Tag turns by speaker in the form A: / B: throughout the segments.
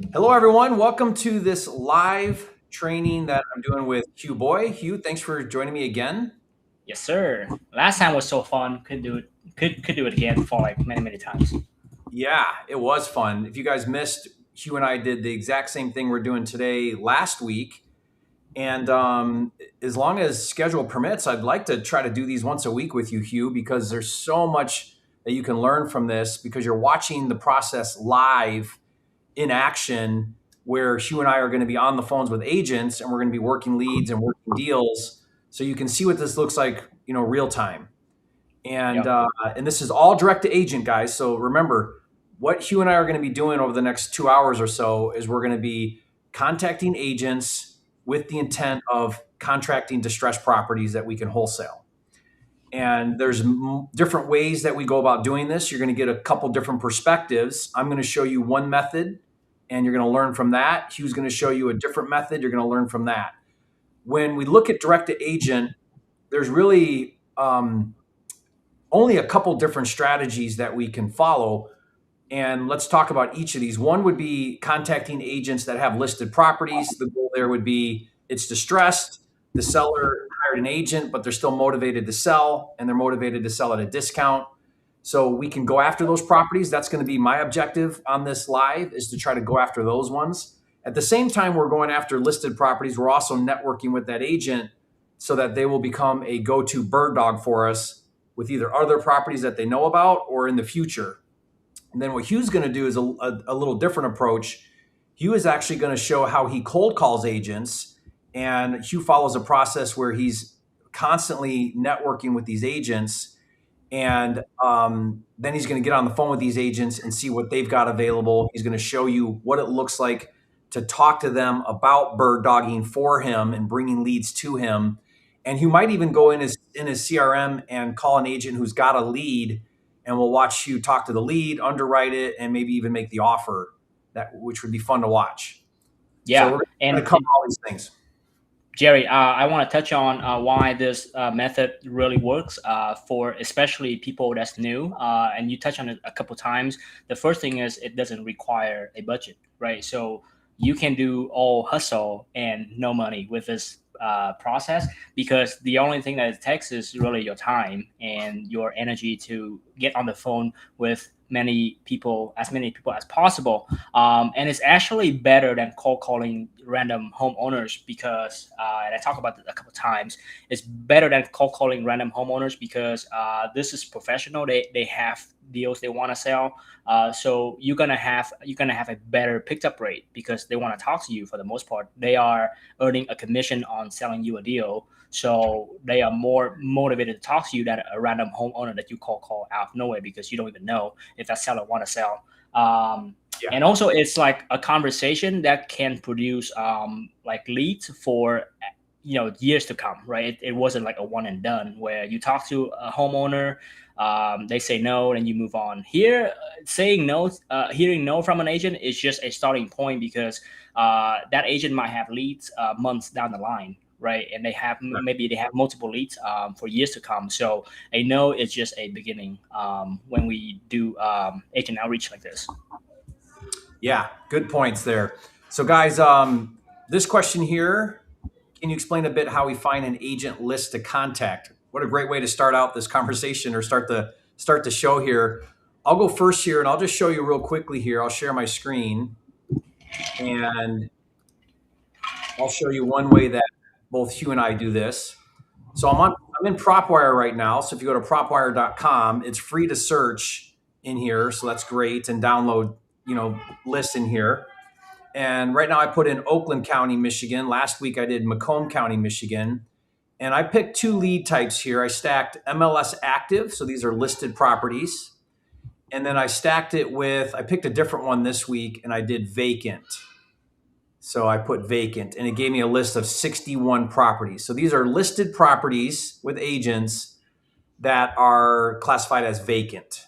A: Hello, everyone. Welcome to this live training that I'm doing with Hugh Boy. Hugh, thanks for joining me again.
B: Yes, sir. Last time was so fun. Could do it. Could do it again for like many times.
A: Yeah, it was fun. If you guys missed, Hugh and I did the exact same thing we're doing today last week. And as long as schedule permits, I'd like to try to do these once a week with you, Hugh, because there's so much that you can learn from this because you're watching the process live in action where Hugh and I are going to be on the phones with agents and we're going to be working leads and working deals. So you can see what this looks like, real time. And
B: Yep.
A: uh, and this is all direct to agent, guys. So remember, what Hugh and I are going to be doing over the next 2 hours or so is we're going to be contacting agents with the intent of contracting distressed properties that we can wholesale. And there's different ways that we go about doing this. You're going to get a couple different perspectives. I'm going to show you one method and you're going to learn from that. Hugh's going to show you a different method. You're going to learn from that. When we look at direct to agent, there's really only a couple different strategies that we can follow. And let's talk about each of these. One would be contacting agents that have listed properties. The goal there would be it's distressed. The seller hired an agent, but they're still motivated to sell and they're motivated to sell at a discount. So we can go after those properties. That's going to be my objective on this live is to try to go after those ones. At the same time, we're going after listed properties. We're also networking with that agent so that they will become a go-to bird dog for us with either other properties that they know about or in the future. And then what Hugh's going to do is a little different approach. Hugh is actually going to show how he cold calls agents. And Hugh follows a process where he's constantly networking with these agents. And then he's going to get on the phone with these agents and see what they've got available. He's going to show you what it looks like to talk to them about bird dogging for him and bringing leads to him. And Hugh might even go in his CRM and call an agent who's got a lead, and we'll watch you talk to the lead, underwrite it, and maybe even make the offer. That which would be fun to watch. So we're
B: Yeah.
A: going to
B: And,
A: cover
B: and
A: all these things.
B: Jerry, I want to touch on why this method really works for especially people that's new. And you touch on it a couple times. The first thing is it doesn't require a budget, right? So you can do all hustle and no money with this process because the only thing that it takes is really your time and your energy to get on the phone with many people as possible. And it's actually better than cold calling random homeowners because, and I talk about it a couple times, it's better than cold calling random homeowners because this is professional. They have deals they want to sell. So you're gonna have a better picked up rate because they want to talk to you for the most part. They are earning a commission on selling you a deal. So they are more motivated to talk to you than a random homeowner that you call out of nowhere because you don't even know if that seller want to sell.
A: Yeah.
B: And also, it's like a conversation that can produce like leads for years to come, right? It wasn't like a one and done where you talk to a homeowner, they say no, and you move on. Here, saying no, hearing no from an agent is just a starting point because that agent might have leads months down the line, right? And maybe they have multiple leads for years to come. So a no is just a beginning when we do agent outreach like this.
A: Yeah, good points there. So, guys, this question here, can you explain a bit how we find an agent list to contact? What a great way to start out this conversation or start the show here. I'll go first here and I'll just show you real quickly here. I'll share my screen and I'll show you one way that both Hugh and I do this. So I'm in PropWire right now. So if you go to propwire.com, it's free to search in here. So that's great and download, lists in here. And right now I put in Oakland County, Michigan. Last week I did Macomb County, Michigan. And I picked two lead types here. I stacked MLS active. So these are listed properties. And then I picked a different one this week and I did vacant. So I put vacant and it gave me a list of 61 properties. So these are listed properties with agents that are classified as vacant.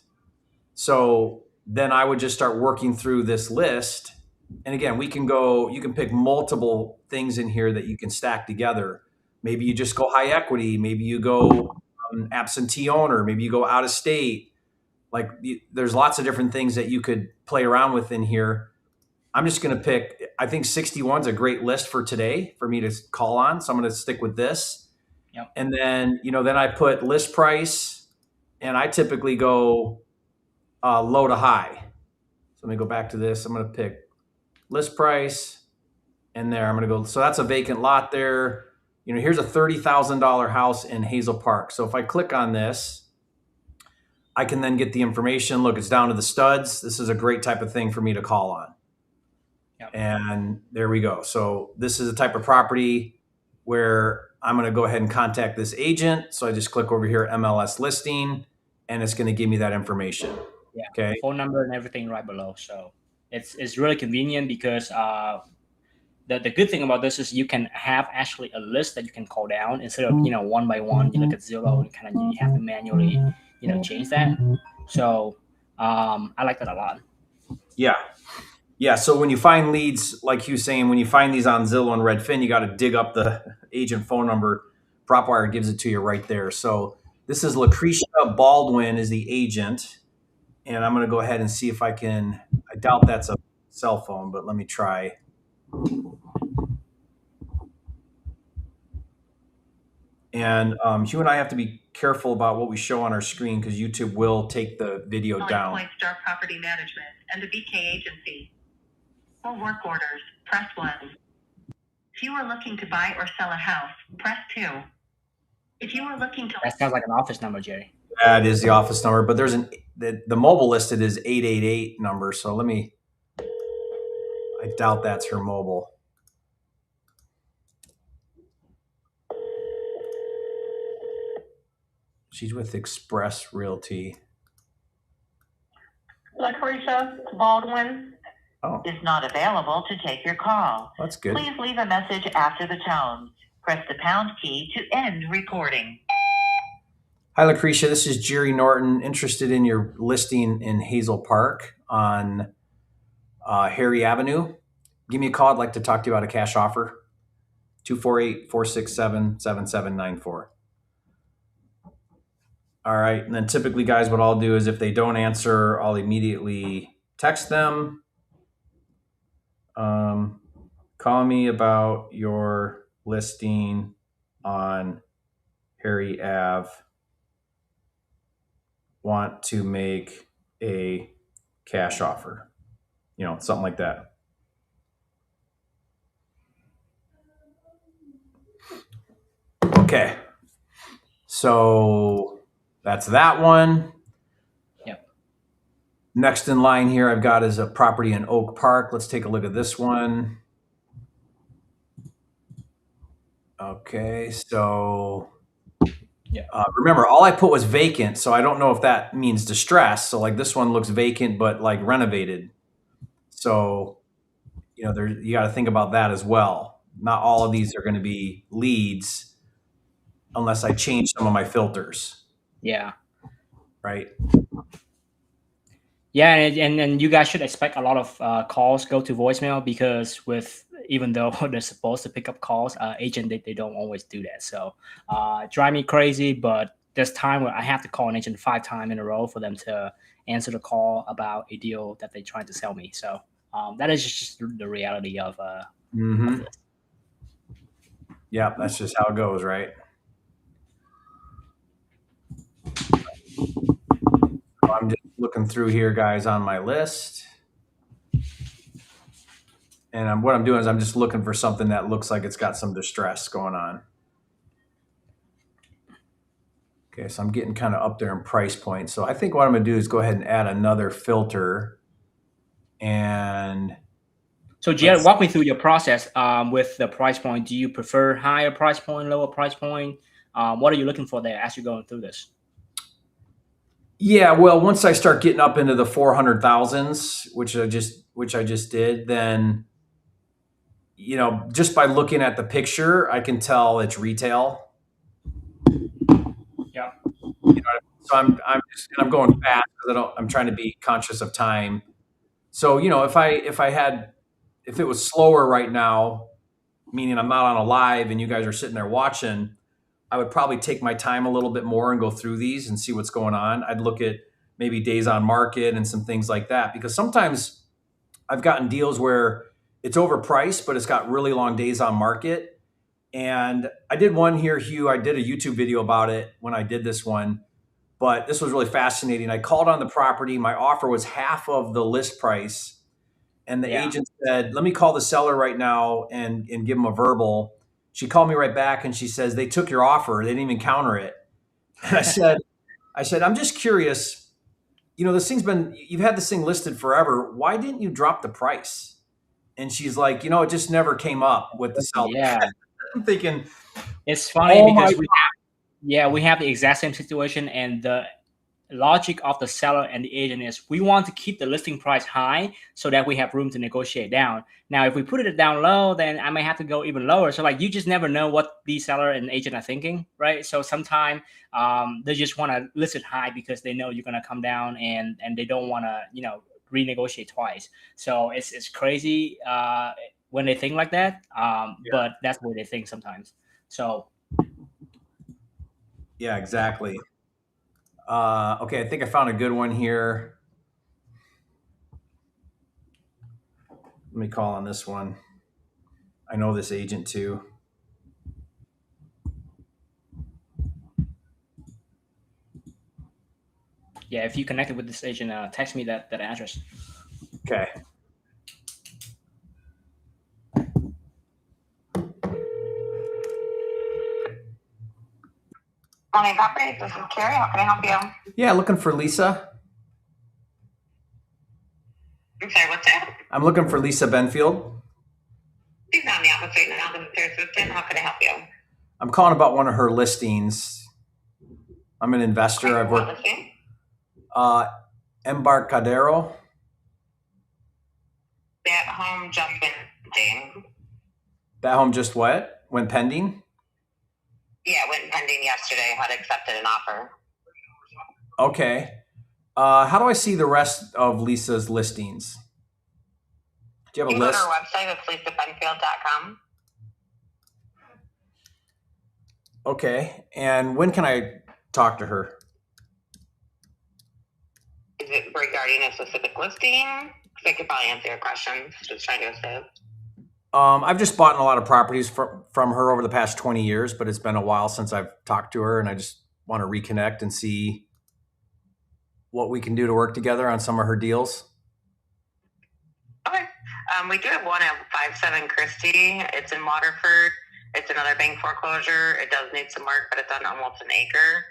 A: So then I would just start working through this list. And again, you can pick multiple things in here that you can stack together. Maybe you just go high equity. Maybe you go absentee owner. Maybe you go out of state. There's lots of different things that you could play around with in here. I'm just going to pick, I think 61 is a great list for today for me to call on. So I'm going to stick with this.
B: Yep.
A: And then, then I put list price, and I typically go low to high. So let me go back to this. I'm going to pick list price, and there I'm going to go. So that's a vacant lot there. Here's a $30,000 house in Hazel Park. So if I click on this, I can then get the information. Look, it's down to the studs. This is a great type of thing for me to call on.
B: Yep.
A: And there we go. So this is a type of property where I'm going to go ahead and contact this agent. So I just click over here, MLS listing, and it's going to give me that information.
B: Yeah.
A: Okay.
B: Phone number and everything right below. So it's really convenient because the good thing about this is you can have actually a list that you can call down instead of one by one. You look at Zillow and kind of you have to manually change that. So I like that a lot.
A: Yeah. So when you find leads, like you saying, when you find these on Zillow and Redfin, you got to dig up the agent phone number. PropWire gives it to you right there. So this is Lucretia Baldwin is the agent, and I'm going to go ahead and see if I can. I doubt that's a cell phone, but let me try. And Hugh and I have to be careful about what we show on our screen because YouTube will take the video down.
C: Quickstart Property Management and the BK Agency. For work orders, press 1. If you are looking to buy or sell a house, press 2. If you are looking to...
B: That sounds like an office number, Jerry.
A: That is the office number, but there's the mobile listed is 888 number. So I doubt that's her mobile. She's with Express Realty.
C: Lucretia Baldwin is not available to take your call.
A: That's good.
C: Please leave a message after the tone. Press the pound key to end recording.
A: Hi, Lucretia. This is Jerry Norton, interested in your listing in Hazel Park on Harry Avenue. Give me a call. I'd like to talk to you about a cash offer. 248-467-7794. All right. And then typically, guys, what I'll do is if they don't answer, I'll immediately text them. Call me about your listing on Harry Ave. Want to make a cash offer. Something like that. Okay. So that's that one.
B: Yep.
A: Next in line here I've got is a property in Oak Park. Let's take a look at this one. Okay, so remember, all I put was vacant, so I don't know if that means distress. So like this one looks vacant, but like renovated. So you got to think about that as well. Not all of these are going to be leads unless I change some of my filters.
B: Yeah.
A: Right.
B: Yeah, and you guys should expect a lot of calls go to voicemail because even though they're supposed to pick up calls, agent they don't always do that. So drive me crazy, but there's time where I have to call an agent 5 times in a row for them to answer the call about a deal that they're trying to sell me. So that is just the reality of this.
A: Yeah, that's just how it goes, right? I'm just looking through here, guys, on my list. And what I'm doing is I'm just looking for something that looks like it's got some distress going on. Okay, so I'm getting kind of up there in price point. So I think what I'm going to do is go ahead and add another filter. And
B: so, Jerry, walk me through your process with the price point. Do you prefer higher price point, lower price point? What are you looking for there as you're going through this?
A: Yeah, well, once I start getting up into the 400,000s, which I just did, then just by looking at the picture, I can tell it's retail.
B: Yeah.
A: So I'm going fast because I'm trying to be conscious of time. So if it was slower right now, meaning I'm not on a live and you guys are sitting there watching, I would probably take my time a little bit more and go through these and see what's going on. I'd look at maybe days on market and some things like that, because sometimes I've gotten deals where it's overpriced, but it's got really long days on market. And I did one here, Hugh. I did a YouTube video about it when I did this one, but this was really fascinating. I called on the property. My offer was half of the list price. And the
B: Yeah.
A: agent said, let me call the seller right now and give them a verbal. She called me right back and she says, they took your offer. They didn't even counter it. And I said, I'm just curious, you've had this thing listed forever. Why didn't you drop the price? And she's like, it just never came up with the seller.
B: Yeah.
A: I'm thinking,
B: It's funny because
A: my
B: we have the exact same situation, and the logic of the seller and the agent is we want to keep the listing price high so that we have room to negotiate down. Now, if we put it down low, then I may have to go even lower. So like, you just never know what the seller and agent are thinking, right? So sometimes they just want to list it high because they know you're going to come down, and they don't want to, renegotiate twice. So it's crazy when they think like that. But that's the way they think sometimes. So
A: yeah, exactly. Okay, I think I found a good one here. Let me call on this one. I know this agent too.
B: yeah, if you connected with this agent, text me that address.
A: Okay.
C: Morning, property. This is Carrie. How can I help you?
A: Yeah, looking for Lisa.
C: I'm sorry, what's that?
A: I'm looking for Lisa Benfield.
C: She's not in the office right now. This is her assistant. How can I help you?
A: I'm calling about one of her listings. I'm an investor. I've
C: What
A: worked
C: listing?
A: Embarcadero.
C: That home just went pending.
A: That home just what? Went pending?
C: Yeah, it went pending yesterday. Had accepted an offer.
A: Okay. How do I see the rest of Lisa's listings? Do you have
C: You
A: a
C: can go to
A: list?
C: our website. It's lisabenfield.com.
A: Okay. And when can I talk to her?
C: Is it regarding a specific listing? Because I could probably answer your questions. Just trying to assist.
A: I've just bought a lot of properties from her over the past 20 years, but it's been a while since I've talked to her, and I just want to reconnect and see what we can do to work together on some of her deals.
C: Okay. We do have one at 57 Christie. It's in Waterford. It's another bank foreclosure. It does need some work, but it's on almost an acre.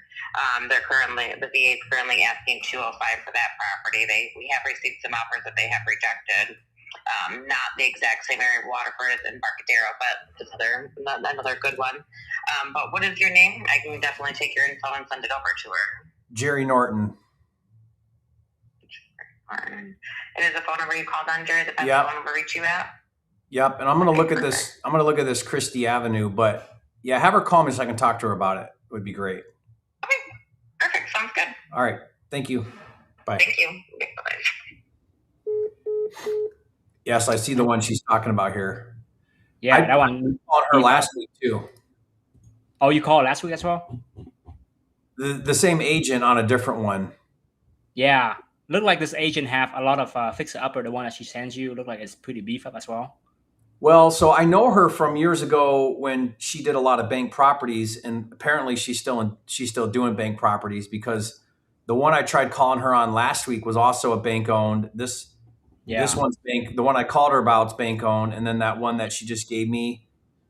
C: The VA is currently asking $205 for that property. We have received some offers that they have rejected. Not the exact same area of Waterford as in Embarcadero, but it's another good one. But what is your name? I can definitely take your info and send it over to her.
A: Jerry Norton.
C: And is the phone number you called on, Jerry, the best
A: Yep.
C: phone number to reach you at?
A: Yep. And I'm going to look at this. I'm going to look at this Christie Avenue, but yeah, have her call me so I can talk to her about it. It would be great.
C: Okay. Perfect. Sounds good.
A: All right. Thank you. Bye.
C: Thank you. Bye-bye.
A: Yes, I see the one she's talking about here.
B: Yeah,
A: I
B: that one.
A: called her last week too.
B: Oh, you called last week as well?
A: The same agent on a different one.
B: Yeah. Look like this agent have a lot of fixer-upper. The one that she sends you look like it's pretty beef up as well.
A: Well, so I know her from years ago when she did a lot of bank properties, and apparently she's still doing bank properties, because the one I tried calling her on last week was also a bank owned. This one's bank. The one I called her about is bank owned, and then that one that she just gave me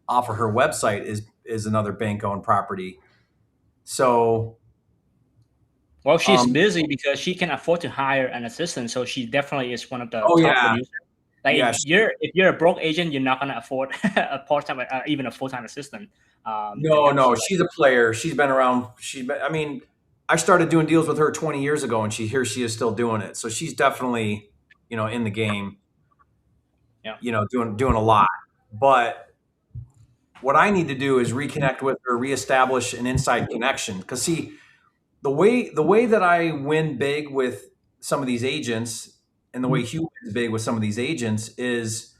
A: off of her website is another bank owned property. So,
B: well, she's busy because she can afford to hire an assistant, so she definitely is one of the top producers. Like if you're a broke agent, you're not gonna afford a part-time, even a full-time assistant.
A: No, she's a player. She's been around. I started doing deals with her 20 years ago, and here she is still doing it. So she's definitely, in the game.
B: Yeah.
A: Doing a lot. But what I need to do is reconnect with her, reestablish an inside connection. Because see, the way that I win big with some of these agents, and the way Hugh wins big with some of these agents, is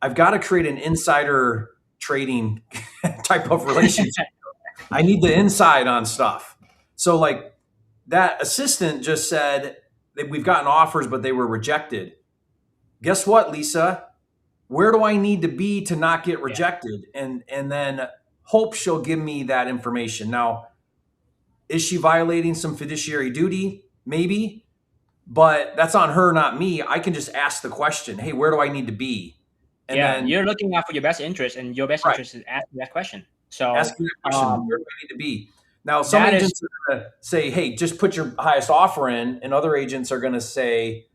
A: I've got to create an insider trading type of relationship. I need the inside on stuff. So like that assistant just said that we've gotten offers, but they were rejected. guess what, Lisa? Where do I need to be to not get rejected? And then hope she'll give me that information. Now, is she violating some fiduciary duty? Maybe, but that's on her, not me. I can just ask the question, hey, where do I need to be? And
B: Yeah,
A: then,
B: you're looking out for your best interest, and your best
A: right,
B: interest is asking that question. So
A: asking that question, where do I need to be? Now, some
B: that is
A: agents are going to say, hey, just put your highest offer in. And other agents are going to say,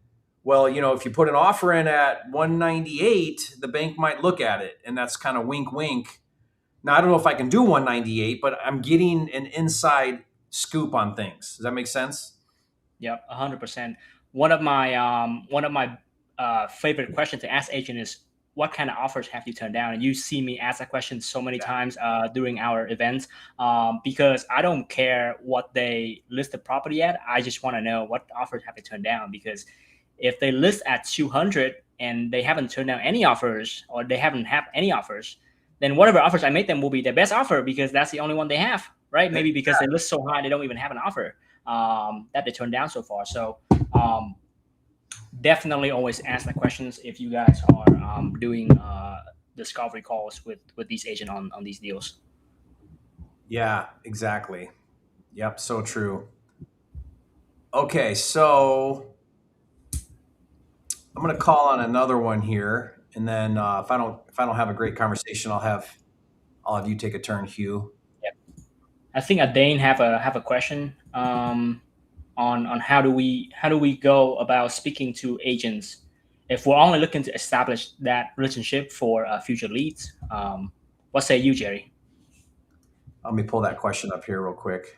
A: well, if you put an offer in at 198, the bank might look at it. And that's kind of wink, wink. Now, I don't know if I can do 198, but I'm getting an inside scoop on things. Does that make sense?
B: Yep, 100%. One of my favorite questions to ask agent is, what kind of offers have you turned down? And you see me ask that question so many times during our events, because I don't care what they list the property at. I just want to know what offers have they turned down, because if they list at 200 and they haven't turned down any offers, or they haven't had any offers, then whatever offers I make them will be their best offer, because that's the only one they have, right? Maybe because they list so high they don't even have an offer that they turned down so far. So definitely always ask the questions if you guys are doing discovery calls with these agents on these deals.
A: Yeah, exactly. Yep, so true. Okay, so I'm going to call on another one here, and then if I don't have a great conversation, I'll have you take a turn, Hugh.
B: Yep. I think Dane have a question on how do we go about speaking to agents if we're only looking to establish that relationship for future leads. What say you, Jerry?
A: Let me pull that question up here real quick.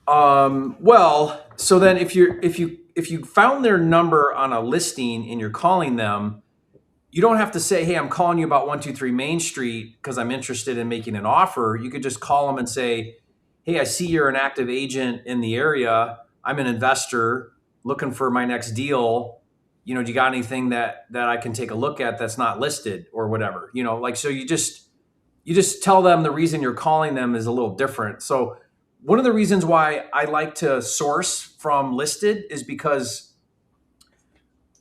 A: Well, so then if you found their number on a listing and you're calling them, you don't have to say, hey, I'm calling you about 123 Main Street because I'm interested in making an offer. You could just call them and say, hey, I see you're an active agent in the area. I'm an investor looking for my next deal. Do you got anything that I can take a look at that's not listed or whatever? So you just tell them the reason you're calling them is a little different. So one of the reasons why I like to source from listed is because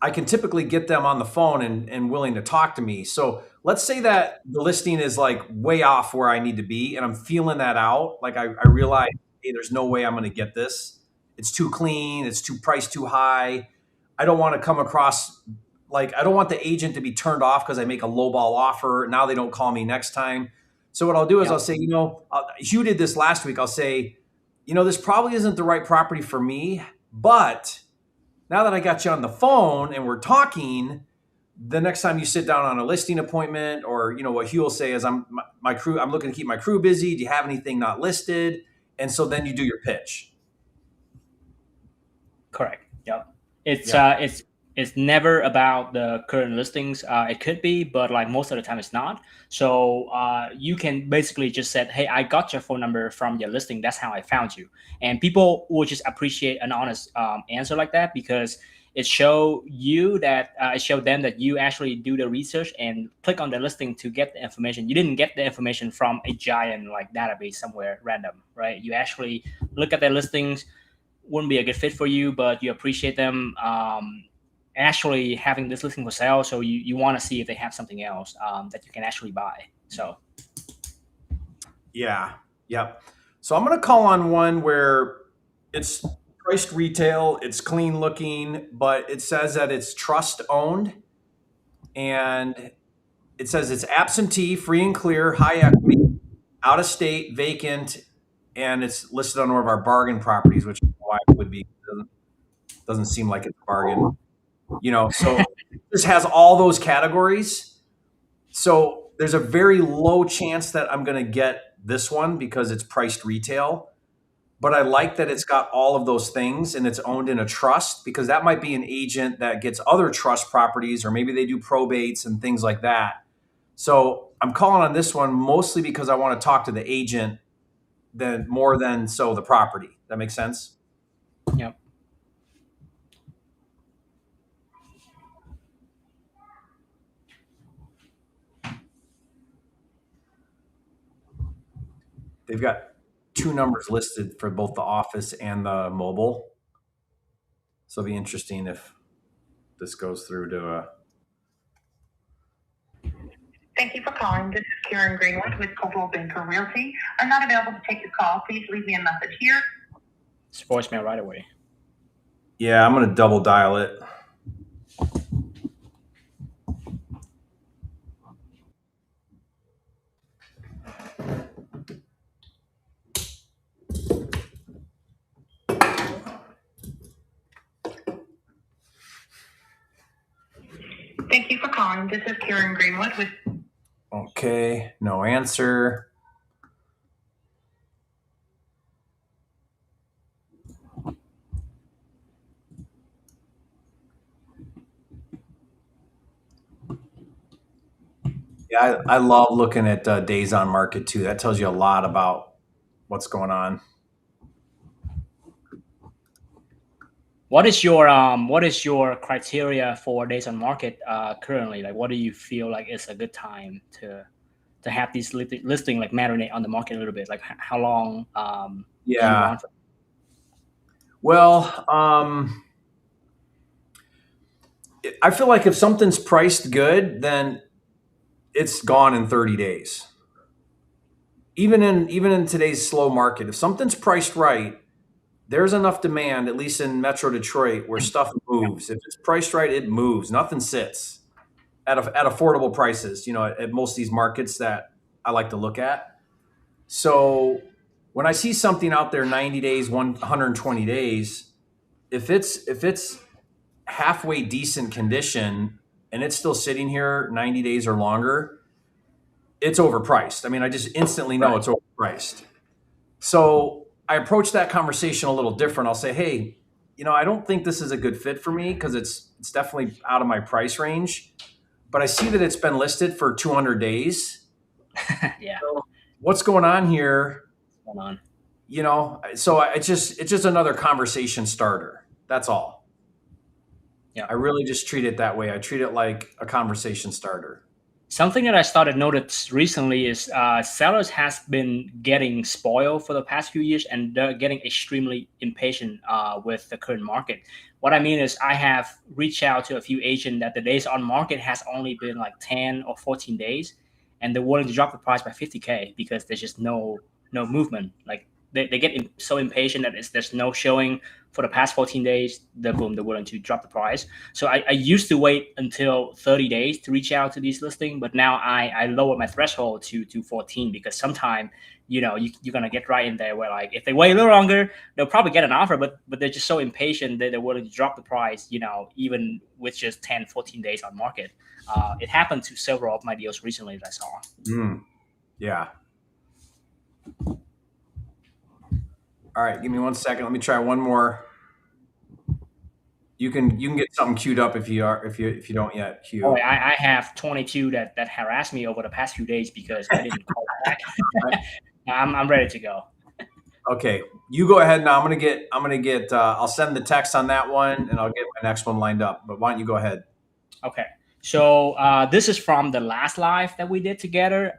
A: I can typically get them on the phone and willing to talk to me. So let's say that the listing is like way off where I need to be, and I'm feeling that out. Like I realize, hey, there's no way I'm going to get this. It's too clean. It's too priced too high. I don't want to come across like I don't want the agent to be turned off because I make a lowball offer. Now they don't call me next time. So what I'll do is
B: Yep.
A: I'll say, Hugh did this last week. I'll say, this probably isn't the right property for me, but now that I got you on the phone and we're talking, the next time you sit down on a listing appointment, or what Hugh will say is, my crew, I'm looking to keep my crew busy. Do you have anything not listed? And so then you do your pitch.
B: Correct. Yep. It's
A: Yeah.
B: it's never about the current listings. It could be, but like most of the time it's not. So you can basically just say, hey, I got your phone number from your listing. That's how I found you. And people will just appreciate an honest answer like that, because it show them that you actually do the research and click on the listing to get the information. You didn't get the information from a giant like database somewhere random, right? You actually look at their listings. Wouldn't be a good fit for you, but you appreciate them actually having this listing for sale. So you want to see if they have something else that you can actually buy. So
A: Yeah. Yep. So I'm going to call on one where it's priced retail, it's clean looking, but it says that it's trust owned, and it says it's absentee, free and clear, high equity, out of state, vacant, and it's listed on one of our bargain properties, which is why it would be. Doesn't seem like it's a bargain. So this has all those categories. So there's a very low chance that I'm going to get this one because it's priced retail. But I like that it's got all of those things and it's owned in a trust, because that might be an agent that gets other trust properties, or maybe they do probates and things like that. So I'm calling on this one mostly because I want to talk to the agent more than the property. That makes sense?
B: yep.
A: They've got two numbers listed for both the office and the mobile. So it'll be interesting if this goes through to
C: Thank you for calling. This is Karen Greenwood with Coldwell Banker Realty. I'm not available to take your call. Please leave me a message here.
B: It's voicemail right away.
A: Yeah, I'm going to double dial it.
C: Thank you for calling. This is Karen Greenwood with.
A: Okay, no answer. Yeah, I love looking at days on market too. That tells you a lot about what's going on.
B: What is your criteria for days on market currently? Like, what do you feel like is a good time to have these listing like marinate on the market a little bit? Like, how long do you
A: Yeah.
B: want?
A: Well, I feel like if something's priced good, then it's gone in 30 days. Even in today's slow market, if something's priced right, there's enough demand, at least in Metro Detroit, where stuff moves. If it's priced right, it moves. Nothing sits at affordable prices. At most of these markets that I like to look at. So when I see something out there 90 days, 120 days, if it's halfway decent condition and it's still sitting here 90 days or longer, it's overpriced. I mean, I just instantly know it's overpriced. So I approach that conversation a little different. I'll say, hey, I don't think this is a good fit for me because it's definitely out of my price range. But I see that it's been listed for 200 days.
B: Yeah.
A: So what's going on here?
B: What's going on?
A: So it's just another conversation starter. That's all.
B: Yeah.
A: I really just treat it that way. I treat it like a conversation starter.
B: Something that I started notice recently is sellers has been getting spoiled for the past few years, and they're getting extremely impatient with the current market. What I mean is, I have reached out to a few agents that the days on market has only been like 10 or 14 days, and they're willing to drop the price by 50K because there's just no movement. Like they get so impatient that there's no showing for the past 14 days. They're willing to drop the price. So I used to wait until 30 days to reach out to these listings, but now I lower my threshold to 14 because sometimes you're gonna get right in there where, like, if they wait a little longer, they'll probably get an offer, but they're just so impatient that they're willing to drop the price, even with just 10, 14 days on market. It happened to several of my deals recently that I saw.
A: Yeah. All right, give me 1 second. Let me try one more. You can get something queued up if you don't yet, Hugh.
B: Oh, I have 22 that harassed me over the past few days because I didn't call back. I'm ready to go.
A: Okay, you go ahead now. I'm gonna get. I'll send the text on that one, and I'll get my next one lined up. But why don't you go ahead?
B: Okay. So this is from the last live that we did together.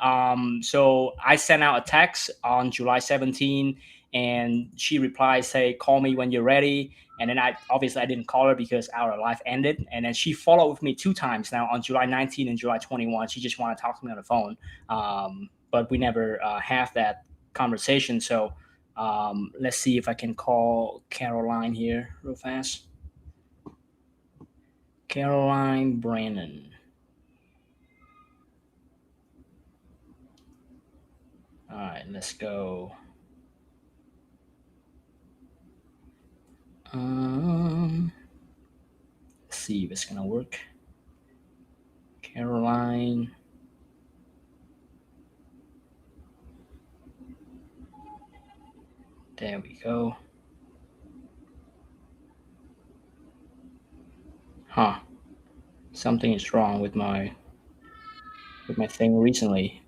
B: So I sent out a text on July 17, and she replied, say, call me when you're ready. And then I didn't call her because our live ended. And then she followed with me 2 times now on July 19 and July 21. She just wanted to talk to me on the phone. But we never have that conversation. So let's see if I can call Caroline here real fast. Caroline Brannon. All right, let's go. Let's see if it's gonna work. Caroline. There we go. Huh. Something is wrong with my thing recently.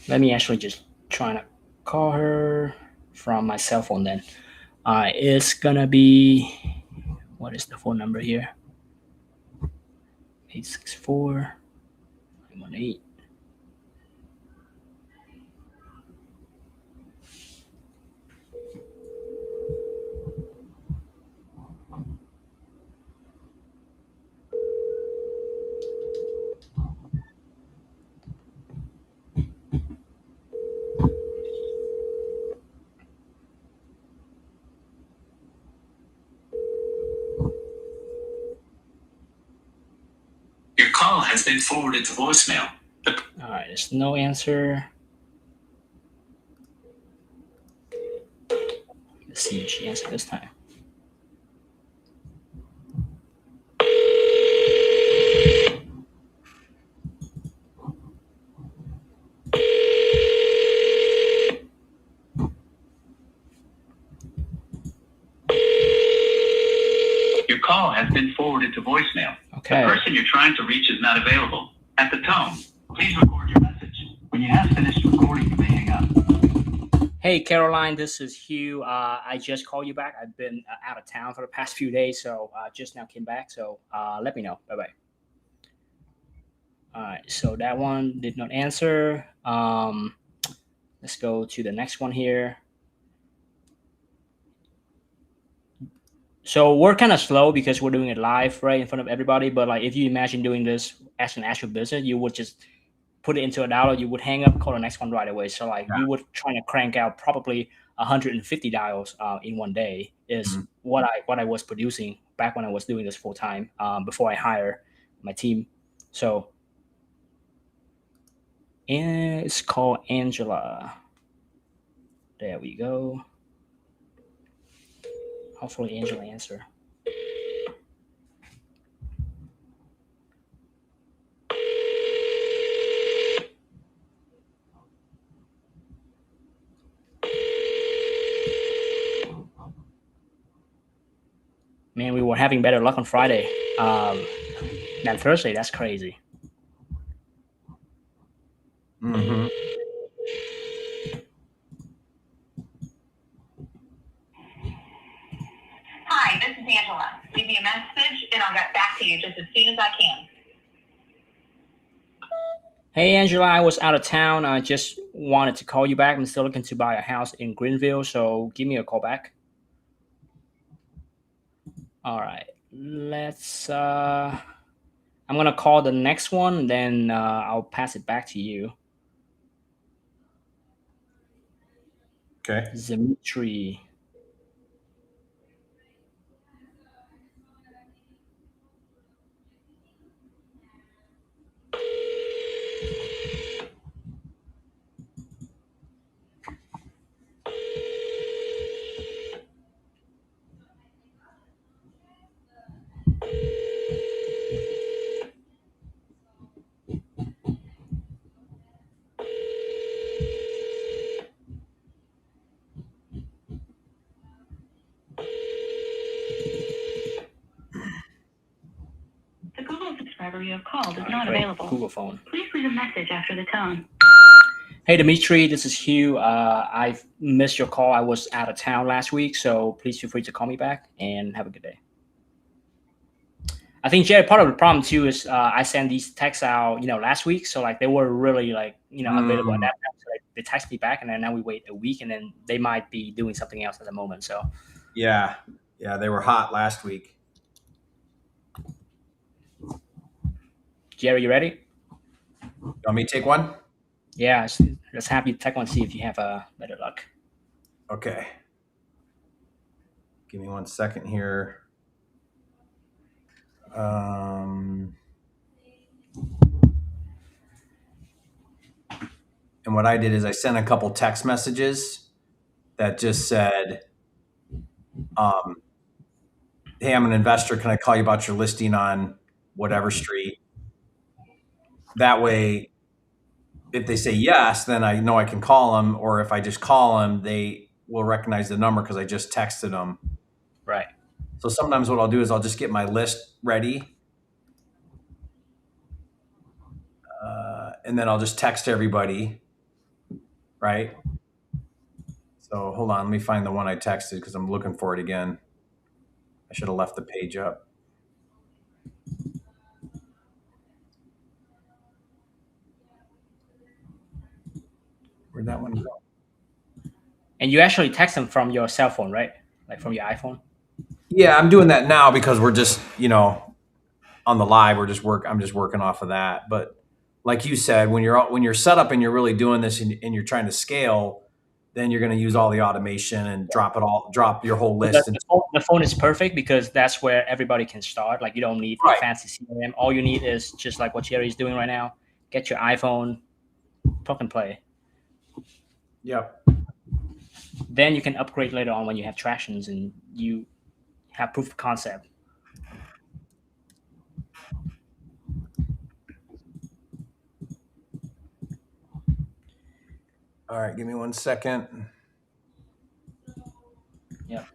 B: Let me actually just try to call her from my cell phone then. It's gonna be, what is the phone number here? 864-918. has been forwarded to voicemail. All right, there's no answer. Let's see if she answers this time.
D: Your call has been forwarded to voicemail.
B: Okay.
D: The person you're trying to reach is not available. At the tone, please record your message. When you have finished recording, you may hang up.
B: Hey, Caroline, this is Hugh. I just called you back. I've been out of town for the past few days, so just now came back. So let me know. Bye-bye. All right, so that one did not answer. Let's go to the next one here. So we're kind of slow because we're doing it live, right, in front of everybody. But like, if you imagine doing this as an actual business, you would just put it into a dial, you would hang up, call the next one right away. So like, you would try to crank out probably 150 dials in one day is what I was producing back when I was doing this full time before I hire my team. So it's called Angela. There we go. Hopefully Angela answer. Man, we were having better luck on Friday than Thursday. That's crazy.
A: Mm-hmm.
C: Hi, this is Angela. Leave me a message and I'll get back to you just as soon as I can.
B: Hey, Angela, I was out of town. I just wanted to call you back. I'm still looking to buy a house in Greenville, so give me a call back. All right, let's I'm gonna call the next one, then I'll pass it back to you.
A: Okay.
B: Dimitri.
D: The Google subscriber you have called is not available.
B: Google phone.
D: Please leave a message after the tone.
B: Hey, Dimitri, this is Hugh. I've missed your call. I was out of town last week, so please feel free to call me back and have a good day. I think, Jerry, part of the problem too is I sent these texts out, last week. So like they were really available at that time. So they text me back, and then now we wait a week, and then they might be doing something else at the moment. So
A: Yeah, they were hot last week.
B: Jerry, you ready?
A: You want me to take one?
B: Yeah, let's have you take one, see if you have better luck.
A: Okay. Give me 1 second here. And what I did is I sent a couple text messages that just said, hey, I'm an investor. Can I call you about your listing on whatever street? That way, if they say yes, then I know I can call them. Or if I just call them, they will recognize the number because I just texted them.
B: Right.
A: So sometimes what I'll do is I'll just get my list ready. And then I'll just text everybody. Right. So hold on. Let me find the one I texted because I'm looking for it again. I should have left the page up. Where'd that one go?
B: And you actually text them from your cell phone, right? Like from your iPhone?
A: Yeah, I'm doing that now because we're just, on the live. I'm just working off of that. But like you said, when you're set up and you're really doing this and you're trying to scale, then you're going to use all the automation and drop your whole
B: The,
A: list.
B: the phone is perfect because that's where everybody can start. Like you don't need a fancy CRM. All you need is just like what Jerry's doing right now. Get your iPhone, plug and play.
A: Yep.
B: Then you can upgrade later on when you have tractions and you have proof of concept.
A: All right, give me 1 second.
B: Yeah.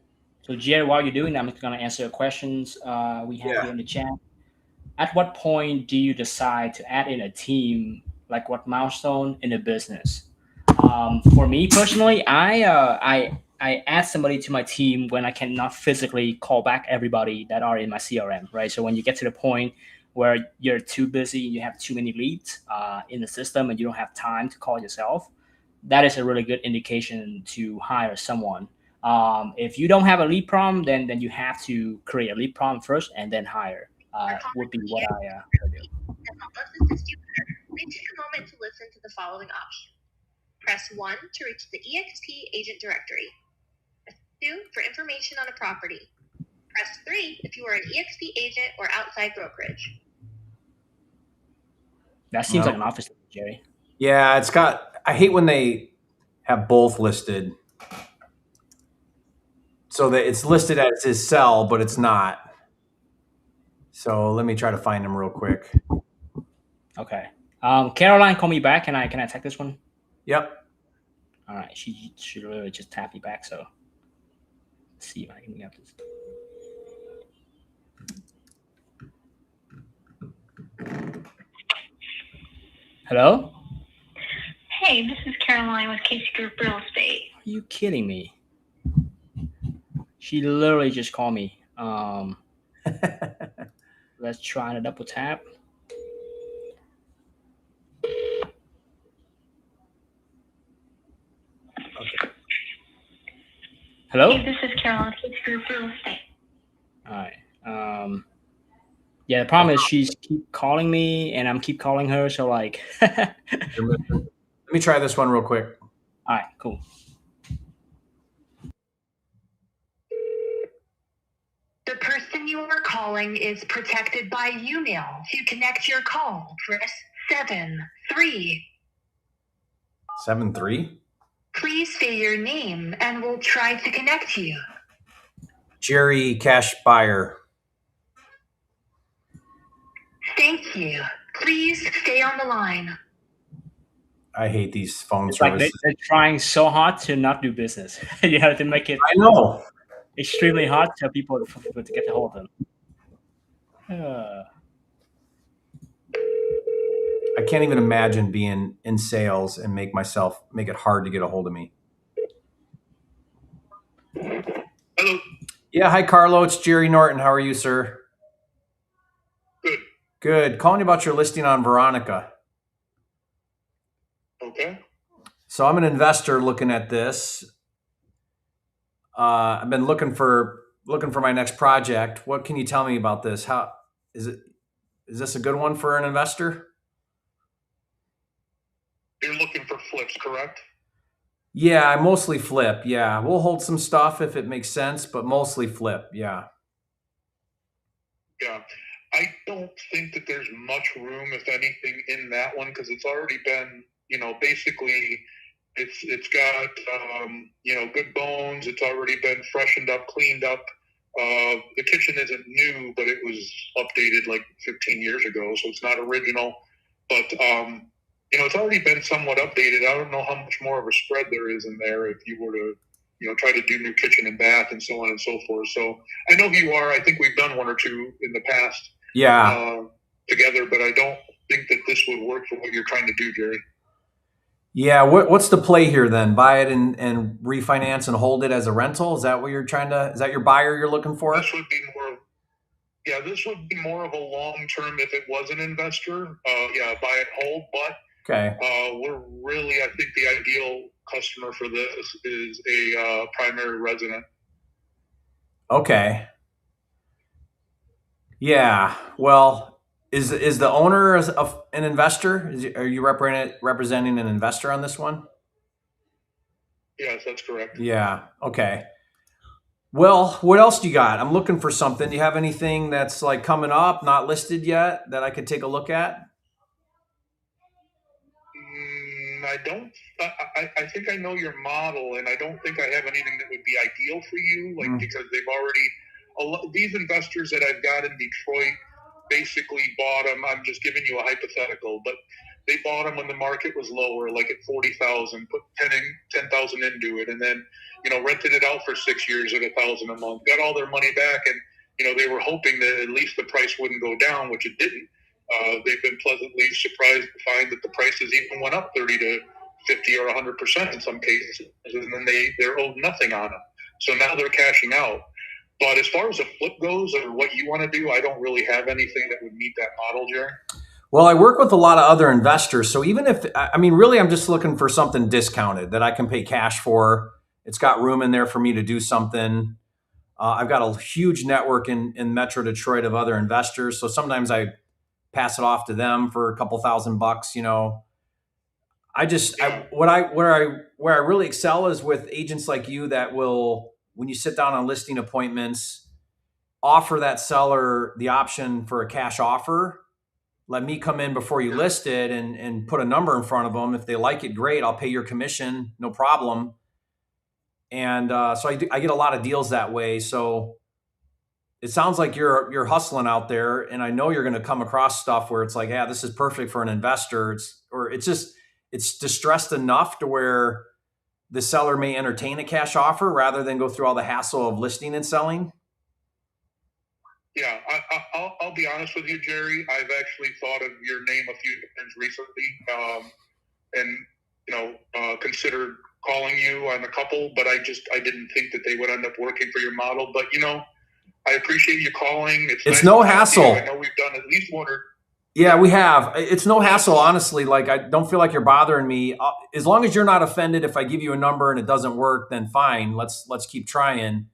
B: So Jerry, while you're doing that, I'm just going to answer questions we have here in the chat. At what point do you decide to add in a team? Like what milestone in the business? For me personally, I add somebody to my team when I cannot physically call back everybody that are in my CRM, right? So when you get to the point where you're too busy, you have too many leads in the system, and you don't have time to call yourself, that is a really good indication to hire someone. If you don't have a lead problem, then you have to create a lead problem first and then hire. Would be what I do.
E: Please take a moment to listen to the following options. Press 1 to reach the eXp agent directory. Press 2 for information on a property. Press 3 if you are an eXp agent or outside brokerage.
B: That seems like an office, Jerry.
A: Yeah, I hate when they have both listed. So that it's listed as his cell, but it's not. So let me try to find him real quick.
B: Okay. Caroline, call me back. Can I take this one?
A: Yep.
B: All right. She should really just tap me back. So let's see if I can get this. Hello?
F: Hey, this is Caroline with Casey Group Real Estate.
B: Are you kidding me? She literally just called me. Let's try to double tap. Okay. Hello?
F: Hey, this is Caroline with Casey Group Real Estate.
B: All right. Yeah, the problem is she's keep calling me and I'm keep calling her. So like,
A: let me try this one real quick.
B: All right, cool.
E: The person you are calling is protected by UMail. To connect your call, press 7-3.
A: 7-3?
E: Please say your name and we'll try to connect you.
A: Jerry, cash buyer.
E: Thank you. Please stay on the line.
A: I hate these phone
B: It's
A: services.
B: like they're trying so hard to not do business. You have to make it.
A: I know.
B: Extremely hard to people to get a hold of them.
A: I can't even imagine being in sales and make it hard to get a hold of me.
G: Hello.
A: Yeah, hi Carlo. It's Jerry Norton. How are you, sir?
G: Good.
A: Good. Calling you about your listing on Veronica.
G: Okay.
A: So I'm an investor looking at this. I've been looking for my next project. What can you tell me about this? How is it? Is this a good one for an investor?
G: You're looking for flips, correct?
A: Yeah, I mostly flip. Yeah, we'll hold some stuff if it makes sense, but mostly flip. Yeah.
G: Yeah. I don't think that there's much room, if anything, in that one because it's already been, basically it's got, good bones. It's already been freshened up, cleaned up. The kitchen isn't new, but it was updated like 15 years ago, so it's not original. But, it's already been somewhat updated. I don't know how much more of a spread there is in there if you were to, try to do new kitchen and bath and so on and so forth. So I know who you are. I think we've done one or two in the past.
A: Yeah.
G: Together, but I don't think that this would work for what you're trying to do, Jerry.
A: Yeah. What's the play here then? Buy it and refinance and hold it as a rental? Is that what you're is that your buyer you're looking for?
G: This would be more of a long-term if it was an investor. Buy and hold, but
A: okay.
G: We're really, I think the ideal customer for this is a primary resident.
A: Okay. Yeah. Well, is the owner an investor? Are you representing an investor on this one?
G: Yes, that's correct.
A: Yeah. Okay. Well, what else do you got? I'm looking for something. Do you have anything that's like coming up, not listed yet, that I could take a look at?
G: I don't. I think I know your model, and I don't think I have anything that would be ideal for you. Like because they've already these investors that I've got in Detroit basically bought them. I'm just giving you a hypothetical, but they bought them when the market was lower, like at 40,000, put 10,000 into it, and then rented it out for 6 years at 1,000 a month. Got all their money back, and they were hoping that at least the price wouldn't go down, which it didn't. They've been pleasantly surprised to find that the prices even went up 30 to 50 or 100% in some cases, and then they're owed nothing on them. So now they're cashing out. But as far as a flip goes or what you want to do, I don't really have anything that would meet that model, Jerry.
A: Well, I work with a lot of other investors. So even if, I mean, really, I'm just looking for something discounted that I can pay cash for. It's got room in there for me to do something. I've got a huge network in Metro Detroit of other investors. So sometimes I pass it off to them for a couple $1,000. Where I really excel is with agents like you that will, when you sit down on listing appointments, offer that seller the option for a cash offer. Let me come in before you list it and put a number in front of them. If they like it, great. I'll pay your commission, no problem. And so I get a lot of deals that way. So it sounds like you're hustling out there, and I know you're going to come across stuff where it's like, yeah, this is perfect for an investor. It's distressed enough to where the seller may entertain a cash offer rather than go through all the hassle of listing and selling.
G: Yeah, I'll be honest with you, Jerry. I've actually thought of your name a few times recently, and considered calling you on a couple, but I didn't think that they would end up working for your model. But I appreciate you calling. It's nice
A: no hassle.
G: I know we've done at least one or.
A: Yeah, we have. It's no hassle, honestly. Like, I don't feel like you're bothering me. As long as you're not offended if I give you a number and it doesn't work, then fine. Let's keep trying.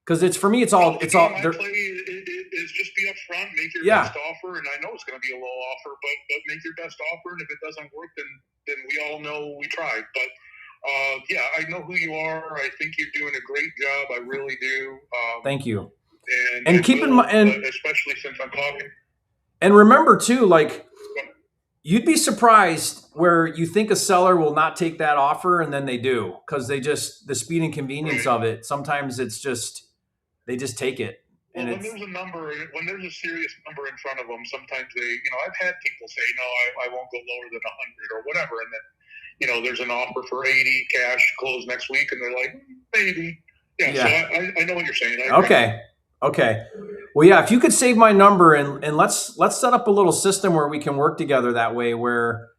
A: Because it's all.
G: My play is just be upfront, make your best offer, and I know it's going to be a low offer, but make your best offer, and if it doesn't work, then we all know we tried. But I know who you are. I think you're doing a great job. I really do.
A: Thank you.
G: And keep in mind, especially since I'm talking.
A: And remember too, like, you'd be surprised where you think a seller will not take that offer and then they do, because the speed and convenience of it. Sometimes it's just, they just take it.
G: Well, when there's a serious number in front of them, sometimes I've had people say, no, I won't go lower than 100 or whatever. And then, there's an offer for 80 cash close next week. And they're like, maybe. Yeah. So I know what you're saying.
A: Okay. Well, yeah, if you could save my number and let's set up a little system where we can work together that way, where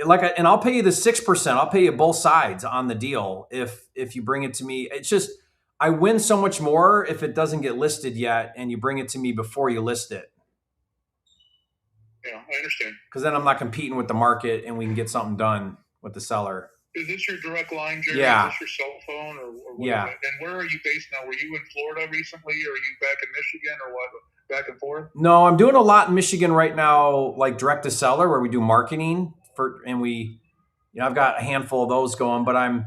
A: and I'll pay you the 6%. I'll pay you both sides on the deal if you bring it to me. It's just, I win so much more if it doesn't get listed yet and you bring it to me before you list it.
G: Yeah, I understand.
A: Because then I'm not competing with the market and we can get something done with the seller.
G: Is this your direct line, Jerry?
A: Yeah.
G: Is this your cell phone or what?
A: Yeah.
G: And where are you based now? Were you in Florida recently, or are you back in Michigan, or what? Back and forth?
A: No, I'm doing a lot in Michigan right now, like direct to seller, where we do marketing I've got a handful of those going, but I'm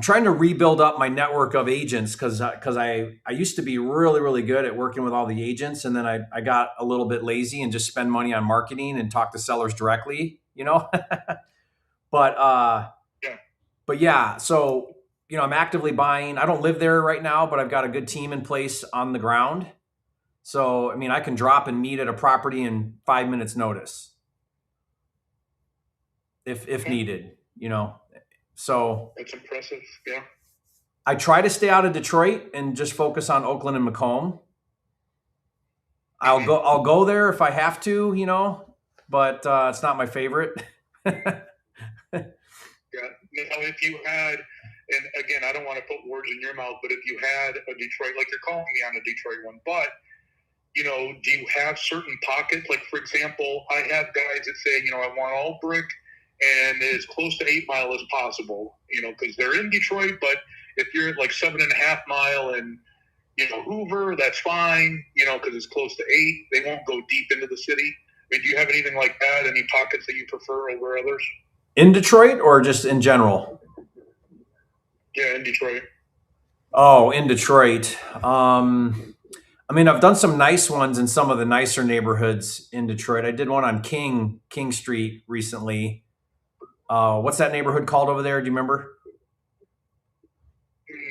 A: trying to rebuild up my network of agents because I used to be really, really good at working with all the agents, and then I got a little bit lazy and just spend money on marketing and talk to sellers directly, But yeah, so I'm actively buying. I don't live there right now, but I've got a good team in place on the ground. So I can drop and meet at a property in 5 minutes notice, if needed. So
G: that's impressive. Yeah.
A: I try to stay out of Detroit and just focus on Oakland and Macomb. I'll go there if I have to, but it's not my favorite.
G: Yeah. Now, if you had, and again, I don't want to put words in your mouth, but if you had a Detroit, like you're calling me on a Detroit one, but do you have certain pockets? Like, for example, I have guys that say, I want all brick and as close to 8 Mile as possible, because they're in Detroit, but if you're at like 7.5 Mile and, Hoover, that's fine, because it's close to 8. They won't go deep into the city. Do you have anything like that? Any pockets that you prefer over others?
A: In Detroit or just in general?
G: Yeah, in Detroit.
A: Oh, in Detroit. I mean, I've done some nice ones in some of the nicer neighborhoods in Detroit. I did one on King Street recently. What's that neighborhood called over there? Do you remember?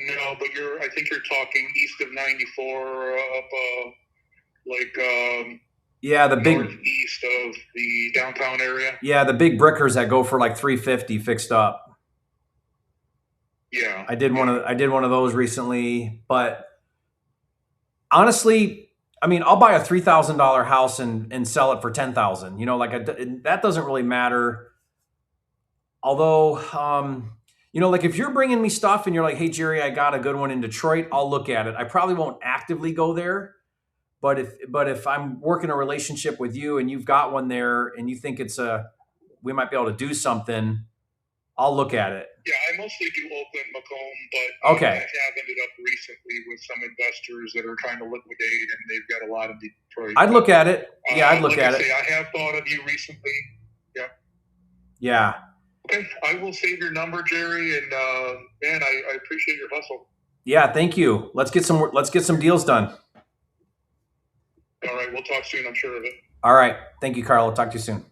G: No, but I think you're talking east of 94, up
A: Yeah, the big
G: northeast of the downtown area.
A: yeah, the big brickers that go for like 350 fixed up.
G: Yeah,
A: I did one of those recently, but honestly, I mean, I'll buy a $3,000 house and sell it for 10,000. You know, like that doesn't really matter. Although, you know, like if you're bringing me stuff and you're like, "Hey Jerry, I got a good one in Detroit," I'll look at it. I probably won't actively go there, but if I'm working a relationship with you and you've got one there and you think we might be able to do something, I'll look at it.
G: Yeah, I mostly do Oakland, Macomb, but
A: Okay.
G: I have ended up recently with some investors that are trying to liquidate, and they've got a lot of Detroit.
A: I'd look at it. Yeah, I'd look at it.
G: I have thought of you recently. Yeah.
A: Yeah.
G: Okay, I will save your number, Jerry, and man, I appreciate your hustle.
A: Yeah, thank you. Let's get some deals done.
G: All right, we'll talk soon. I'm sure of it.
A: All right. Thank you, Carl. I'll talk to you soon.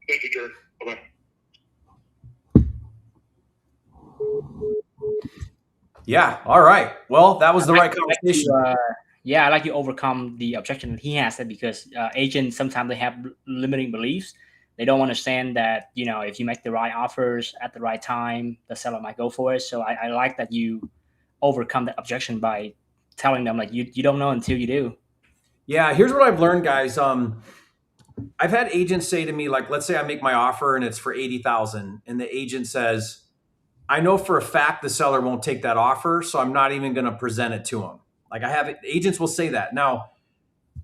G: Thank you, Jerry. Bye-bye.
A: Yeah. All right. Well, that was the right conversation.
B: I like to overcome the objection that he has, because agents sometimes they have limiting beliefs. They don't understand that, you know, if you make the right offers at the right time, the seller might go for it. So I like that you overcome that objection by telling them, like, you don't know until you do.
A: Yeah. Here's what I've learned, guys. I've had agents say to me, like, let's say I make my offer and it's for 80,000, and the agent says, "I know for a fact the seller won't take that offer, so I'm not even going to present it to him." Like, agents will say that. Now,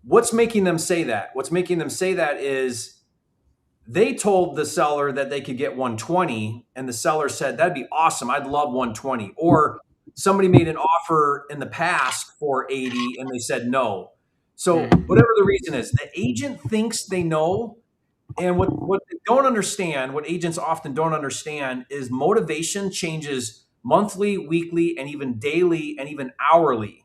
A: what's making them say that? What's making them say that is they told the seller that they could get 120, and the seller said, "That'd be awesome. I'd love 120." Or somebody made an offer in the past for 80 and they said no. So whatever the reason is, the agent thinks they know. And what they don't understand, what agents often don't understand, is motivation changes monthly, weekly, and even daily, and even hourly.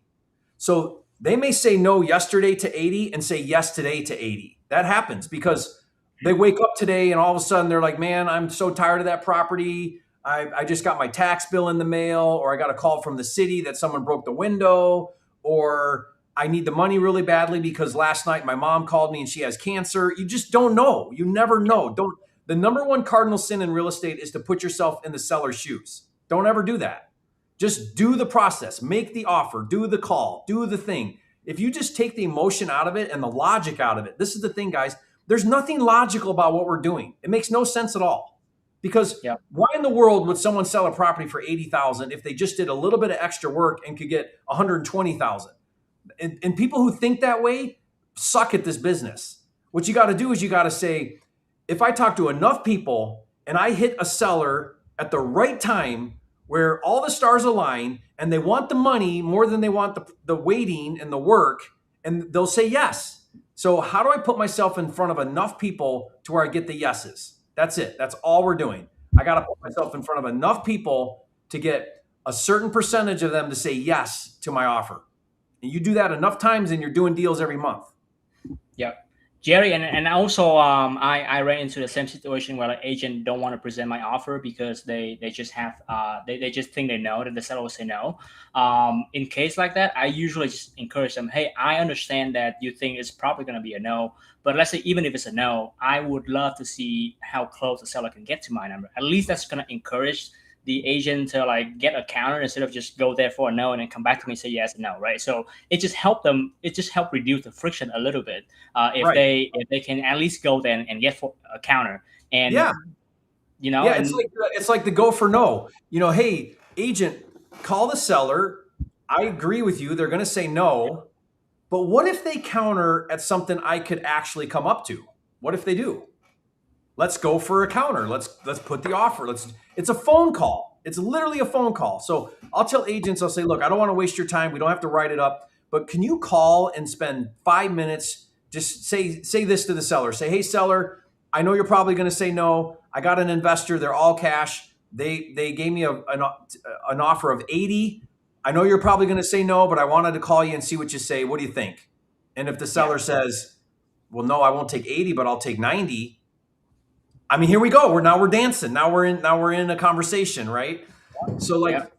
A: So they may say no yesterday to 80 and say yes today to 80. That happens because they wake up today and all of a sudden they're like, "Man, I'm so tired of that property. I just got my tax bill in the mail," or "I got a call from the city that someone broke the window," or "I need the money really badly because last night my mom called me and she has cancer." You just don't know. You never know. The number one cardinal sin in real estate is to put yourself in the seller's shoes. Don't ever do that. Just do the process, make the offer, do the call, do the thing. If you just take the emotion out of it and the logic out of it, this is the thing, guys. There's nothing logical about what we're doing. It makes no sense at all. Because why in the world would someone sell a property for 80,000 if they just did a little bit of extra work and could get 120,000? And people who think that way suck at this business. What you got to do is you got to say, if I talk to enough people and I hit a seller at the right time where all the stars align and they want the money more than they want the waiting and the work, and they'll say yes. So how do I put myself in front of enough people to where I get the yeses? That's it. That's all we're doing. I got to put myself in front of enough people to get a certain percentage of them to say yes to my offer. And you do that enough times and you're doing deals every month.
B: Yeah. Jerry, and also I ran into the same situation where an agent don't want to present my offer because they just have they just think they know that the seller will say no. In case like that, I usually just encourage them, "Hey, I understand that you think it's probably going to be a no, but let's say even if it's a no, I would love to see how close the seller can get to my number. At least that's going to encourage the agent to like get a counter instead of just go there for a no and then come back to me and say yes and no, right? So it just helped them. It just helped reduce the friction a little bit if they can at least go there and get for a counter. And you know,
A: it's like the go for no. You know, "Hey, agent, call the seller. I agree with you. They're going to say no, but what if they counter at something I could actually come up to? What if they do? Let's go for a counter. Let's put the offer. It's a phone call. It's literally a phone call." So I'll tell agents, I'll say, "Look, I don't want to waste your time. We don't have to write it up, but can you call and spend 5 minutes? Just say this to the seller. Say, 'Hey seller, I know you're probably going to say no. I got an investor. They're all cash. They gave me an offer of 80. I know you're probably going to say no, but I wanted to call you and see what you say. What do you think? And if the seller says, well, no, I won't take 80, but I'll take 90. I mean, here we go. We're dancing. Now we're in a conversation, right? So like,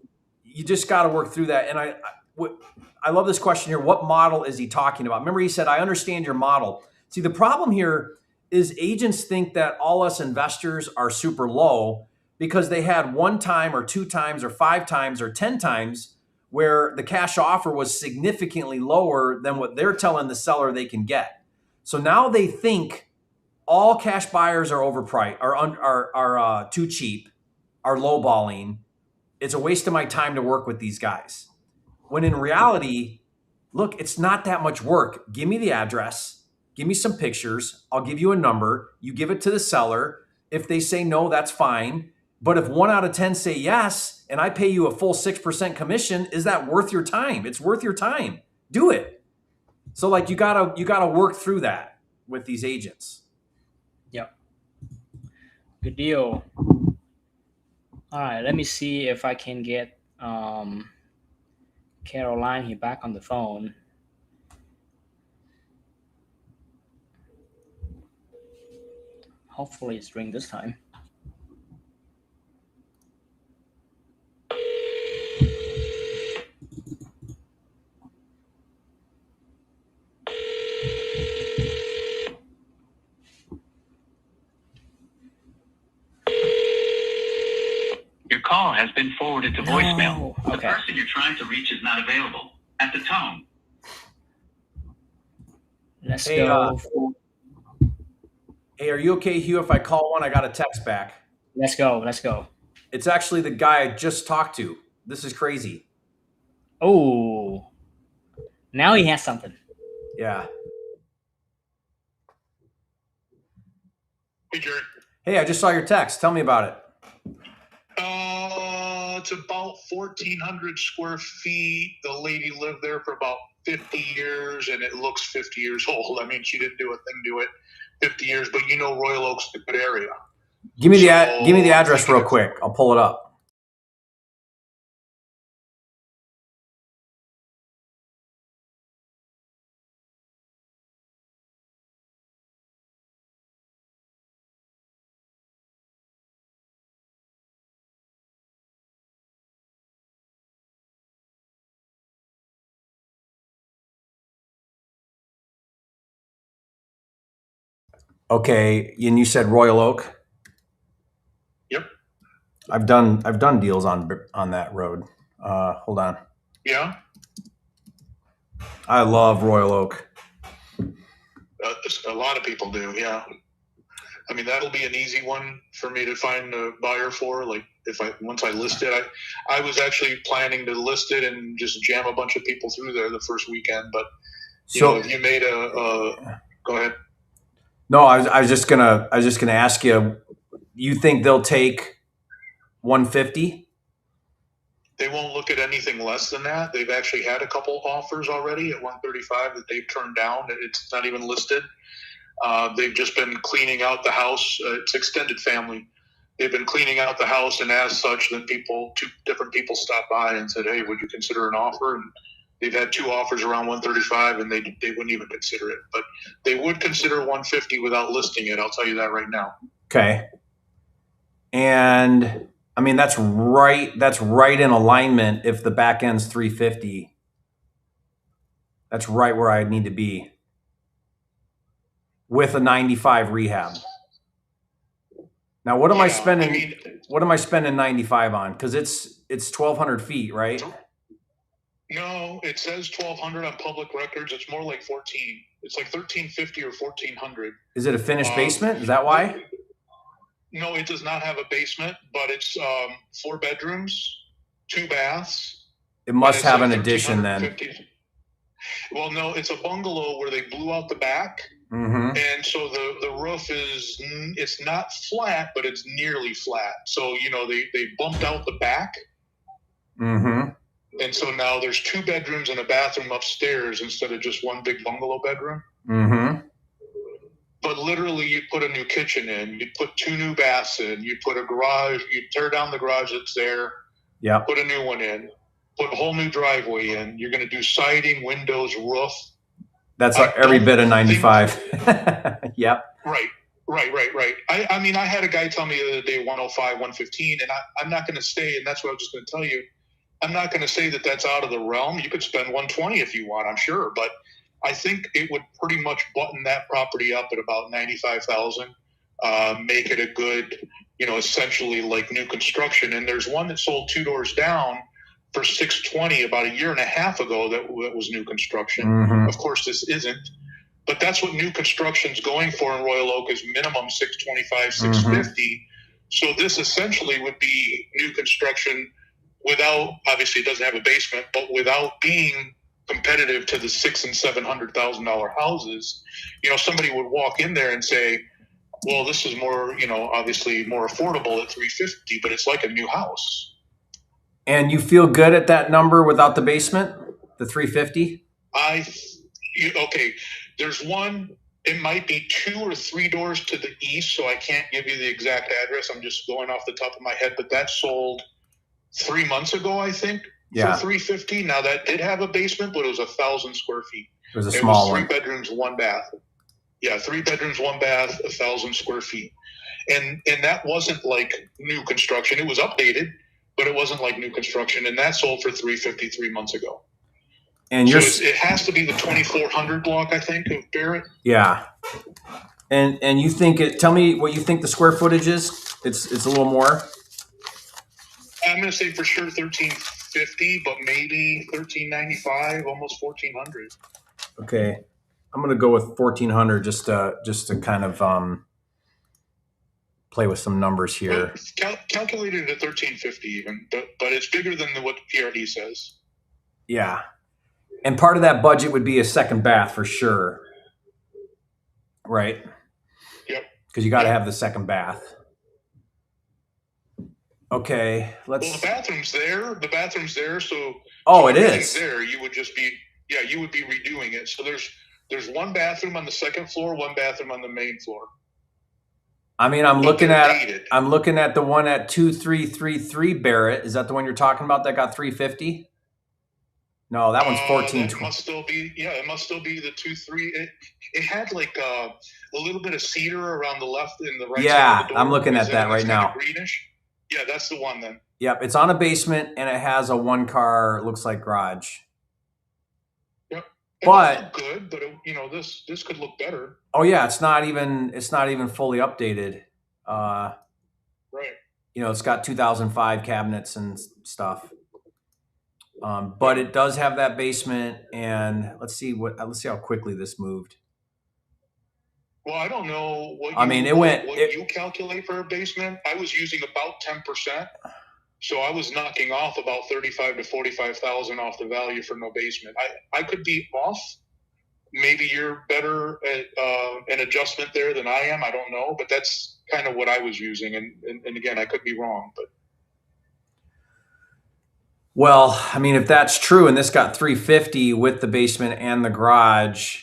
A: you just got to work through that. And I love this question here. What model is he talking about? Remember, he said, I understand your model. See, the problem here is agents think that all us investors are super low because they had 1 time or 2 times or 5 times or 10 times where the cash offer was significantly lower than what they're telling the seller they can get. So now they think all cash buyers are overpriced, are too cheap, are lowballing. It's a waste of my time to work with these guys. When in reality, look, it's not that much work. Give me the address, give me some pictures, I'll give you a number, you give it to the seller. If they say no, that's fine. But if 1 out of 10 say yes, and I pay you a full 6% commission, is that worth your time? It's worth your time. Do it. So like you gotta work through that with these agents.
B: Yep. Good deal. All right, let me see if I can get Caroline here back on the phone. Hopefully it's ring this time.
D: Your call has been forwarded to voicemail. The
B: Okay.
D: person you're trying to reach is not available. At the tone.
B: Let's
A: Hey,
B: go.
A: Hey, are you okay, Hugh? If I call one, I got a text back.
B: Let's go.
A: It's actually the guy I just talked to. This is crazy.
B: Oh, now he has something.
A: Yeah.
G: Hey, Jerry.
A: Hey, I just saw your text. Tell me about it.
G: It's about 1,400 square feet. The lady lived there for about 50 years, and it looks 50 years old. I mean, she didn't do a thing to it 50 years, but you know Royal Oak's a good area.
A: Give me the address real quick. I'll pull it up. Okay, and you said Royal Oak?
G: Yep.
A: I've done deals on that road. Hold on.
G: Yeah.
A: I love Royal Oak.
G: A lot of people do. Yeah. I mean, that'll be an easy one for me to find a buyer for. Like once I list it, I was actually planning to list it and just jam a bunch of people through there the first weekend. But if you made go ahead.
A: No, I was just gonna ask you. You think they'll take 150?
G: They won't look at anything less than that. They've actually had a couple offers already at 135 that they've turned down. It's not even listed. They've just been cleaning out the house. It's extended family. They've been cleaning out the house, and as such, then 2 different people stopped by and said, "Hey, would you consider an offer?" And they've had 2 offers around 135, and they wouldn't even consider it. But they would consider 150 without listing it. I'll tell you that right now.
A: Okay. And I mean, that's right in alignment. If the back end's 350, that's right where I need to be with a 95 rehab. Now, what am I spending? What am I spending 95 on? Because it's 1,200 feet, right?
G: No, it says 1,200 on public records. It's more like 14. It's like 1,350 or 1,400.
A: Is it a finished basement? Is that why?
G: No, it does not have a basement, but it's 4 bedrooms, 2 baths.
A: It must have an addition then.
G: Well, no, it's a bungalow where they blew out the back.
A: Mm-hmm.
G: And so the roof it's not flat, but it's nearly flat. So, they bumped out the back.
A: Mm-hmm.
G: And so now there's 2 bedrooms and a bathroom upstairs instead of just one big bungalow bedroom.
A: Mm-hmm.
G: But literally, you'd put a new kitchen in, you'd put 2 new baths in, you'd put a garage, you'd tear down the garage that's there,
A: Yeah.
G: put a new one in, put a whole new driveway in. You're going to do siding, windows, roof.
A: That's like every bit of 95. Yep.
G: Right. I mean, I had a guy tell me the other day 105, 115, and I'm not going to say, and that's what I was just going to tell you. I'm not going to say that that's out of the realm. You could spend 120 if you want, I'm sure, but I think it would pretty much button that property up at about 95,000, make it a good, essentially like new construction. And there's one that sold 2 doors down for 620 about a year and a half ago that was new construction.
A: Mm-hmm.
G: Of course, this isn't, but that's what new construction's going for in Royal Oak is minimum 625, 650. Mm-hmm. So this essentially would be new construction without, obviously it doesn't have a basement, but without being competitive to the $600,000 and $700,000 houses. Somebody would walk in there and say, well, this is more, obviously more affordable at 350, but it's like a new house.
A: And you feel good at that number without the basement, the 350?
G: Okay. There's one, it might be 2 or 3 doors to the east, so I can't give you the exact address. I'm just going off the top of my head, but that sold 3 months ago, I think, for 350. Now that did have a basement, but it was 1,000 square feet.
A: It was a small one.
G: 3 bedrooms, 1 bath. Yeah, 3 bedrooms, 1 bath, 1,000 square feet. And that wasn't like new construction. It was updated, but it wasn't like new construction. And that sold for 350 3 months ago. And so it has to be the 2400 block, I think, of Barrett.
A: Yeah. And you think tell me what you think the square footage is. It's a little more.
G: I'm going to say for sure 1350, but maybe 1395, almost 1400.
A: Okay. I'm going to go with 1400 just to kind of play with some numbers here.
G: Well, calculated at 1350 even, but it's bigger than what the PRD says.
A: Yeah. And part of that budget would be a second bath for sure. Right?
G: Yep.
A: Because you got to have the second bath. Okay,
G: Well, the bathroom's there. So
A: it is
G: there. You would just be you would be redoing it. So there's 1 bathroom on the second floor, 1 bathroom on the main floor.
A: I mean, I'm looking at the one at 2333 Barrett. Is that the one you're talking about that got 350? No, that one's 1420.
G: It must still be the 23. It had like a little bit of cedar around the left and the right side of the door.
A: I'm looking at that right now.
G: Greenish. Yeah, that's the one then.
A: Yep, it's on a basement and it has a 1-car, looks like garage.
G: Yep.
A: But
G: good, but this could look better.
A: Oh yeah, it's not even fully updated.
G: Right.
A: It's got 2005 cabinets and stuff. But it does have that basement, and let's see how quickly this moved.
G: Well, I don't know what you calculate for a basement. I was using about 10%, so I was knocking off about 35 to 45,000 off the value for no basement. I could be off. Maybe you're better at an adjustment there than I am. I don't know, but that's kind of what I was using, and again, I could be wrong, but.
A: Well, I mean, if that's true, and this got 350 with the basement and the garage,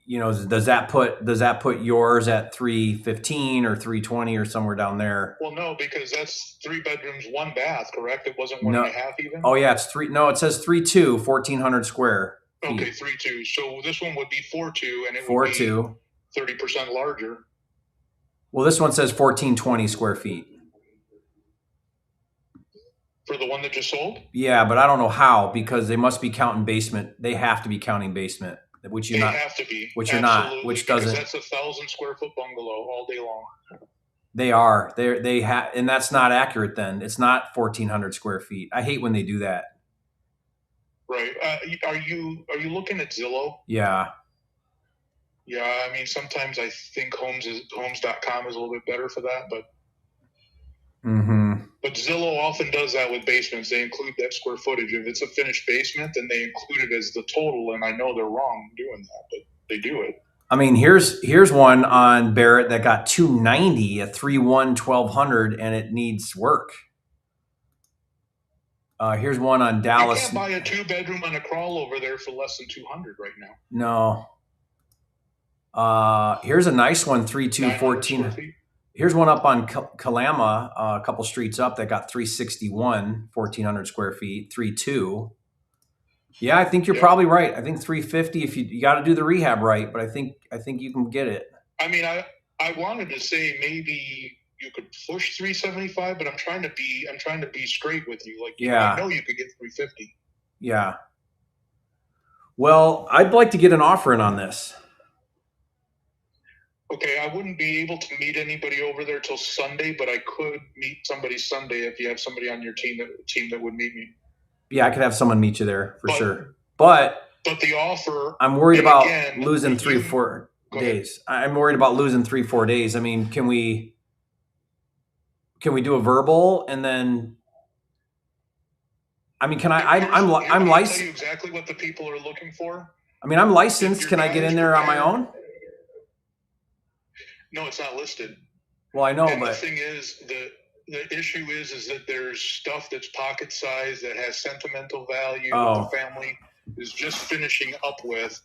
A: does that put yours at 315 or 320 or somewhere down there?
G: Well, no, because that's 3 bedrooms, 1 bath, correct? It wasn't 1.5 even.
A: Oh yeah, it's 3. No, it says 3.2, 1400 square feet.
G: Okay, 3.2. So this one would be 4.2, and it
A: 4.2,
G: would be 30% larger.
A: Well, this one says 1420 square feet.
G: For the one that just sold?
A: Yeah, but I don't know how, because they must be counting basement. They have to be counting basement, which you're not.
G: They have to be.
A: Which you're not. Which doesn't.
G: That's 1,000 square foot bungalow all day long.
A: They are. They have, and that's not accurate. Then it's not 1,400 square feet. I hate when they do that.
G: Right. Are you looking at Zillow?
A: Yeah.
G: Yeah. I mean, sometimes I think homes.com is a little bit better for that, but.
A: Mm-hmm.
G: But Zillow often does that with basements. They include that square footage. If it's a finished basement, then they include it as the total. And I know they're wrong doing that, but they do it.
A: I mean, here's one on Barrett that got 290 at 3/1/1200, and it needs work. Here's one on Dallas.
G: You can't buy a 2-bedroom on a crawl over there for less than 200 right now.
A: No. Here's a nice one, 3.2,
G: 900 square
A: 14.
G: feet?
A: Here's one up on Kalama, a couple streets up that got 361, 1,400 square feet, 3.2. Yeah, I think you're probably right. I think 350 if you got to do the rehab right, but I think you can get it.
G: I mean, I wanted to say maybe you could push 375, but I'm trying to be straight with you. Like,
A: Yeah.
G: I know you could get 350.
A: Yeah. Well, I'd like to get an offer in on this.
G: Okay, I wouldn't be able to meet anybody over there till Sunday, but I could meet somebody Sunday if you have somebody on your team that would meet me.
A: Yeah, I could have someone meet you there for sure. But
G: the offer,
A: I'm worried about
G: again,
A: losing 3-4 days. I'm worried about losing 3-4 days. I mean, can we do a verbal and then? I mean, can I'm licensed.
G: Tell you exactly what the people are looking for.
A: I mean, I'm licensed. Can I get in there on my own?
G: No, it's not listed.
A: Well, I know,
G: and
A: but
G: the thing is, the issue is that there's stuff that's pocket size that has sentimental value that the family is just finishing up with.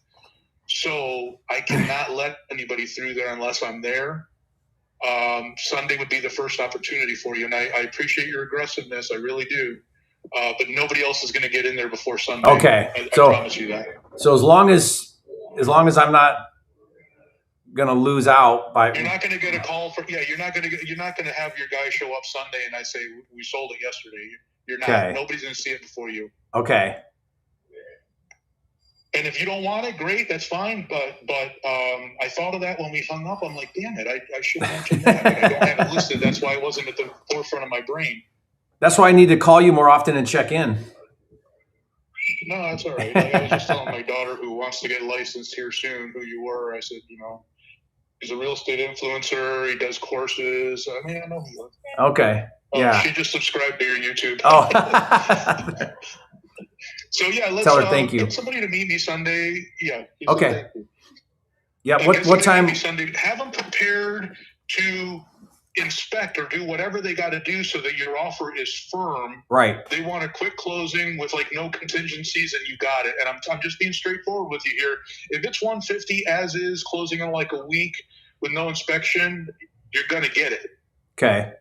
G: So I cannot let anybody through there unless I'm there. Sunday would be the first opportunity for you, and I appreciate your aggressiveness. I really do. But nobody else is going to get in there before Sunday.
A: Okay,
G: I promise you that.
A: So as long as I'm not going to lose out by,
G: you're not going to get a call for you're not going to have your guy show up Sunday and I say we sold it yesterday. You're not. Okay. Nobody's going to see it before you.
A: Okay.
G: And if you don't want it, great, that's fine. But I thought of that when we hung up. I'm like, damn it, I should have mentioned that. But I don't have it listed. That's why it wasn't at the forefront of my brain.
A: That's why I need to call you more often and check in.
G: No, that's all right. I was just telling my daughter who wants to get licensed here soon who you were. I said, he's a real estate influencer. He does courses. I mean, I know he is.
A: Okay. Yeah.
G: She just subscribed to your YouTube.
A: Oh.
G: So yeah, let's
A: tell her thank you.
G: Get somebody to meet me Sunday. Yeah.
A: Okay. Yeah. What time?
G: Sunday. Have them prepared to inspect or do whatever they got to do so that your offer is firm.
A: Right.
G: They want a quick closing with like no contingencies, and you got it. And I'm just being straightforward with you here. If it's 150 as is, closing in like a week with no inspection, you're gonna get it.
A: Okay.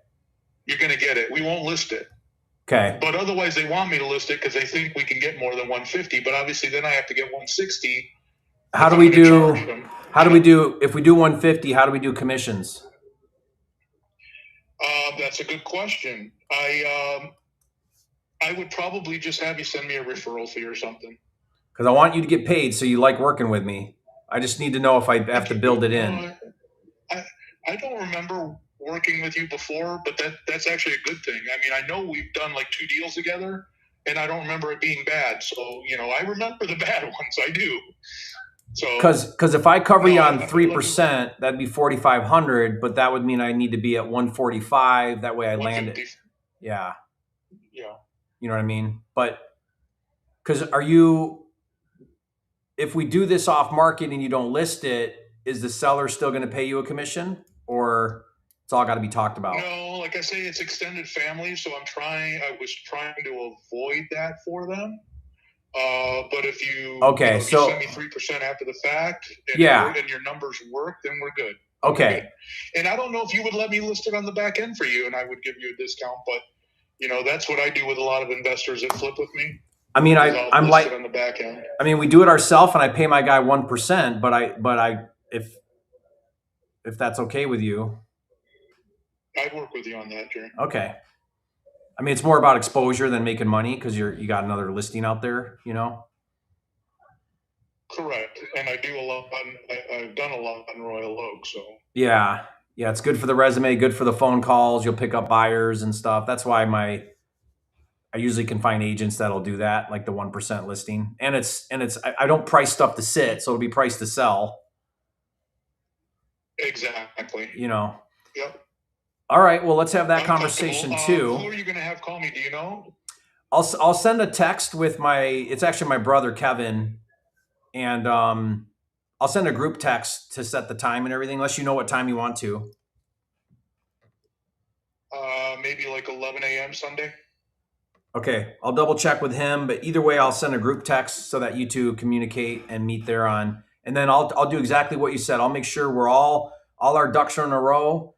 G: You're gonna get it. We won't list it.
A: Okay.
G: But otherwise, they want me to list it because they think we can get more than 150. But obviously, then I have to get 160.
A: How do we do? If we do 150? How do we do commissions?
G: That's a good question. I would probably just have you send me a referral fee or something.
A: Because I want you to get paid, so you like working with me. I just need to know if I have to build it in.
G: I don't remember working with you before, but that's actually a good thing. I mean, I know we've done like 2 deals together, and I don't remember it being bad. So I remember the bad ones. I do. So
A: because if I cover you on 3%, that'd be 4,500, but that would mean I need to be at 145. That way I land it. Yeah.
G: Yeah.
A: You know what I mean? But because if we do this off market and you don't list it, is the seller still going to pay you a commission, or it's all got to be talked about?
G: No, like I say, it's extended family, so I was trying to avoid that for them. But if you
A: so
G: send me 3% after the fact, and your numbers work, then we're good.
A: Okay.
G: We're good. And I don't know if you would let me list it on the back end for you, and I would give you a discount. But that's what I do with a lot of investors that flip with me.
A: I mean, I'm like
G: on the back end.
A: I mean, we do it ourselves, and I pay my guy 1%. But if that's okay with you,
G: I'd work with you on that, Jerry.
A: Okay. I mean, it's more about exposure than making money because you got another listing out there,
G: Correct, and I do a lot. I've done a lot on Royal Oak, so
A: yeah, it's good for the resume, good for the phone calls. You'll pick up buyers and stuff. That's why I usually can find agents that'll do that, like the 1% listing. And I don't price stuff to sit, so it'll be priced to sell.
G: Exactly.
A: Yep. All right. Well, let's have that conversation too.
G: Who are you going to have call me? Do you know?
A: I'll send a text with it's actually my brother, Kevin. And I'll send a group text to set the time and everything, unless you know what time you want to.
G: Maybe like 11 a.m. Sunday.
A: Okay. I'll double check with him, but either way, I'll send a group text so that you two communicate and meet there and and then I'll do exactly what you said. I'll make sure we're all our ducks are in a row,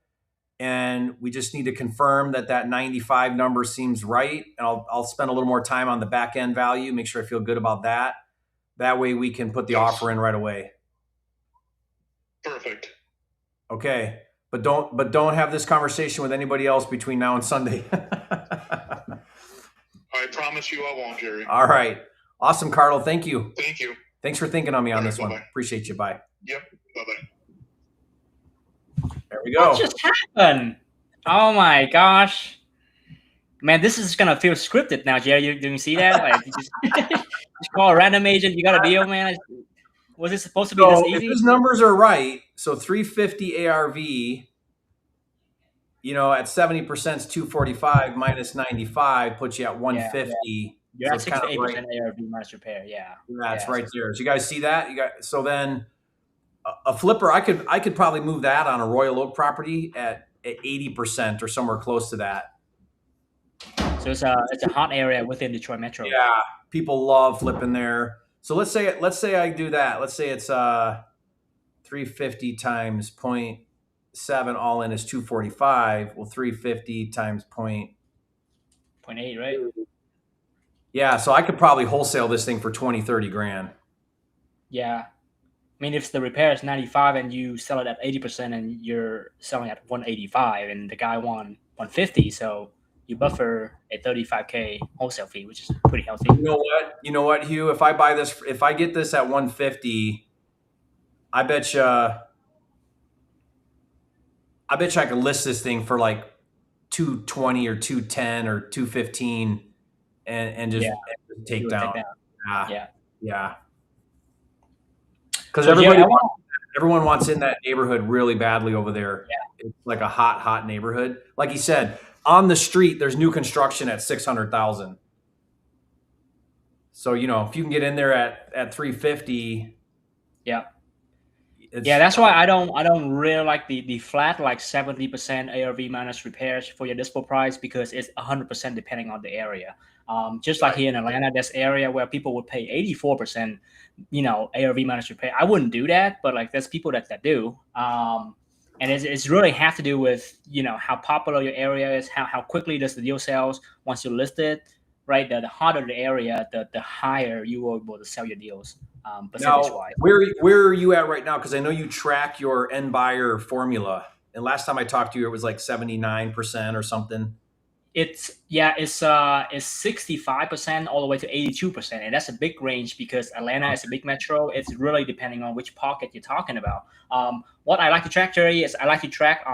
A: and we just need to confirm that 95 number seems right. And I'll spend a little more time on the back end value, make sure I feel good about that. That way we can put the offer in right away.
G: Perfect.
A: Okay. But don't have this conversation with anybody else between now and Sunday.
G: I promise you I won't, Jerry.
A: All right. Awesome, Carlo. Thank you.
G: Thank you.
A: Thanks for thinking on me on this
G: bye-bye.
A: one. Appreciate you. Bye.
G: Yep. Bye-bye.
A: There we go.
B: What just happened? Oh my gosh. Man, this is going to feel scripted now, Jerry. Do you see that? Like, you just call a random agent. You got a deal, man. Was it supposed to be this easy?
A: If his numbers are right, so 350 ARV, at 70% is 245 minus 95 puts you at 150.
B: Yeah. You're at 6 to 8%
A: right.
B: ARV minus repair. Yeah.
A: That's right there. So you guys see that? So then a flipper, I could probably move that on a Royal Oak property at 80% or somewhere close to that.
B: So it's a hot area within Detroit Metro.
A: Yeah, people love flipping there. So let's say I do that. Let's say it's 350 times 0.7 all in is 245. Well, 350 times 0.8,
B: right?
A: Yeah, so I could probably wholesale this thing for 20, 30 grand.
B: Yeah. I mean, if the repair is 95 and you sell it at 80% and you're selling at 185 and the guy won 150, so you buffer a $35K wholesale fee, which is pretty healthy.
A: You know what, Hugh? If I get this at 150, I bet you I could list this thing for like 220 or 210 or 215 and just take down. Yeah. Because everyone wants in that neighborhood really badly over there.
B: Yeah.
A: It's like a hot neighborhood. Like you said, on the street, there's new construction at 600,000. So, if you can get in there at 350.
B: Yeah. That's why I don't really like the flat, like 70% ARV minus repairs for your dispo price, because it's 100% depending on the area. Just like here in Atlanta, there's area where people would pay 84%, ARV minus repair. I wouldn't do that, but like there's people that do. And it's really have to do with, how popular your area is, how quickly does the deal sells once you list it, right? The hotter the area, the higher you will be able to sell your deals.
A: Now, where are you at right now? Because I know you track your end buyer formula. And last time I talked to you, it was like 79% or something.
B: It's 65% all the way to 82%, and that's a big range because Atlanta is a big metro. It's really depending on which pocket you're talking about. What I like to track, Jerry, is I like to track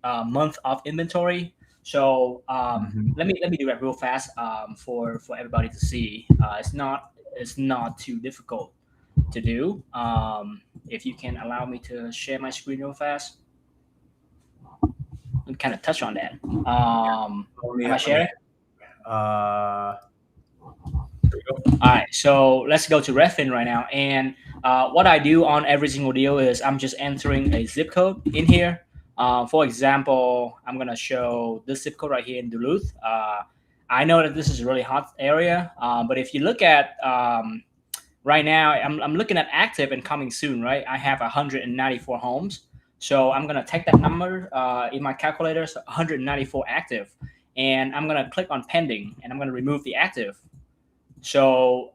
B: month of inventory. So let me do that real fast for everybody to see. It's not too difficult to do. If you can allow me to share my screen real fast. And kind of touch on that. Am I sharing?
A: There we go.
B: All right, so let's go to Redfin right now. And what I do on every single deal is I'm just entering a zip code in here. For example, I'm going to show this zip code right here in Duluth. I know that this is a really hot area, but if you look at right now, I'm looking at active and coming soon, right? I have 194 homes. So I'm going to take that number in my calculator, so 194 active, and I'm going to click on pending, and I'm going to remove the active. So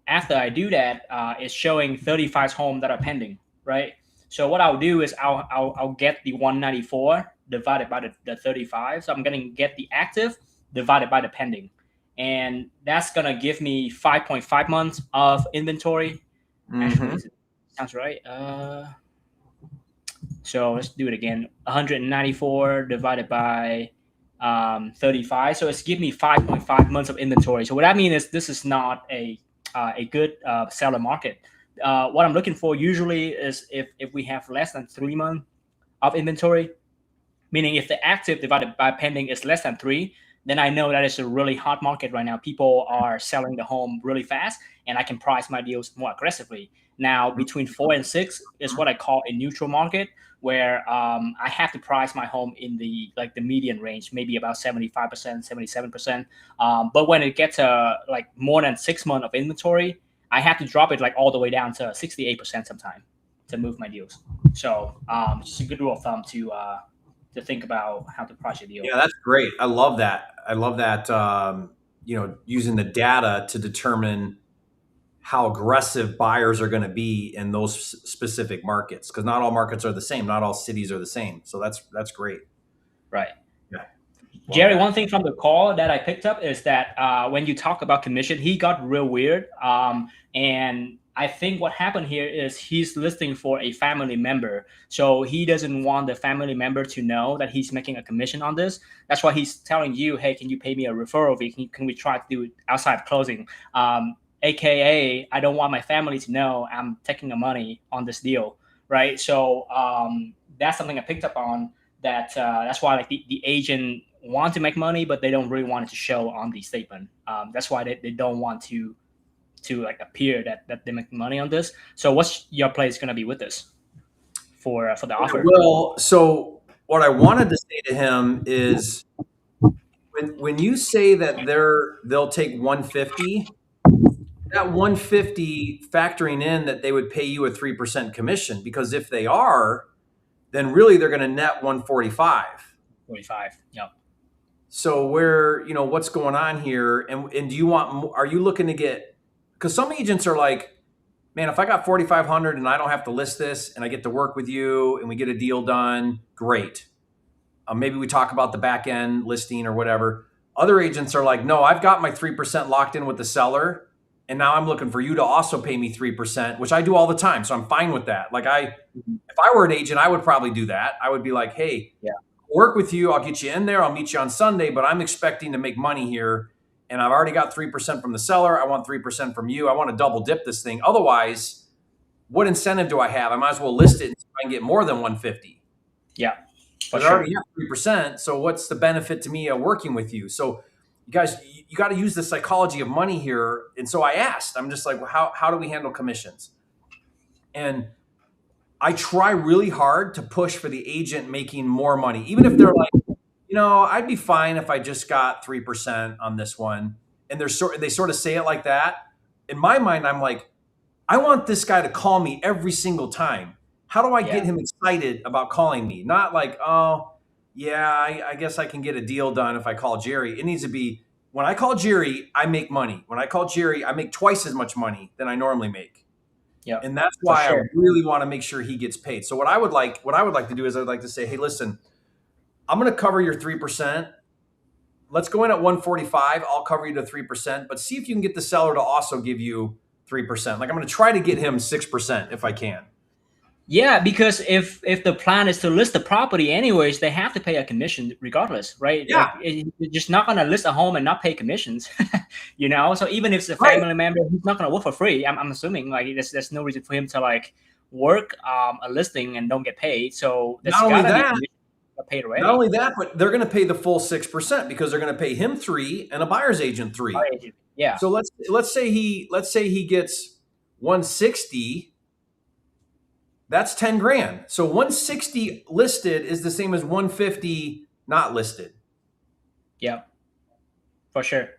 B: after I do that, it's showing 35 homes that are pending, right? So what I'll do is I'll get the 194 divided by the 35. So I'm going to get the active divided by the pending, and that's going to give me 5.5 months of inventory. Actually, sounds right. So let's do it again. 194 divided by 35. So it's giving me 5.5 months of inventory. So what I mean is this is not a good seller market. What I'm looking for usually is if we have less than 3 months of inventory, meaning if the active divided by pending is less than 3, then I know that it's a really hot market right now. People are selling the home really fast, and I can price my deals more aggressively. Now, between 4 and 6 is what I call a neutral market, where I have to price my home in the median range, maybe about 75%, 77%. But when it gets like more than 6 months of inventory, I have to drop it like all the way down to 68% sometime to move my deals. So just a good rule of thumb to think about how to price your deal.
A: Yeah, that's great. I love that. I love that. Using the data to determine how aggressive buyers are going to be in those specific markets, because not all markets are the same. Not all cities are the same. So that's great.
B: Right.
A: Yeah.
B: Jerry, one thing from the call that I picked up is that when you talk about commission, he got real weird. And I think what happened here is he's listing for a family member. So he doesn't want the family member to know that he's making a commission on this. That's why he's telling you, hey, can you pay me a referral fee? Can we try to do it outside of closing? AKA, I don't want my family to know I'm taking the money on this deal, right? So that's something I picked up on. That's why like the agent want to make money, but they don't really want it to show on the statement. That's why they don't want to like appear that they make money on this. So what's your place going to be with this for the offer?
A: Well, so what I wanted to say to him is when you say that they'll take 150, that 150 factoring in that they would pay you a 3% commission, because if they are, then really they're going to net 145.
B: 45. Yep.
A: So what's going on here? And do you are you looking to get, because some agents are like, man, if I got 4,500 and I don't have to list this and I get to work with you and we get a deal done, great. Maybe we talk about the back end listing or whatever. Other agents are like, no, I've got my 3% locked in with the seller. And now I'm looking for you to also pay me 3%, which I do all the time. So I'm fine with that. Like if I were an agent, I would probably do that. I would be like, hey, work with you. I'll get you in there. I'll meet you on Sunday, but I'm expecting to make money here. And I've already got 3% from the seller. I want 3% from you. I want to double dip this thing. Otherwise, what incentive do I have? I might as well list it and see if I can get more than 150.
B: Yeah.
A: But I already have 3%. So what's the benefit to me of working with you? So you guys, you got to use the psychology of money here. And so I asked, I'm just like, well, how do we handle commissions? And I try really hard to push for the agent making more money, even if they're like, I'd be fine if I just got 3% on this one. And they sort of say it like that. In my mind, I'm like, I want this guy to call me every single time. How do I get him excited about calling me? Not like, oh, yeah, I guess I can get a deal done if I call Jerry. It needs to be, when I call Jerry, I make money. When I call Jerry, I make twice as much money than I normally make. Yeah. And that's why I really want to make sure he gets paid. So what I would like to do is I'd like to say, hey, listen, I'm going to cover your 3%. Let's go in at 145. I'll cover you to 3%, but see if you can get the seller to also give you 3%. Like I'm going to try to get him 6% if I can.
B: Yeah, because if the plan is to list the property anyways, they have to pay a commission regardless, right?
A: Yeah.
B: Like, you're just not going to list a home and not pay commissions, So even if it's a family member, he's not going to work for free. I'm assuming like there's no reason for him to like work a listing and don't get paid. So there's got to be paid already.
A: Not only that, but they're going to pay the full 6% because they're going to pay him 3% and a buyer's agent 3%.
B: Yeah.
A: So let's say he gets 160. That's 10 grand. So 160 listed is the same as 150 not listed.
B: Yeah, for sure.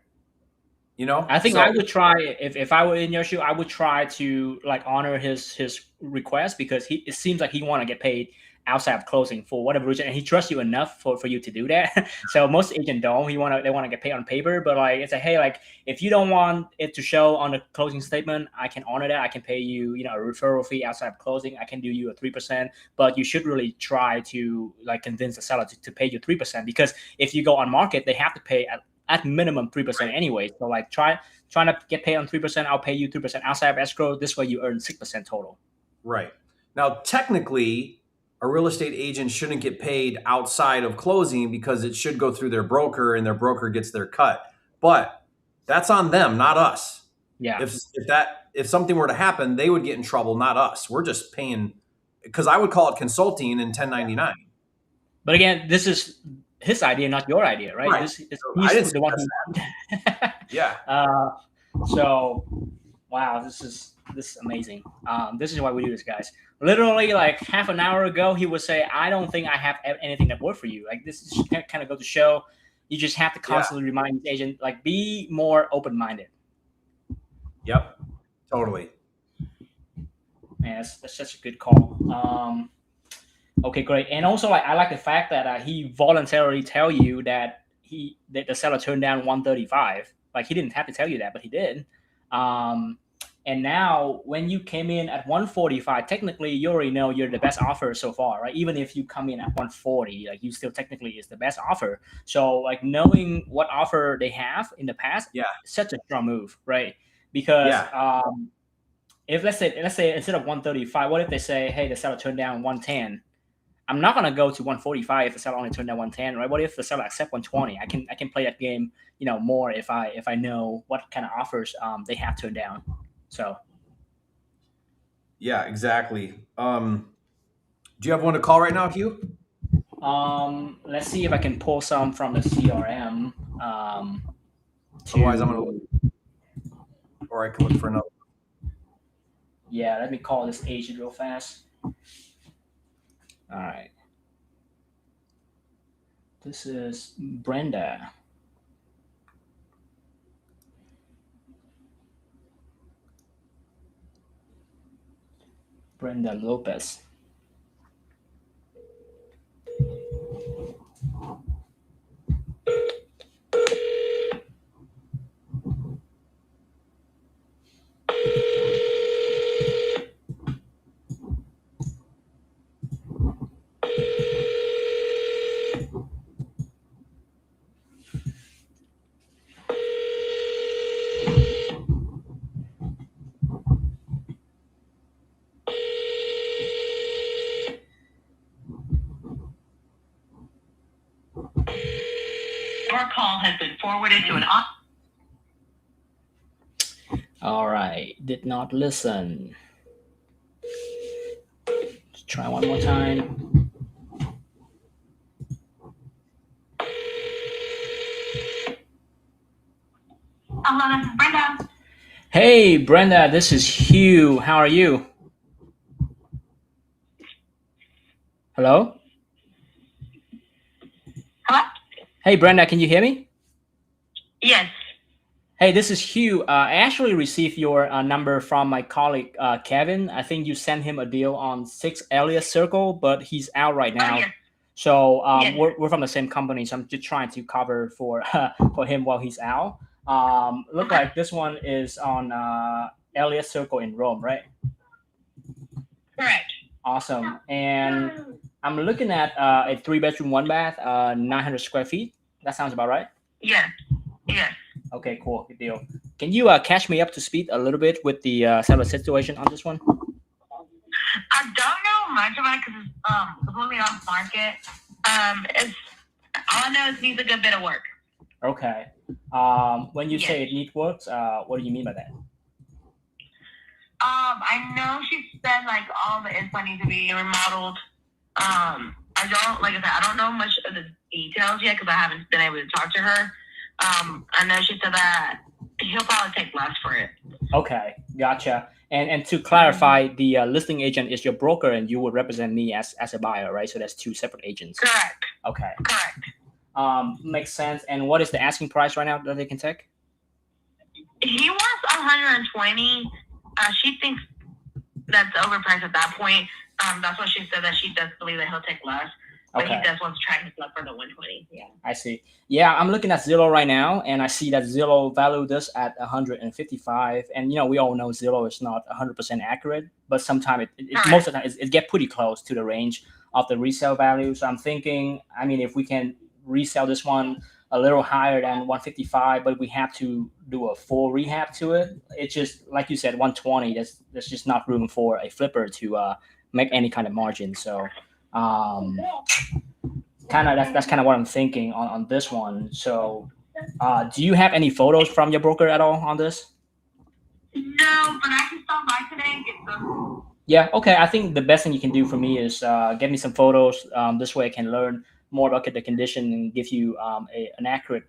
B: I think I would try, if I were in your shoe, I would try to like honor his request, because it seems like he want to get paid outside of closing for whatever reason, and he trusts you enough for you to do that. So most agents don't. They want to get paid on paper, but like it's like, hey, like if you don't want it to show on the closing statement, I can honor that. I can pay you, a referral fee outside of closing. I can do you a 3%, but you should really try to like convince the seller to pay you 3%, because if you go on market, they have to pay at minimum 3% anyway. So like try to get paid on 3%. I'll pay you 3% outside of escrow. This way you earn 6% total.
A: Right. Now, technically, a real estate agent shouldn't get paid outside of closing because it should go through their broker and their broker gets their cut. But that's on them, not us.
B: Yeah.
A: If something were to happen, they would get in trouble, not us. We're just paying, because I would call it consulting and 1099.
B: But again, this is his idea, not your idea, right? He's the one who
A: Yeah.
B: So wow, this is amazing. This is why we do this, guys. Literally like half an hour ago, he would say, I don't think I have anything that works for you. Like this is kind of go to show you just have to constantly remind the agent, like be more open-minded.
A: Yep. Totally.
B: Man, that's such a good call. Okay, great. And also, like, I like the fact that he voluntarily tell you that the seller turned down 135. Like, he didn't have to tell you that, but he did. And now, when you came in at 145, technically you already know you're the best offer so far, right? Even if you come in at 140, like, you still technically is the best offer. So, like, knowing what offer they have in the past,
A: Yeah.
B: such a strong move, right? Because
A: Yeah.
B: if let's say instead of 135, what if they say, hey, the seller turned down 110? I'm not gonna go to 145 if the seller only turned down 110, right? What if the seller accept 120? I can play that game, more if I know what kind of offers they have turned down. So
A: Yeah, exactly. Do you have one to call right now, Hugh?
B: let's see if I can pull some from the CRM.
A: Otherwise, I'm gonna look, or I can look for another.
B: Yeah, let me call this agent real fast. All right. This is Brenda. Brenda Lopez.
D: Your call has been forwarded to an
B: All right, did not listen. Let's try one more time.
F: Hello, this is Brenda.
B: Hey, Brenda, this is Hugh. How are you? Hello?
F: Hello?
B: Hey, Brenda, can you hear me?
F: Yes.
B: Hey, this is Hugh. I actually received your number from my colleague, Kevin. I think you sent him a deal on 6 Elliott Circle, but he's out right now.
F: yes.
B: So
F: Yes.
B: we're from the same company, so I'm just trying to cover for for him while he's out. Look like this one is on Elliott Circle in Rome, right?
F: Correct.
B: Awesome. And I'm looking at a 3-bedroom, 1 bath, 900 square feet. That sounds about right.
F: Yes. Yes.
B: Okay, cool. Good deal. Can you catch me up to speed a little bit with the seller situation on this one?
F: I don't know much about it because it's completely off market. It's all I know is it needs a good bit of work.
B: Okay. When you say it needs work, what do you mean by that?
F: I know she said like all the inside needs to be remodeled. I don't know much of the details yet because I haven't been able to talk to her. I know she said that he'll probably take less for it.
B: Okay, gotcha. And to clarify, the listing agent is your broker, and you would represent me as a buyer, right? So that's 2 separate agents.
F: Correct.
B: Okay.
F: Correct.
B: Makes sense. And what is the asking price right now that they can take?
F: He wants 120. She thinks that's overpriced at that point. That's what she said, that she does believe that he'll take less. But
B: Okay.
F: he does want to try his luck for the 120. Yeah.
B: I see. Yeah, I'm looking at Zillow right now, and I see that Zillow valued this at 155. And we all know Zillow is not 100% accurate, but sometimes most of the time it get pretty close to the range of the resale value. So I'm thinking, if we can resell this one a little higher than 155, but we have to do a full rehab to it. It's just like you said, 120. There's just not room for a flipper to make any kind of margin. So. That's kind of what I'm thinking on this one. So, do you have any photos from your broker at all on this?
F: No, but I can stop by today and get some.
B: Yeah, okay. I think the best thing you can do for me is get me some photos. This way I can learn more about the condition and give you an accurate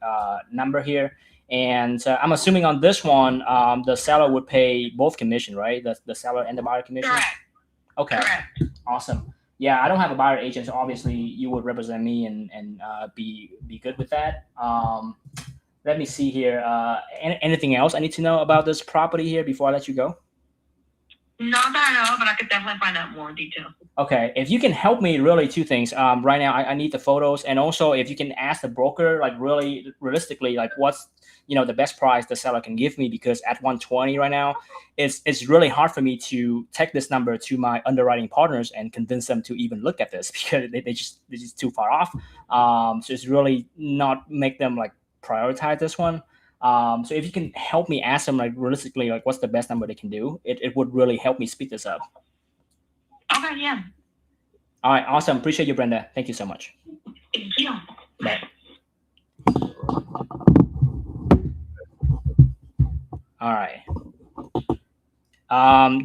B: number here. And I'm assuming on this one, the seller would pay both commission, right? The seller and the buyer commission?
F: Correct.
B: Okay.
F: Correct.
B: Awesome. Yeah, I don't have a buyer agent, so obviously you would represent me and be good with that. Let me see here. Anything else I need to know about this property here before I let you go?
F: Not that I know, but I could definitely find out more details.
B: Okay, if you can help me, really two things. Right now, I need the photos, and also if you can ask the broker, like really realistically, like what's the best price the seller can give me, because at 120 right now, it's really hard for me to take this number to my underwriting partners and convince them to even look at this because they're just too far off. So it's really not make them like prioritize this one. So if you can help me ask them like realistically, like what's the best number they can do, it would really help me speed this up.
F: Okay, yeah.
B: All right, awesome. Appreciate you, Brenda. Thank you so much.
F: Thank you.
B: Bye. All right.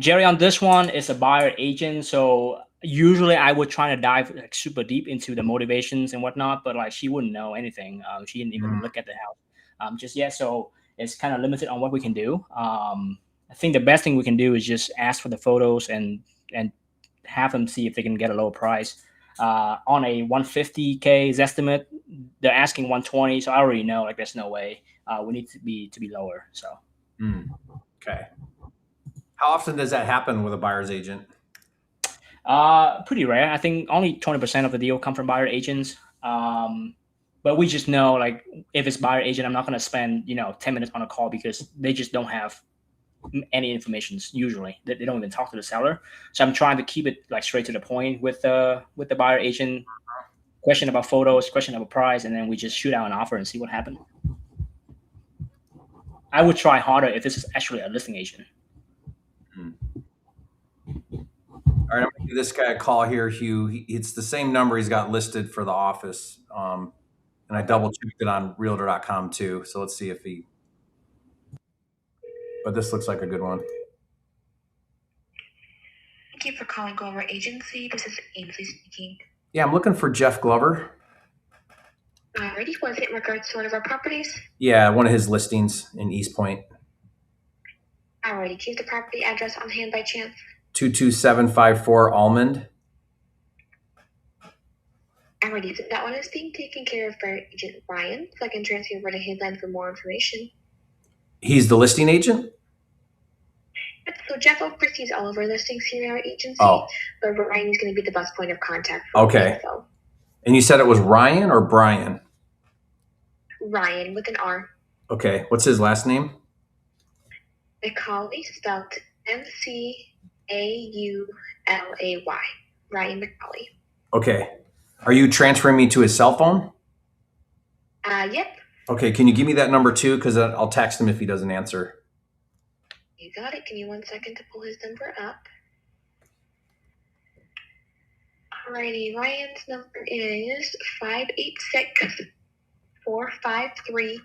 B: Jerry, on this one is a buyer agent. So usually I would try to dive like super deep into the motivations and whatnot, but like she wouldn't know anything. She didn't even look at the house just yet. So it's kind of limited on what we can do. I think the best thing we can do is just ask for the photos and have them see if they can get a lower price. On a 150K estimate, they're asking 120, so I already know like there's no way. We need to be lower. So
A: Okay. How often does that happen with a buyer's agent?
B: Pretty rare. I think only 20% of the deal come from buyer agents. But we just know like if it's buyer agent, I'm not going to spend 10 minutes on a call because they just don't have any information. Usually they don't even talk to the seller. So I'm trying to keep it like straight to the point with the buyer agent. Question about photos, question about price, and then we just shoot out an offer and see what happens. I would try harder if this is actually a listing agent.
A: All right, I'm gonna give this guy a call here, Hugh. It's the same number he's got listed for the office, and I double checked it on Realtor.com too. So let's see if he. But this looks like a good one.
E: Thank you for calling Glover Agency. This is Ainsley speaking.
A: Yeah, I'm looking for Jeff Glover.
E: Alrighty, was it in regards to one of our properties?
A: Yeah, one of his listings in East Point.
E: Alrighty, do you have the property address on hand by chance?
A: 22754 Almond.
E: Alrighty, so that one is being taken care of by Agent Ryan, so I can transfer you over to his line for more information.
A: He's the listing agent?
E: Yep, so Jeff oversees all of our listings here at our agency,
A: Oh.
E: but Ryan is going to be the best point of contact.
A: Okay.
E: So.
A: And you said it was Ryan or Brian?
E: Ryan with an R.
A: Okay. What's his last name?
E: McCauley, spelled McAulay. Ryan McCauley.
A: Okay. Are you transferring me to his cell phone?
E: Yep.
A: Okay. Can you give me that number too? Because I'll text him if he doesn't answer.
E: You got it. Give me 1 second to pull his number up. Alrighty, Ryan's number is 586-453-8187.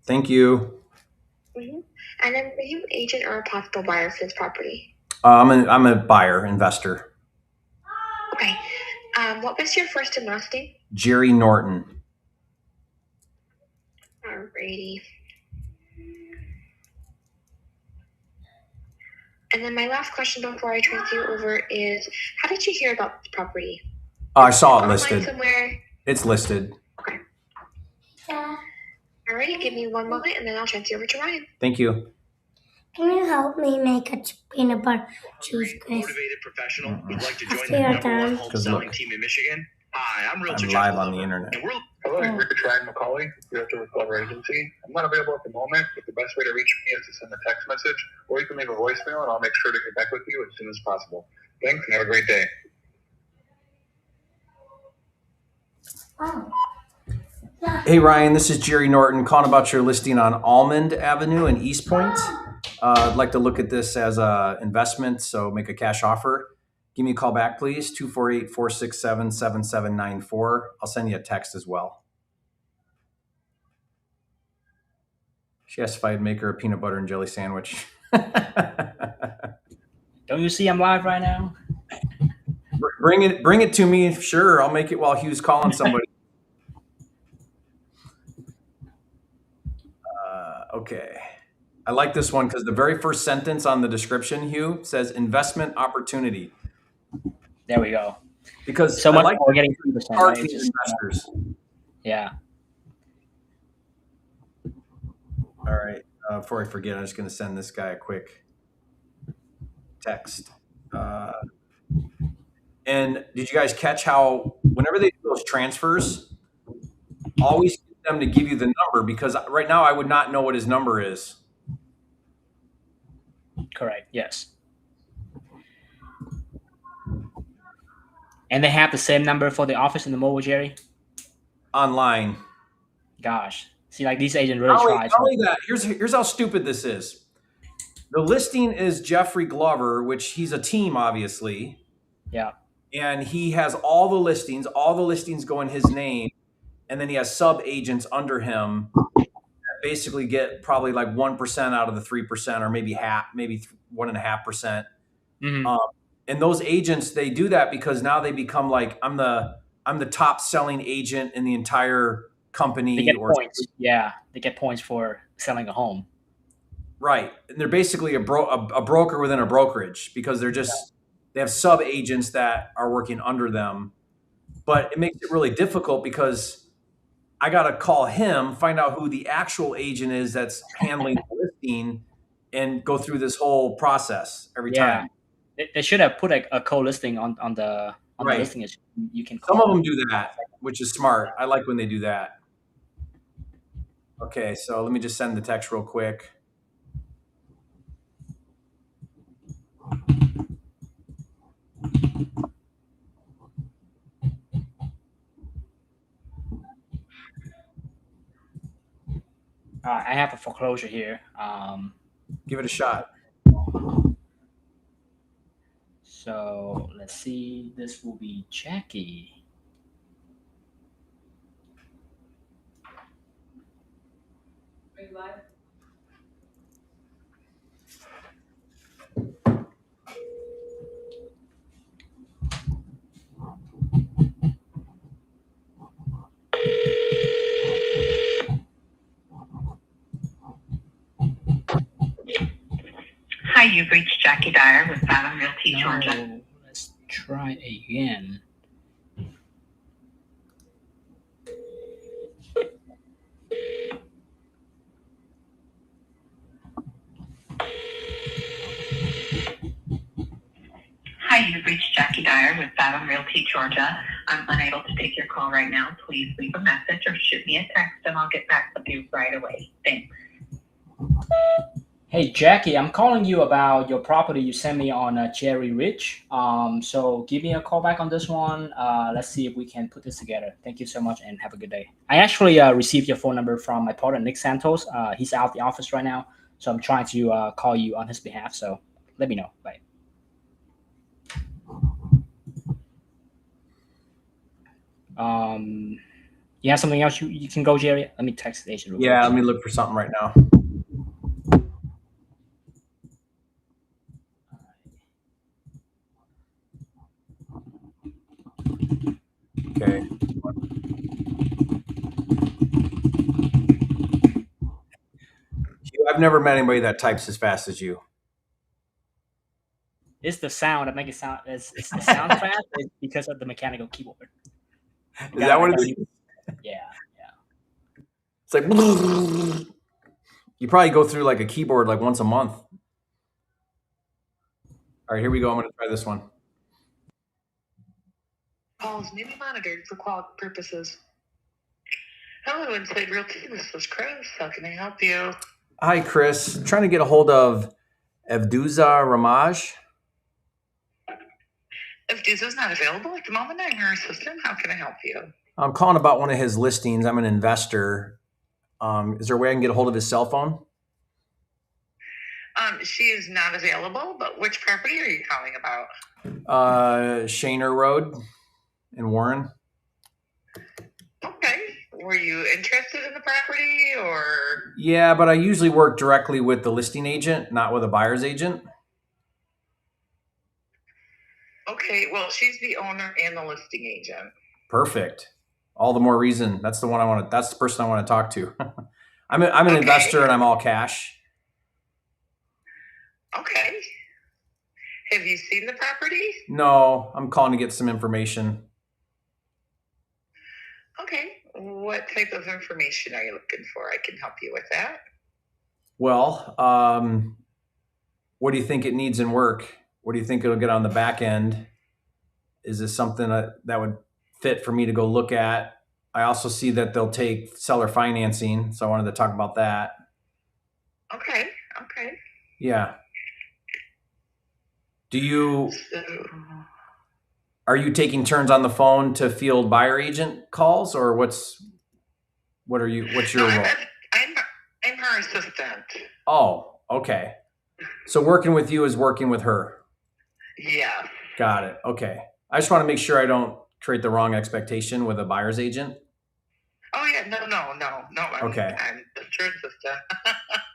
A: Thank you.
E: And then, are you an agent or a possible buyer for this property?
A: I'm a buyer, investor.
E: Okay. What was your first and last name?
A: Jerry Norton.
E: Alrighty. And then my last question before I transfer you over is, how did you hear about this property?
A: I saw it
E: Online
A: listed.
E: somewhere?
A: It's listed.
E: Okay. Alrighty, give me 1 moment and then I'll transfer you over to Ryan.
A: Thank you.
H: Can you help me make a peanut butter juice, Chris?
I: Motivated professional who'd like to join
H: It's
I: the
H: your
I: number one
H: turn.
I: wholesaling team in Michigan. Hi, I'm Realtor
A: I'm
I: Jeff
A: live on the
I: Glover,
A: internet.
I: and we're
G: Hello, you're Ryan McCauley, Realtor with Glover Agency. I'm not available at the moment, but the best way to reach me is to send a text message, or you can leave a voicemail, and I'll make sure to get back with you as soon as possible. Thanks, and have a great day.
H: Oh.
A: Hey, Ryan, this is Jerry Norton calling about your listing on Almond Avenue in East Point. I'd like to look at this as an investment, so make a cash offer. Give me a call back, please, 248-467-7794. I'll send you a text as well. She asked if I'd make her a peanut butter and jelly sandwich.
B: Don't you see I'm live right now?
A: Bring it to me. Sure, I'll make it while Hugh's calling somebody. Okay. I like this one because the very first sentence on the description, Hugh, says investment opportunity.
B: There we go.
A: Because
B: So
A: I
B: much
A: like
B: for getting 3%. Right?
A: targeting
B: Just,
A: investors.
B: yeah.
A: All right. Before I forget, I'm just going to send this guy a quick text. And did you guys catch how whenever they do those transfers, always get them to give you the number, because right now I would not know what his number is.
B: Correct. Yes. And they have the same number for the office and the mobile, Jerry?
A: Online.
B: Gosh. See, like these agents really try.
A: Not only that, here's how stupid this is. The listing is Jeffrey Glover, which he's a team, obviously.
B: Yeah.
A: And he has all the listings. All the listings go in his name. And then he has sub agents under him that basically get probably like 1% out of the 3%, or maybe half, maybe 1.5%.
B: Mm-hmm.
A: And those agents, they do that because now they become like, I'm the top selling agent in the entire company.
B: They get points. Yeah, they get points for selling a home.
A: Right. And they're basically a broker within a brokerage, because they have sub agents that are working under them. But it makes it really difficult because I got to call him, find out who the actual agent is that's handling the listing, and go through this whole process every time.
B: They should have put a co-listing on the listing. You can call
A: Some of them do that, which is smart. I like when they do that. Okay, so let me just send the text real quick.
B: I have a foreclosure here.
A: Give it a shot.
B: So let's see. This will be Jackie.
J: Are you live?
F: Hi, you've reached Jackie Dyer with Vacant Realty, Georgia.
B: Let's try again.
F: Hi, you've reached Jackie Dyer with Vacant Realty, Georgia. I'm unable to take your call right now. Please leave a message or shoot me a text and I'll get back with you right away. Thanks.
B: Hey, Jackie, I'm calling you about your property you sent me on Jerry Ridge. So give me a call back on this one. Let's see if we can put this together. Thank you so much and have a good day. I actually received your phone number from my partner, Nick Santos. He's out of the office right now, so I'm trying to call you on his behalf. So let me know. Bye. You have something else you can go, Jerry? Let me text the agent.
A: Yeah, let me look for something right now. Okay. I've never met anybody that types as fast as you.
B: It's the sound that makes it sound. It's the sound fast. It's because of the mechanical keyboard.
A: Is that what it is?
B: Yeah.
A: It's like you probably go through like a keyboard like once a month. All right, here we go. I'm going to try this one.
K: Calls may be monitored for quality purposes. Hello, Inside Realty. This is Chris. How can I help you?
A: Hi, Chris. I'm trying to get a hold of Evduza Ramaj.
K: Evduza's not available at the moment. I'm your assistant. How can I help you?
A: I'm calling about one of his listings. I'm an investor. Is there a way I can get a hold of his cell phone?
K: She is not available, but which property are you calling about?
A: Shaner Road in Warren.
K: Okay. Were you interested in the property or?
A: Yeah, but I usually work directly with the listing agent, not with a buyer's agent.
K: Okay. Well, she's the owner and the listing agent.
A: Perfect. All the more reason. That's the one I want to. That's the person I want to talk to. I'm an investor and I'm all cash.
K: Okay. Have you seen the property?
A: No, I'm calling to get some information.
K: Okay. What type of information are you looking for? I can help you with that.
A: Well, what do you think it needs in work? What do you think it'll get on the back end? Is this something that would fit for me to go look at? I also see that they'll take seller financing, so I wanted to talk about that.
K: Okay.
A: Yeah.
K: So,
A: Are you taking turns on the phone to field buyer agent calls, or what's your role?
K: I'm her assistant.
A: Oh, okay. So working with you is working with her.
K: Yeah.
A: Got it. Okay. I just want to make sure I don't create the wrong expectation with a buyer's agent.
K: Oh yeah, no.
A: Okay.
K: I'm just her assistant.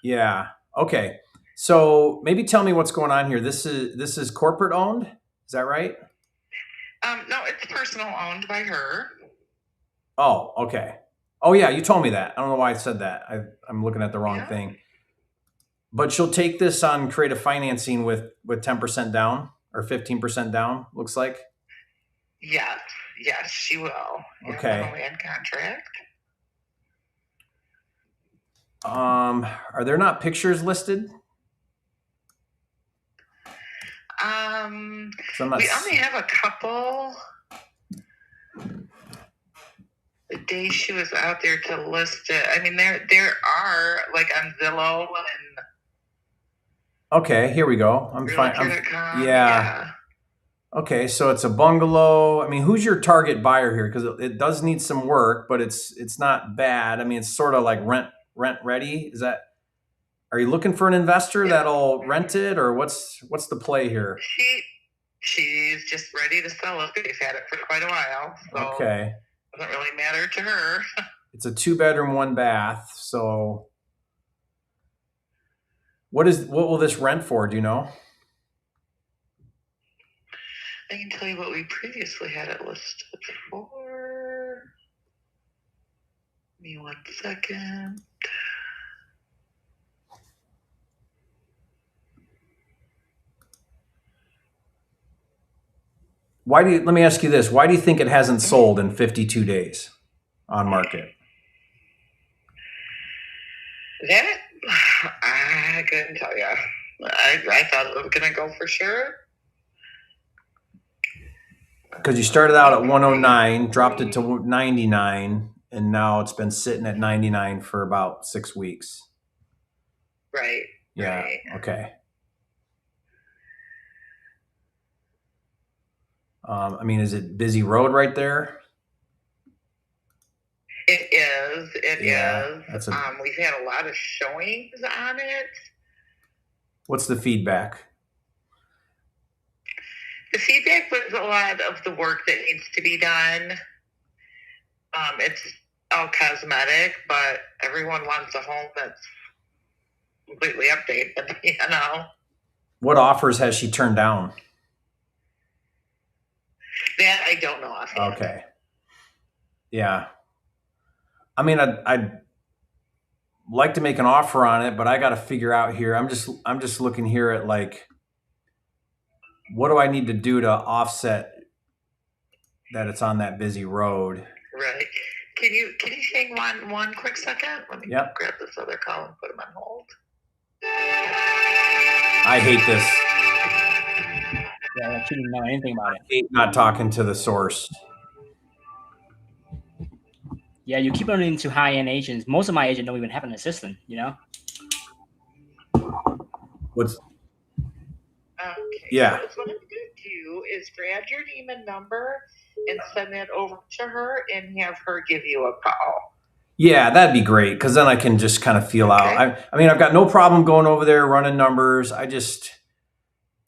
A: Yeah. Okay. So maybe tell me what's going on here. This is corporate owned. Is that right?
K: No, it's personal owned by her.
A: Oh, okay. Oh yeah, you told me that. I don't know why I said that. I'm looking at the wrong thing. But she'll take this on creative financing with 10% down or 15% down, looks like.
K: Yes, she will.
A: Okay.
K: Yeah, land contract.
A: Are there not pictures listed?
K: We only have a couple. The day she was out there to list it. I mean, there are like on Zillow and.
A: Okay, here we go. I'm fine. Yeah. Okay, so it's a bungalow. I mean, who's your target buyer here? Because it does need some work, but it's not bad. I mean, it's sort of like rent ready. Are you looking for an investor that'll rent it, or what's the play here?
K: She's just ready to sell it. They've had it for quite a while, so
A: okay.
K: It doesn't really matter to her.
A: It's a 2-bedroom, 1 bath. So, what will this rent for? Do you know?
K: I can tell you what we previously had it listed for. Give me 1 second.
A: Let me ask you this. Why do you think it hasn't sold in 52 days on market?
K: That, I couldn't tell you. I thought it was going to go for sure.
A: Because you started out at 109, dropped it to 99, and now it's been sitting at 99 for about 6 weeks.
K: Right.
A: Yeah.
K: Right.
A: Okay. I mean, is it busy road right there?
K: It is. It is.
A: We've
K: had a lot of showings on it.
A: What's the feedback?
K: The feedback was a lot of the work that needs to be done. It's all cosmetic, but everyone wants a home that's completely updated, you know.
A: What offers has she turned down?
K: That I don't know offhand.
A: Okay. Yeah. I mean, I'd like to make an offer on it, but I got to figure out here. I'm just looking here at like, what do I need to do to offset that it's on that busy road?
K: Right. Can you hang one quick second? Let me grab this other call and put him on hold.
A: I hate this.
B: Yeah, she didn't know anything about it.
A: I hate not talking to the source.
B: Yeah, you keep running into high-end agents. Most of my agents don't even have an assistant, you know?
A: Yeah.
K: So what I'm going to do is grab your name and number and send that over to her and have her give you a call.
A: Yeah, that'd be great, because then I can just kind of feel out. I mean, I've got no problem going over there, running numbers.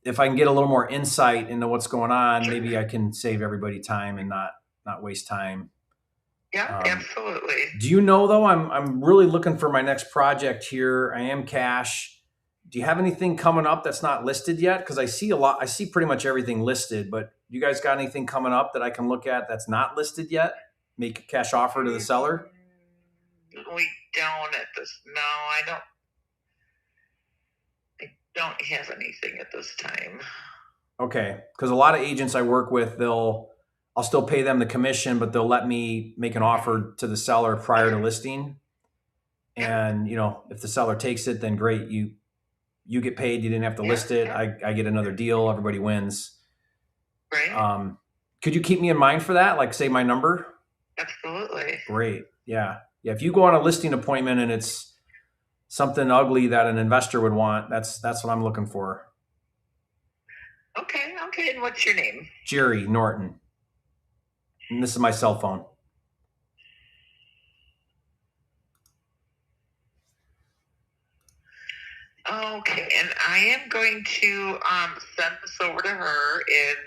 A: If I can get a little more insight into what's going on, maybe I can save everybody time and not waste time.
K: Yeah, absolutely.
A: Do you know, though, I'm really looking for my next project here. I am cash. Do you have anything coming up that's not listed yet? Because I see pretty much everything listed, but you guys got anything coming up that I can look at that's not listed yet? Make a cash offer to the seller?
K: We don't at this. No, I don't have anything at this time.
A: Okay, because a lot of agents I work with, I'll still pay them the commission, but they'll let me make an offer to the seller prior to listing. And, if the seller takes it, then great. You get paid. You didn't have to list it. I get another deal. Everybody wins.
K: Right.
A: Could you keep me in mind for that? Like, say my number?
K: Absolutely.
A: Great. Yeah. If you go on a listing appointment and it's something ugly that an investor would want, that's what I'm looking for.
K: Okay. And what's your name?
A: Jerry Norton. And this is my cell phone.
K: Okay, and I am going to send this over to her and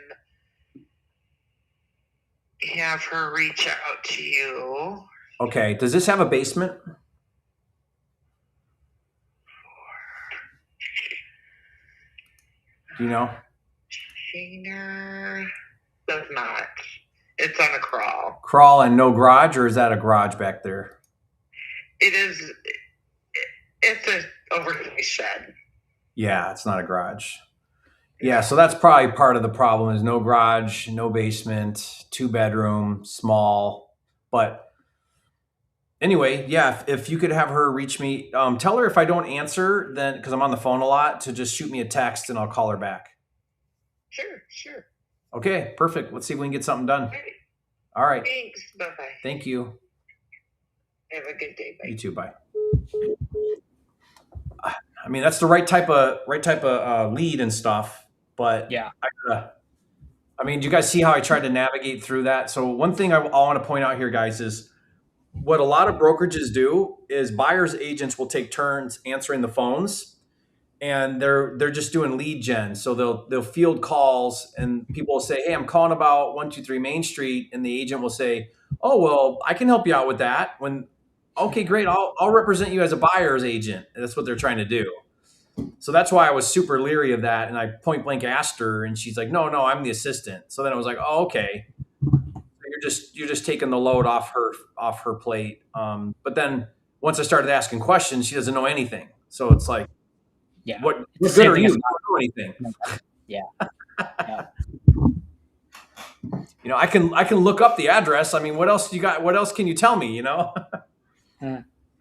K: have her reach out to you.
A: Okay. Does this have a basement? Do you know?
K: Shaner does not. It's on a crawl.
A: Crawl and no garage, or is that a garage back there?
K: It is. It's an overnight shed.
A: Yeah, it's not a garage. Yeah, so that's probably part of the problem is no garage, no basement, 2-bedroom, small. But anyway, yeah, if you could have her reach me, tell her if I don't answer, then because I'm on the phone a lot, to just shoot me a text and I'll call her back.
K: Sure.
A: Okay, perfect. Let's see if we can get something done.
K: Right.
A: All right.
K: Thanks. Bye-bye.
A: Thank you.
K: Have a good day. Bye.
A: You too. Bye. I mean, that's the right type of lead and stuff. But
B: Yeah.
A: I mean, do you guys see how I tried to navigate through that? So one thing I want to point out here, guys, is what a lot of brokerages do is buyers agents will take turns answering the phones, and they're just doing lead gen. So they'll field calls, and people will say, "Hey, I'm calling about 123 Main Street," and the agent will say, "Oh, well, I can help you out with that." Okay, great, I'll represent you as a buyer's agent. And that's what they're trying to do. So that's why I was super leery of that, and I point blank asked her, and she's like, "No, I'm the assistant." So then I was like, "Oh, okay." You're just taking the load off her plate. But then once I started asking questions, she doesn't know anything. So it's like,
B: Yeah.
A: what
B: It's
A: good
B: the
A: are
B: same
A: you?
B: thing
A: You
B: as-
A: don't know anything.
B: Yeah.
A: I can look up the address. I mean, what else you got? What else can you tell me?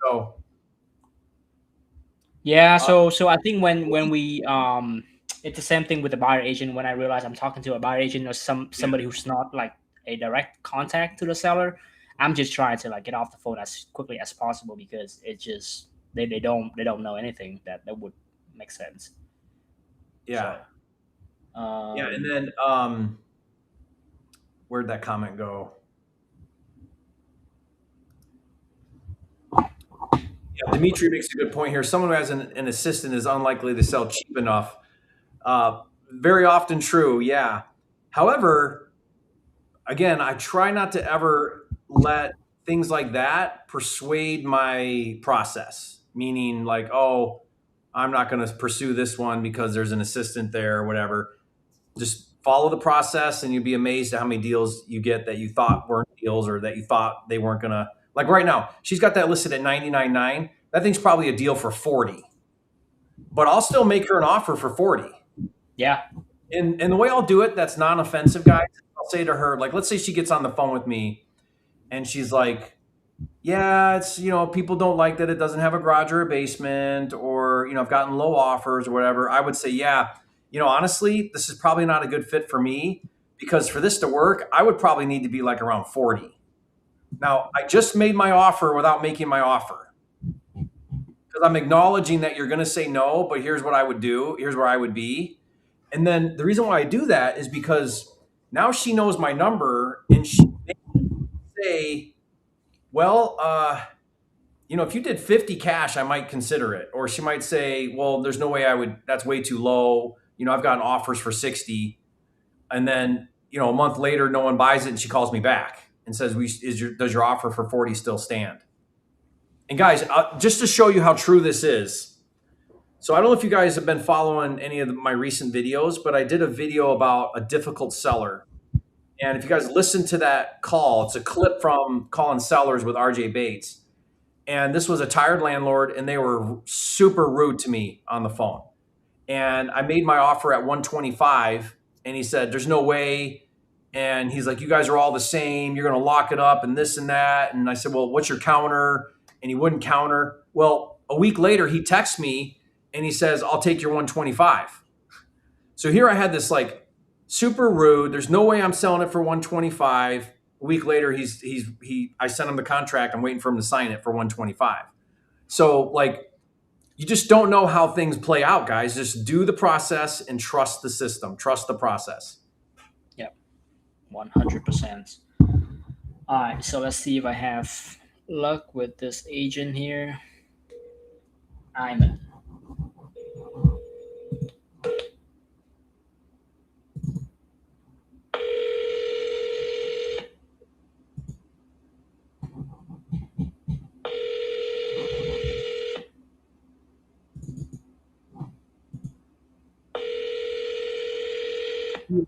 A: So
B: Yeah, so I think when we it's the same thing with the buyer agent. When I realize I'm talking to a buyer agent or somebody who's not like a direct contact to the seller, I'm just trying to like get off the phone as quickly as possible because it just they don't know anything that would make sense.
A: yeah,
B: So,
A: yeah, and then where'd that comment go? Yeah, Dimitri makes a good point here. Someone who has an assistant is unlikely to sell cheap enough. Very often true, yeah. However, again, I try not to ever let things like that persuade my process. Meaning like, oh, I'm not going to pursue this one because there's an assistant there or whatever. Just follow the process and you'd be amazed at how many deals you get that you thought weren't deals or that you thought they weren't going to. Like right now, she's got that listed at $99.9. That thing's probably a deal for $40. But I'll still make her an offer for $40.
B: yeah.
A: And the way I'll do it, that's non-offensive, guys. I'll say to her, like, let's say she gets on the phone with me and she's like, yeah, it's, people don't like that it doesn't have a garage or a basement, or, I've gotten low offers or whatever. I would say, yeah, honestly, this is probably not a good fit for me because for this to work, I would probably need to be like around 40. Now, I just made my offer without making my offer because I'm acknowledging that you're going to say no, but here's what I would do. Here's where I would be. And then the reason why I do that is because now she knows my number and she may say, well, if you did 50 cash, I might consider it. Or she might say, well, there's no way that's way too low. I've gotten offers for 60. And then, a month later, no one buys it. And she calls me back and says, does your offer for 40 still stand? And guys, just to show you how true this is. So I don't know if you guys have been following any of my recent videos, but I did a video about a difficult seller. And if you guys listen to that call, it's a clip from Calling Sellers with RJ Bates. And this was a tired landlord, and they were super rude to me on the phone. And I made my offer at 125, and he said, there's no way. And he's like, you guys are all the same. You're going to lock it up and this and that. And I said, well, what's your counter? And he wouldn't counter. Well, a week later, he texts me and he says, I'll take your 125. So here I had this like super rude. There's no way I'm selling it for 125. A week later, I sent him the contract. I'm waiting for him to sign it for 125. So like, you just don't know how things play out, guys. Just do the process and trust the system. Trust the process.
B: Yep, 100%. All right, so let's see if I have luck with this agent here. Iman.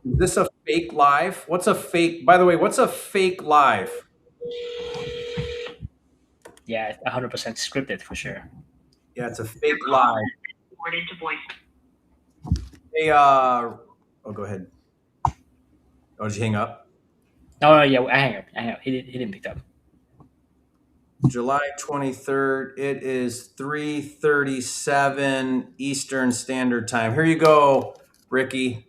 A: Is this a fake live? What's a fake? By the way, what's a fake live?
B: Yeah, 100% scripted for sure.
A: Yeah, it's a fake live.
F: Into voice.
A: Hey, oh, go ahead. Oh, did you hang up?
B: No, yeah, I hang up. He didn't pick up.
A: July 23rd. It is 3:37 Eastern Standard Time. Here you go, Ricky.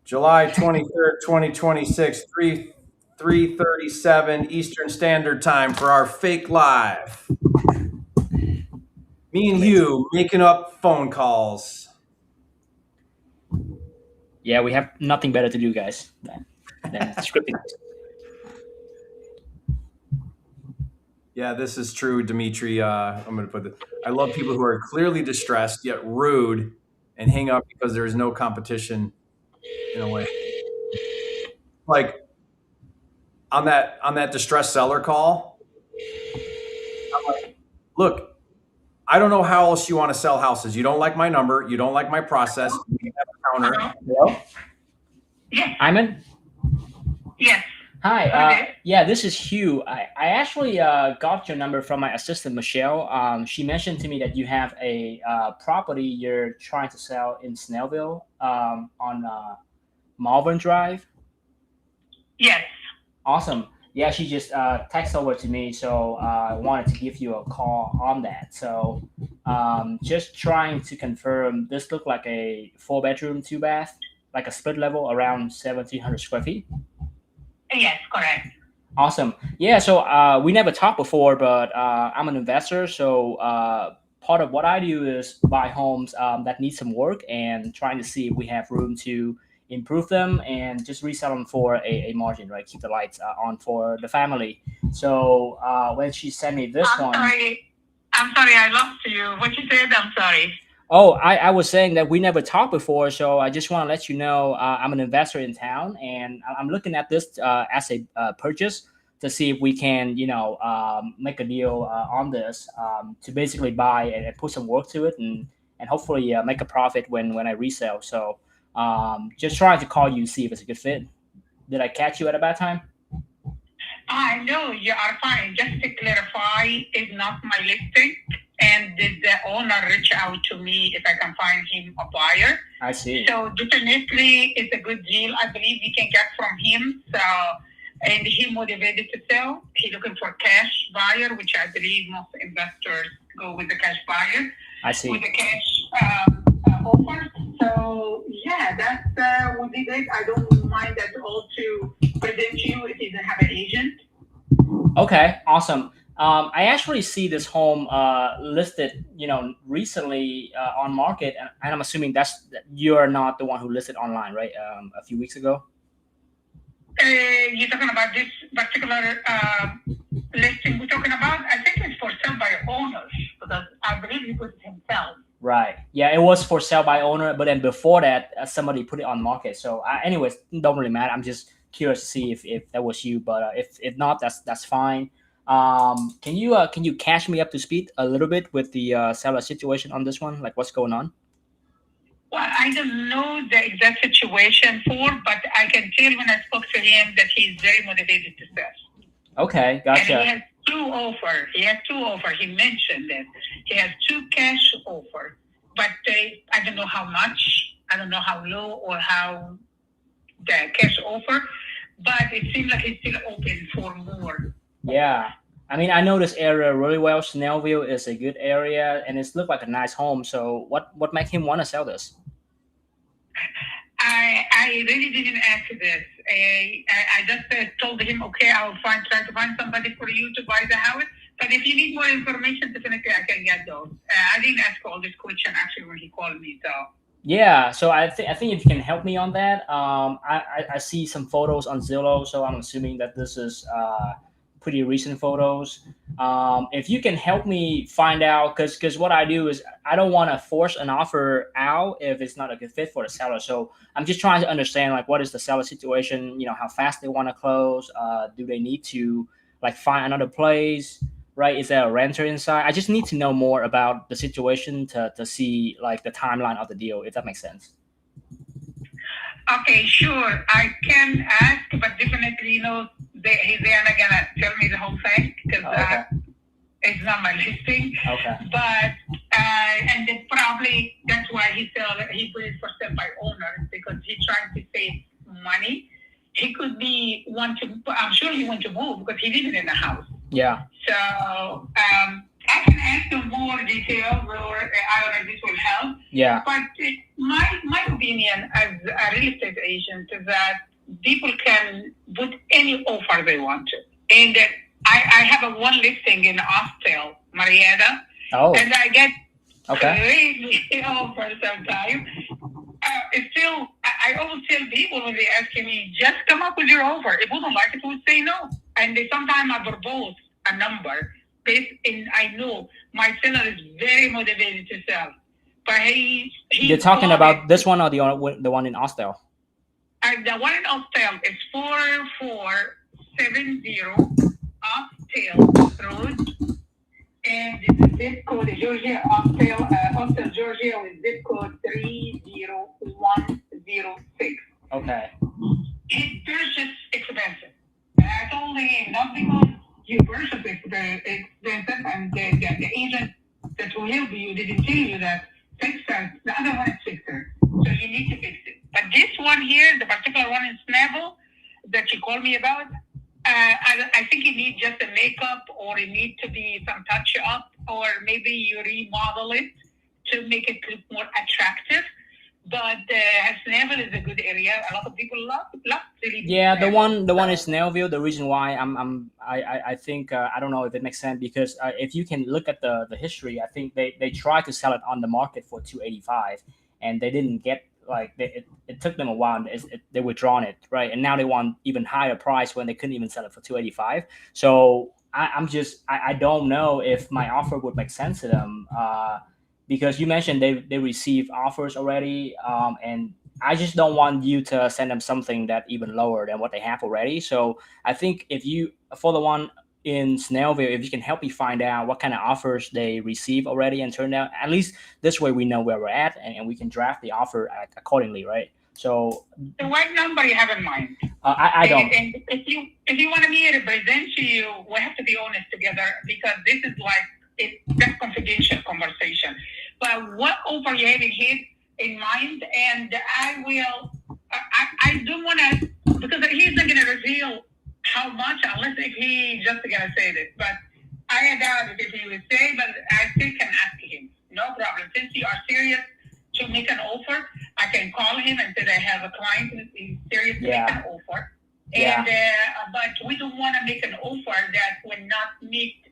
A: July 23rd, 2026, 3:37 Eastern Standard Time for our fake live. Me and Hieu making up phone calls.
B: Yeah, we have nothing better to do, guys, than scripting.
A: Yeah, this is true, Dimitri. I'm going to put this. I love people who are clearly distressed yet rude and hang up because there is no competition in a way. Like on that distressed seller call, I'm like, look, I don't know how else you want to sell houses. You don't like my number. You don't like my process. You have a counter.
B: Hello?
F: Yes.
B: Iman?
F: Yes.
B: Hi.
F: Okay.
B: Yeah, this is Hieu. I actually got your number from my assistant, Michelle. She mentioned to me that you have a property you're trying to sell in Snellville on Malvern Drive.
F: Yes.
B: Awesome. Yeah, she just texted over to me, so I wanted to give you a call on that. So just trying to confirm, this looked like a 4-bedroom, 2-bath, like a split level around 1,700 square feet.
F: Yes, correct.
B: Awesome. Yeah, so we never talked before, but I'm an investor. So part of what I do is buy homes that need some work and trying to see if we have room to improve them and just resell them for a margin, right? Keep the lights on for the family. So when she sent me this one.
F: I'm sorry, I lost you. What you said, I'm sorry.
B: Oh, I was saying that we never talked before, so I just want to let you know I'm an investor in town, and I'm looking at this as a purchase to see if we can, make a deal on this to basically buy and put some work to it, and hopefully make a profit when I resell. So just trying to call you, see if it's a good fit. Did I catch you at a bad time?
F: I know you are fine. Just to clarify, it's not my listing. And did the owner reach out to me if I can find him a buyer?
B: I see.
F: So definitely it's a good deal. I believe we can get from him. So, and he motivated to sell. He's looking for cash buyer, which I believe most investors go with the cash buyer.
B: I see.
F: With the cash offer. So yeah, that would be great. I don't mind at all to present you if he doesn't have an agent.
B: Okay, awesome. I actually see this home listed, recently on market, and I'm assuming you're not the one who listed online, right? A few weeks ago.
F: You're talking about this particular listing we're talking about? I think it's for sale by owners because I believe he put it himself.
B: Right. Yeah, it was for sale by owner, but then before that, somebody put it on market. So, anyways, don't really matter. I'm just curious to see if that was you, but if not, that's fine. Can you catch me up to speed a little bit with the seller situation on this one? Like what's going on?
F: Well, I don't know the exact situation but I can tell when I spoke to him that he's very motivated to sell.
B: Okay, gotcha.
F: And he has two offers. He mentioned that he has 2 cash offers, but I don't know how much. I don't know how low or how the cash offer, but it seems like he's still open for more.
B: Yeah, I mean, I know this area really well. Snellville is a good area, and it's looked like a nice home. So, what made him want to sell this?
F: I really didn't ask this. I just told him, okay, I'll try to find somebody for you to buy the house. But if you need more information, definitely I can get those. I didn't ask all this question actually when he called me. So
B: Yeah, so I think if you can help me on that, I see some photos on Zillow, so I'm assuming that this is pretty recent photos. If you can help me find out, because what I do is I don't want to force an offer out if it's not a good fit for the seller. So I'm just trying to understand like what is the seller situation, how fast they want to close, do they need to like find another place, right? Is there a renter inside? I just need to know more about the situation to see like the timeline of the deal, if that makes sense.
F: okay, sure, I can ask, but definitely, they're not gonna tell me the whole thing because
B: Okay.
F: it's not my listing.
B: Okay.
F: But and then probably that's why he put it for sale by owner because he's trying to save money. He could be I'm sure he want to move because he lives in a house.
B: Yeah.
F: So I can ask him more details, or I don't know if this will help.
B: Yeah.
F: But my opinion as a real estate agent is that people can put any offer they want to. And I have one listing in Austell, Marietta,
B: Oh.
F: and I get
B: Okay.
F: crazy offers sometimes. Still, I always tell people when they ask me, just come up with your offer. If we don't like it, we'll say no. And sometimes I propose a number based in, I know my seller is very motivated to sell. But
B: You're talking about this one or the one in Austell?
F: The one in Austell is 4470 Austell Road. And the zip code is Georgia, Austell, Georgia, with zip code 30106.
B: Okay.
F: It's just expensive. And I told him not because you purchased expensive, and the agent that will help you didn't tell you that fixer, the other one is fixer. So you need to fix it. But this one here, the particular one in Snapple that you called me about, I think it needs just a makeup, or it needs to be some touch up, or maybe you remodel it to make it look more attractive. But Snellville is a good area. A lot of people love really.
B: Yeah, the one in Snellville. The reason why I think I don't know if it makes sense because if you can look at the history, I think they tried to sell it on the market for $285, and they didn't get it took them a while. They withdrawn it, right, and now they want even higher price when they couldn't even sell it for $285. So I don't know if my offer would make sense to them. Because you mentioned they received offers already, and I just don't want you to send them something that even lower than what they have already. So I think for the one in Snellville, if you can help me find out what kind of offers they receive already and turn down, at least this way we know where we're at and we can draft the offer accordingly, right? So
F: what number you have in mind?
B: I don't.
F: And if you want me to present to you, we have to be honest together because this is that's confidential conversation. But what offer you have in mind, and I don't want to, because he's not going to reveal how much unless if he just going to say this. But I doubt it if he would say, but I still can ask him. No problem. Since you are serious to make an offer, I can call him and say I have a client who is serious to make an offer. And but we don't want to make an offer that will not meet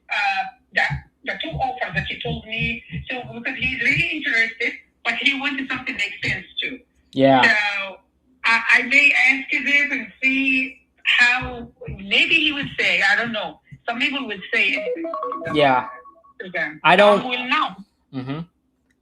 F: the two offers that you told me. So because he's really interested, but he wanted something that makes sense too.
B: Yeah.
F: So I may ask him and see how maybe he would say. I don't know. Some people would say anything.
B: Yeah.
F: I don't. Will know.
B: Mm-hmm.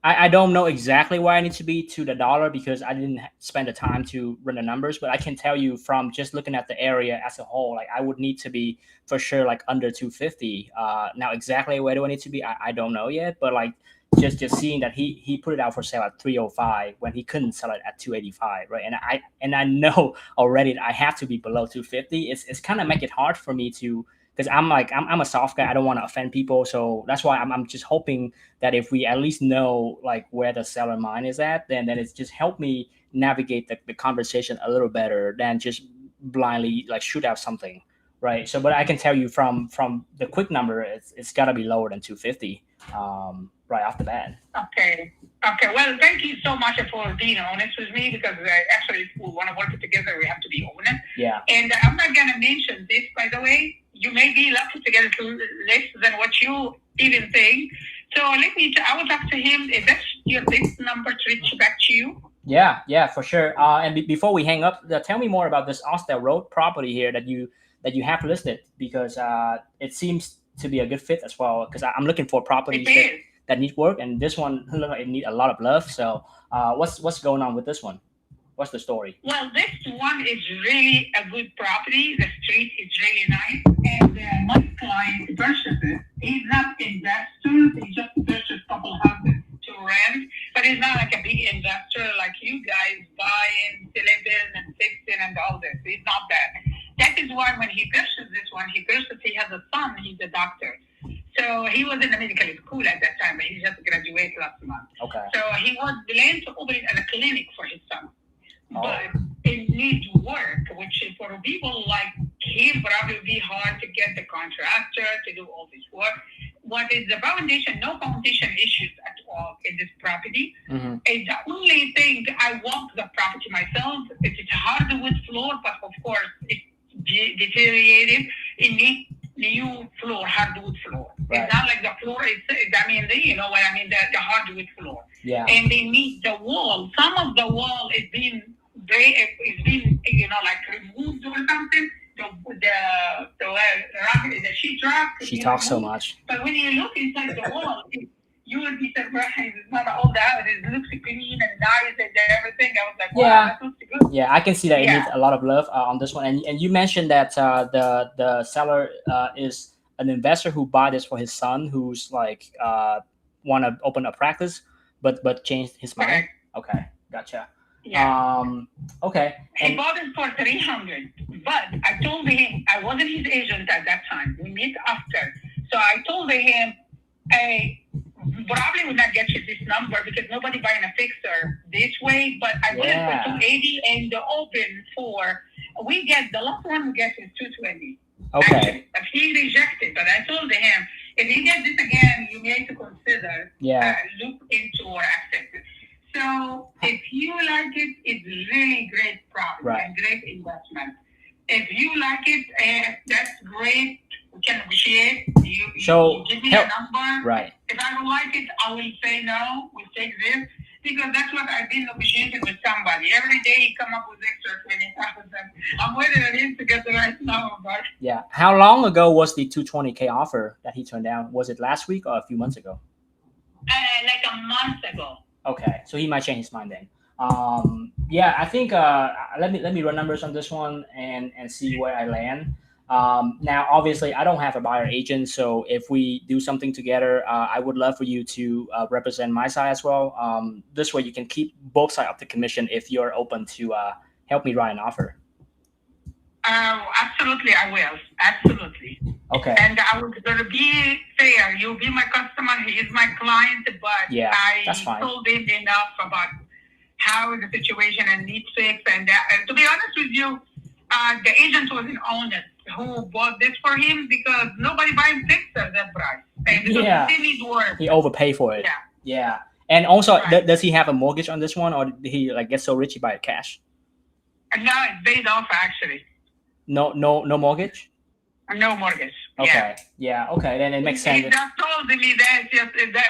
B: I don't know exactly where I need to be to the dollar because I didn't spend the time to run the numbers, but I can tell you from just looking at the area as a whole, like I would need to be for sure like under 250. Now exactly where do I need to be? I don't know yet, but like just seeing that he put it out for sale at 305 when he couldn't sell it at 285, right? And I know already that I have to be below 250. It's kind of make it hard for me to. Because I'm a soft guy. I don't want to offend people. So that's why I'm just hoping that if we at least know like where the seller mind is at, then it's just help me navigate the conversation a little better than just blindly like shoot out something. Right. So, but I can tell you from the quick number, it's got to be lower than 250 right off the bat.
F: Okay. Okay. Well, thank you so much for being honest with me, because actually, if we want to work together, we have to be honest.
B: Yeah.
F: And I'm not going to mention this, by the way. You may be lucky to get it less than what you even think. So I will talk to him. Is that your best number to reach back to you?
B: Yeah, for sure. And before we hang up, tell me more about this Austell Road property here that you have listed, because it seems to be a good fit as well. Because I'm looking for properties that need work, and this one look like it need a lot of love. So what's going on with this one? What's the story?
F: Well, this one is really a good property. The street is really nice, and my client purchased it. He's not investor. He just purchased a couple houses to rent, but he's not like a big investor like you guys buying, living, and fixing and all this. He's not that. That is why when he purchased this one, he has a son. He's a doctor. So he was in the medical school at that time, but he just graduated last month.
B: Okay.
F: So he was planning to open it as a clinic for his son.
B: Oh.
F: But it needs work, which for people like him probably be hard to get the contractor to do all this work. What is the foundation? No foundation issues at all in this property.
B: Mm-hmm.
F: And the only thing, I walked the property myself. It's hardwood floor, but of course it's deteriorated. It needs new floor, hardwood floor.
B: Right.
F: It's not like the floor is, you know what I mean, the hardwood floor.
B: Yeah.
F: And they need the wall. Some of the wall is being removed or something. The sheet rock.
B: She talks so much.
F: But when you look inside the wall, you will be surprised. It's not all that. It looks clean and nice and everything. I was like, wow, that looks good.
B: Yeah, I can see that it needs a lot of love on this one. And you mentioned that the seller is an investor who bought this for his son, who's like want to open a practice, but changed his mind. Okay, gotcha.
F: Yeah.
B: Okay.
F: He bought it for $300, but I told him I wasn't his agent at that time. We meet after, so I told him, "Hey, probably would not get you this number because nobody buying a fixer this way." But I put it for 280, and the open for the last one we get is 220.
B: Okay.
F: Actually, but he rejected. But I told him, if you get this again, you need to consider look into or accept it. So if you like it, it's really great property and great investment. If you like it, that's great. We can negotiate. You give me a number.
B: Right.
F: If I don't like it, I will say no. We'll take this. Because that's what I've been negotiating with somebody. Every day he come up with extra 20,000. I'm waiting on him to get the right number.
B: Yeah. How long ago was the 220K offer that he turned down? Was it last week or a few months ago?
F: Like a month ago.
B: Okay, so he might change his mind then. I think let me run numbers on this one and see where I land. Now, obviously, I don't have a buyer agent, so if we do something together, I would love for you to represent my side as well. This way, you can keep both sides of the commission if you're open to help me write an offer.
F: Absolutely, I will. Absolutely.
B: Okay.
F: And I was going to be fair. You'll be my customer. He is my client, but
B: that's fine.
F: Told him enough about how the situation and needs fix. And to be honest with you, the agent wasn't honest who bought this for him because nobody buys fixer that price. And he needs work.
B: He overpaid for it. Yeah. And also, does he have a mortgage on this one, or did he get so rich he buy it cash?
F: No, it's paid off actually.
B: No mortgage.
F: No mortgage.
B: Okay. Yeah. Okay. Then it makes sense.
F: He just told me that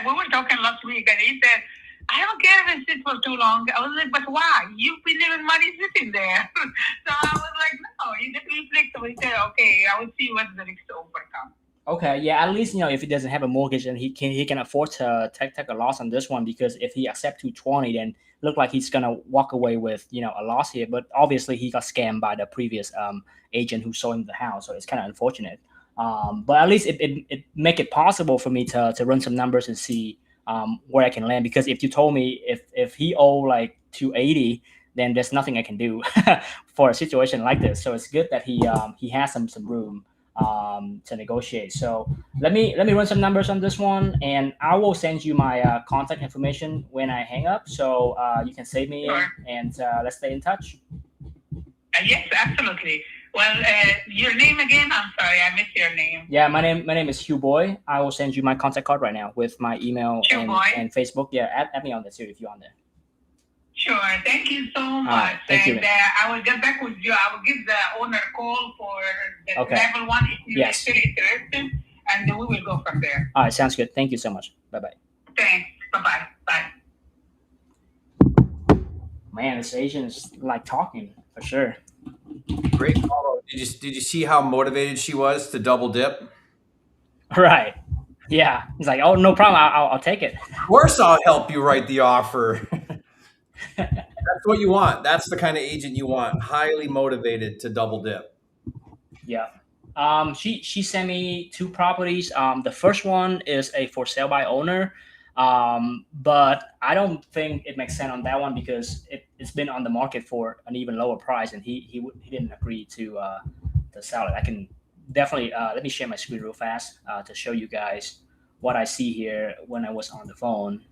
F: we were talking last week, and he said, "I don't care if it sits for too long." I was like, "But why? You've been leaving money sitting there." So I was like, "No." He definitely flexible. He said, "Okay, I will see what's the next offer comes."
B: Okay. Yeah. At least if he doesn't have a mortgage, and he can afford to take a loss on this one, because if he accepts 220, then look like he's gonna walk away with a loss here. But obviously he got scammed by the previous agent who sold him the house, so it's kind of unfortunate. But at least it make it possible for me to run some numbers and see where I can land. Because if you told me if he owe like 280, then there's nothing I can do for a situation like this. So it's good that he has some room to negotiate. So let me run some numbers on this one, and I will send you my contact information when I hang up, so you can save me and let's stay in touch.
F: Yes, absolutely. Well, your name again? I'm sorry, I missed your name.
B: Yeah, my name is Hugh Boy. I will send you my contact card right now with my email
F: Hugh Boy?
B: and Facebook. Yeah, add me on there too if you're on there.
F: Sure. Thank you so much.
B: right, thank you,
F: And I will get back with you. I will give the owner a call for the
B: Okay.
F: level 1 if you're
B: Yes.
F: still interested, and then we will go from there.
B: All right, sounds good. Thank you so much. Bye-bye.
F: Thanks. Bye-bye. Bye.
B: Man, this agent is like talking for sure.
A: Great follow. Did you see how motivated she was to double dip?
B: Right. Yeah. He's like, oh, no problem. I'll take it.
A: Of course, I'll help you write the offer. That's what you want. That's the kind of agent you want. Highly motivated to double dip.
B: Yeah. She sent me 2 properties. The first one is a for sale by owner. But I don't think it makes sense on that one because it's been on the market for an even lower price, and he didn't agree to sell it. I can definitely let me share my screen real fast to show you guys what I see here when I was on the phone.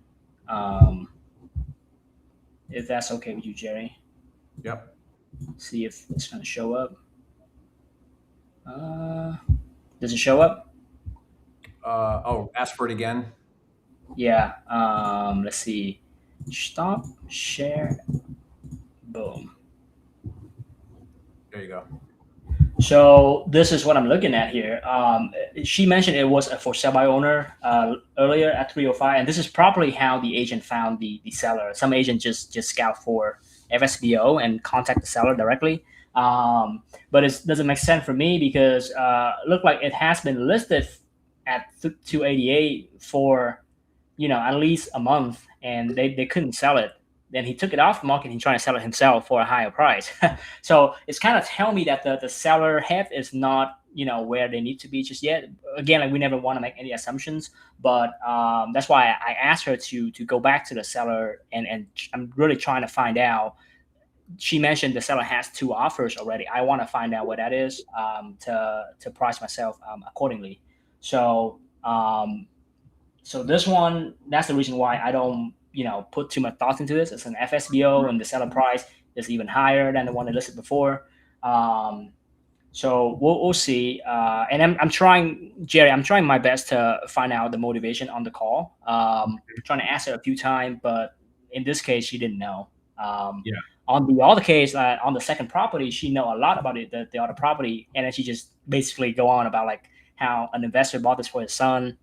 B: If that's okay with you, Jerry.
A: Yep.
B: See if it's going to show up. Does it show up?
A: Ask for it again.
B: Yeah. Let's see. Stop, share, boom.
A: There you go.
B: So this is what I'm looking at here. She mentioned it was a for sale by owner earlier at 305, and this is probably how the agent found the seller. Some agent just scout for FSBO and contact the seller directly. But it doesn't make sense for me because it looked like it has been listed at 288 for at least a month, and they couldn't sell it. Then he took it off the market and he's trying to sell it himself for a higher price. So it's kind of telling me that the seller head is not where they need to be just yet. Again, like we never want to make any assumptions, but that's why I asked her to go back to the seller, and I'm really trying to find out. She mentioned the seller has 2 offers already. I want to find out what that is to price myself accordingly. So so this one, that's the reason why I don't put too much thought into this. It's an FSBO, and the seller price is even higher than the one I listed before. So we'll see. And I'm trying, Jerry, I'm trying my best to find out the motivation on the call. Trying to ask her a few times, but in this case, she didn't know. On the other case, on the second property, she know a lot about it, the other property, and then she just basically go on about like how an investor bought this for his son,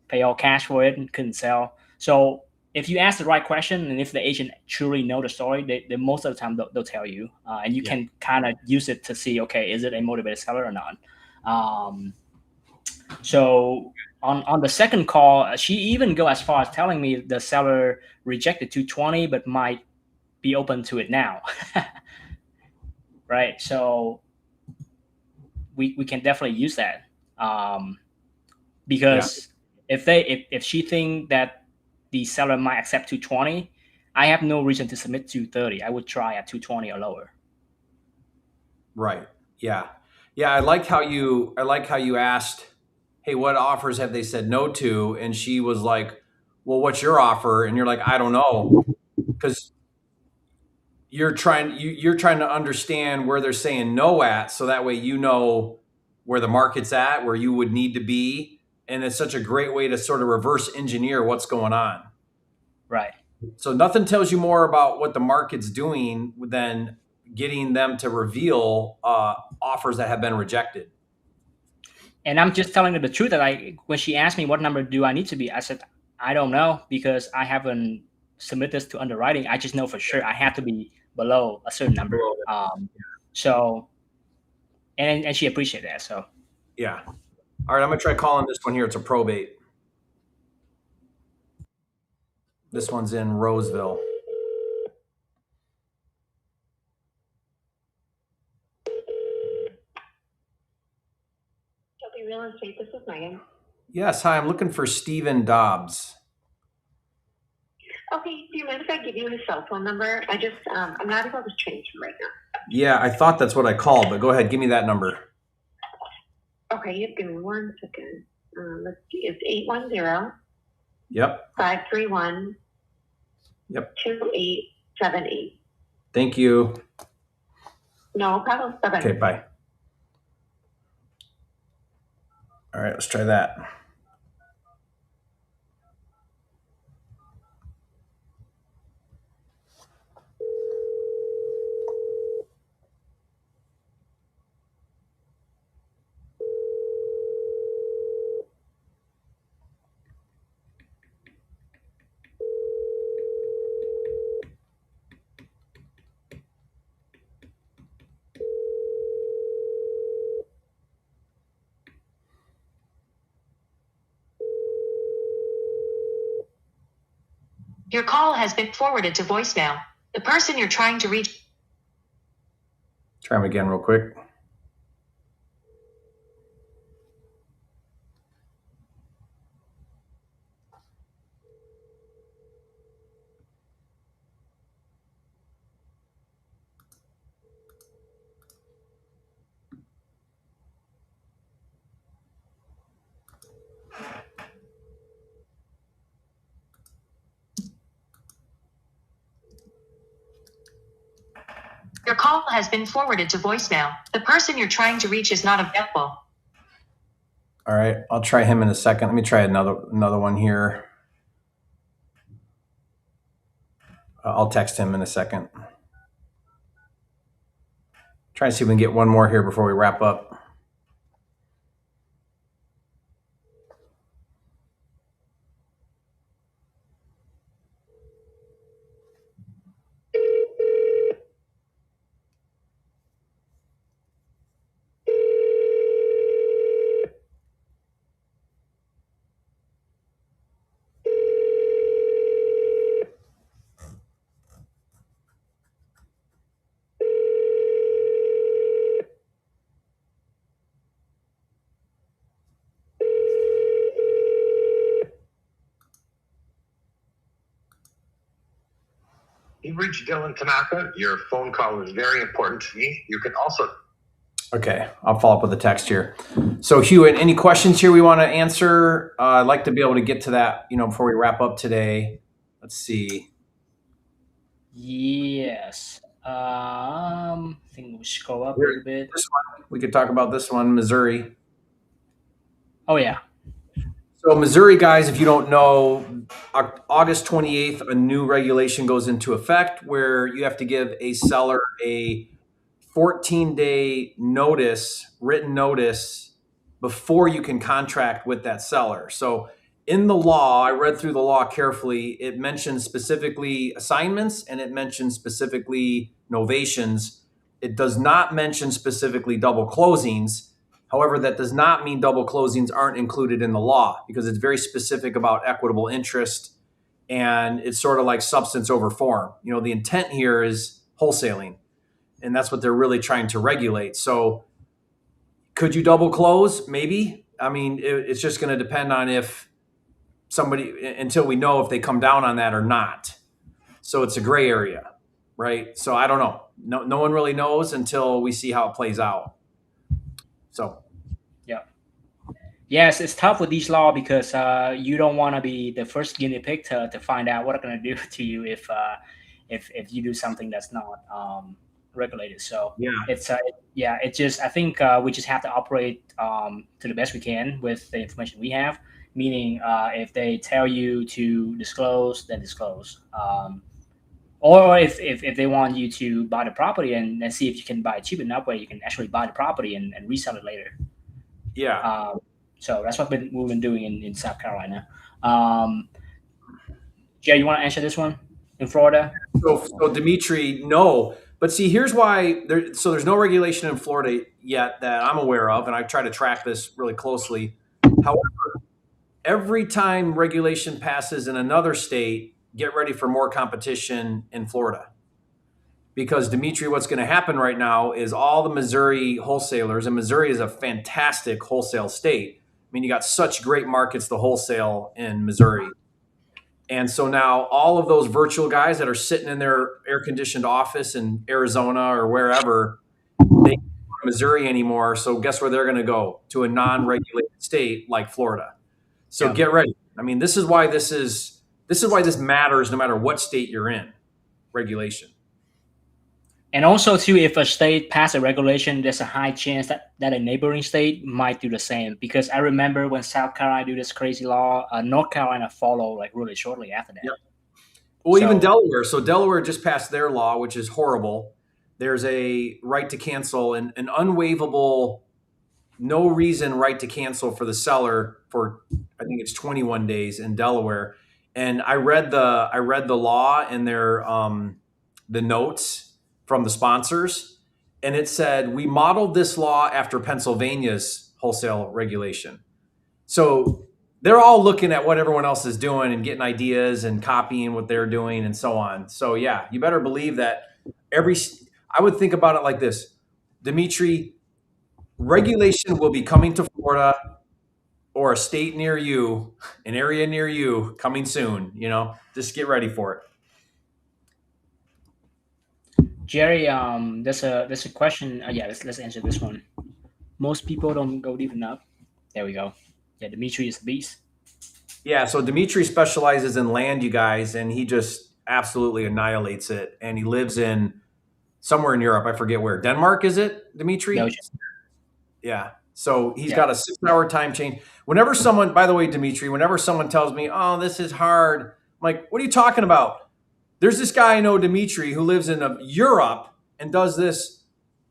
B: pay all cash for it, and couldn't sell. So if you ask the right question, and if the agent truly know the story, they most of the time they'll tell you, and you can kind of use it to see, okay, is it a motivated seller or not? So on the second call, she even go as far as telling me the seller rejected 220, but might be open to it now. Right. So we can definitely use that because if she think that the seller might accept 220, I have no reason to submit 230. I would try at 220 or lower.
A: Right. Yeah. Yeah. I like how you asked, hey, what offers have they said no to? And she was like, well, what's your offer? And you're like, I don't know. Because you're trying to understand where they're saying no at. So that way, where the market's at, where you would need to be. And it's such a great way to sort of reverse engineer what's going on.
B: Right.
A: So nothing tells you more about what the market's doing than getting them to reveal offers that have been rejected.
B: And I'm just telling her the truth that when she asked me what number do I need to be, I said, I don't know because I haven't submitted this to underwriting. I just know for sure I have to be below a certain number. So, and she appreciated that. So,
A: yeah. All right, I'm going to try calling this one here. It's a probate. This one's in Roseville.
L: Shelby Real Estate, this is Megan.
A: Yes, hi, I'm looking for Stephen Dobbs.
L: Okay, do you mind if I give you his cell phone number? I'm not able to change him right now.
A: Yeah, I thought that's what I called, but go ahead, give me that number.
L: Okay, give me 1 second. Let's see, it's 810.
A: Yep.
L: 531.
A: Yep.
L: 2878.
A: Thank you.
L: No problem. Bye-bye.
A: Okay, bye. All right, let's try that.
M: Your call has been forwarded to voicemail. The person you're trying to reach.
A: Try them again real quick.
M: Your call has been forwarded to voicemail. The person you're trying to reach is not available.
A: All right, I'll try him in a second. Let me try another one here. I'll text him in a second. Try to see if we can get one more here before we wrap up.
I: You've reached Dylan Tanaka. Your phone call is very important to me. You can also...
A: Okay, I'll follow up with a text here. So Hugh, any questions here we want to answer? I'd like to be able to get to that, before we wrap up today. Let's see.
B: Yes. I think we scroll up a little bit.
A: This one, we could talk about this one, Missouri.
B: Oh, yeah.
A: So Missouri, guys, if you don't know, August 28th, a new regulation goes into effect where you have to give a seller a 14-day notice, written notice, before you can contract with that seller. So in the law, I read through the law carefully, it mentions specifically assignments and it mentions specifically novations. It does not mention specifically double closings. However, that does not mean double closings aren't included in the law because it's very specific about equitable interest and it's sort of like substance over form. The intent here is wholesaling and that's what they're really trying to regulate. So could you double close? Maybe. I mean, it's just going to depend on if somebody, until we know if they come down on that or not. So it's a gray area, right? So I don't know. No one really knows until we see how it plays out. So,
B: yeah. Yes, it's tough with these laws because you don't want to be the first guinea pig to find out what they're going to do to you if you do something that's not regulated. So
A: yeah,
B: it's just I think we just have to operate to the best we can with the information we have. Meaning, if they tell you to disclose, then disclose. Or if they want you to buy the property and see if you can buy it cheap enough where you can actually buy the property and resell it later.
A: Yeah.
B: So that's what we've been doing in South Carolina. Jay, you want to answer this one in Florida?
A: So Dimitri, no. But see, here's why. There's no regulation in Florida yet that I'm aware of, and I try to track this really closely. However, every time regulation passes in another state, get ready for more competition in Florida. Because Dimitri, what's going to happen right now is all the Missouri wholesalers, and Missouri is a fantastic wholesale state. I mean, you got such great markets to wholesale in Missouri. And so now all of those virtual guys that are sitting in their air-conditioned office in Arizona or wherever, they can't go to Missouri anymore. So guess where they're going to go? To a non-regulated state like Florida. So get ready. I mean, this is why this matters no matter what state you're in, regulation.
B: And also, too, if a state passes a regulation, there's a high chance that a neighboring state might do the same. Because I remember when South Carolina do this crazy law, North Carolina follow like really shortly after that.
A: Yep. Well, even
B: So-
A: Delaware. So Delaware just passed their law, which is horrible. There's a right to cancel, an unwaivable, no reason right to cancel for the seller for, I think it's 21 days in Delaware. And I read the law and their the notes from the sponsors, and it said we modeled this law after Pennsylvania's wholesale regulation. So they're all looking at what everyone else is doing and getting ideas and copying what they're doing and so on. So yeah, you better believe that I would think about it like this, Dimitri, regulation will be coming to Florida or a state near you, an area near you coming soon, just get ready for it.
B: Jerry, there's a question. Yeah, let's answer this one. Most people don't go deep enough. There we go. Yeah, Dimitri is a beast.
A: Yeah, so Dimitri specializes in land, you guys, and he just absolutely annihilates it. And he lives in somewhere in Europe. I forget where. Denmark, is it, Dimitri?
B: No.
A: Yeah. So he's got a 6-hour time change. Whenever someone, by the way, Dimitri, whenever someone tells me, oh, this is hard, I'm like, what are you talking about? There's this guy I know, Dimitri, who lives in Europe and does this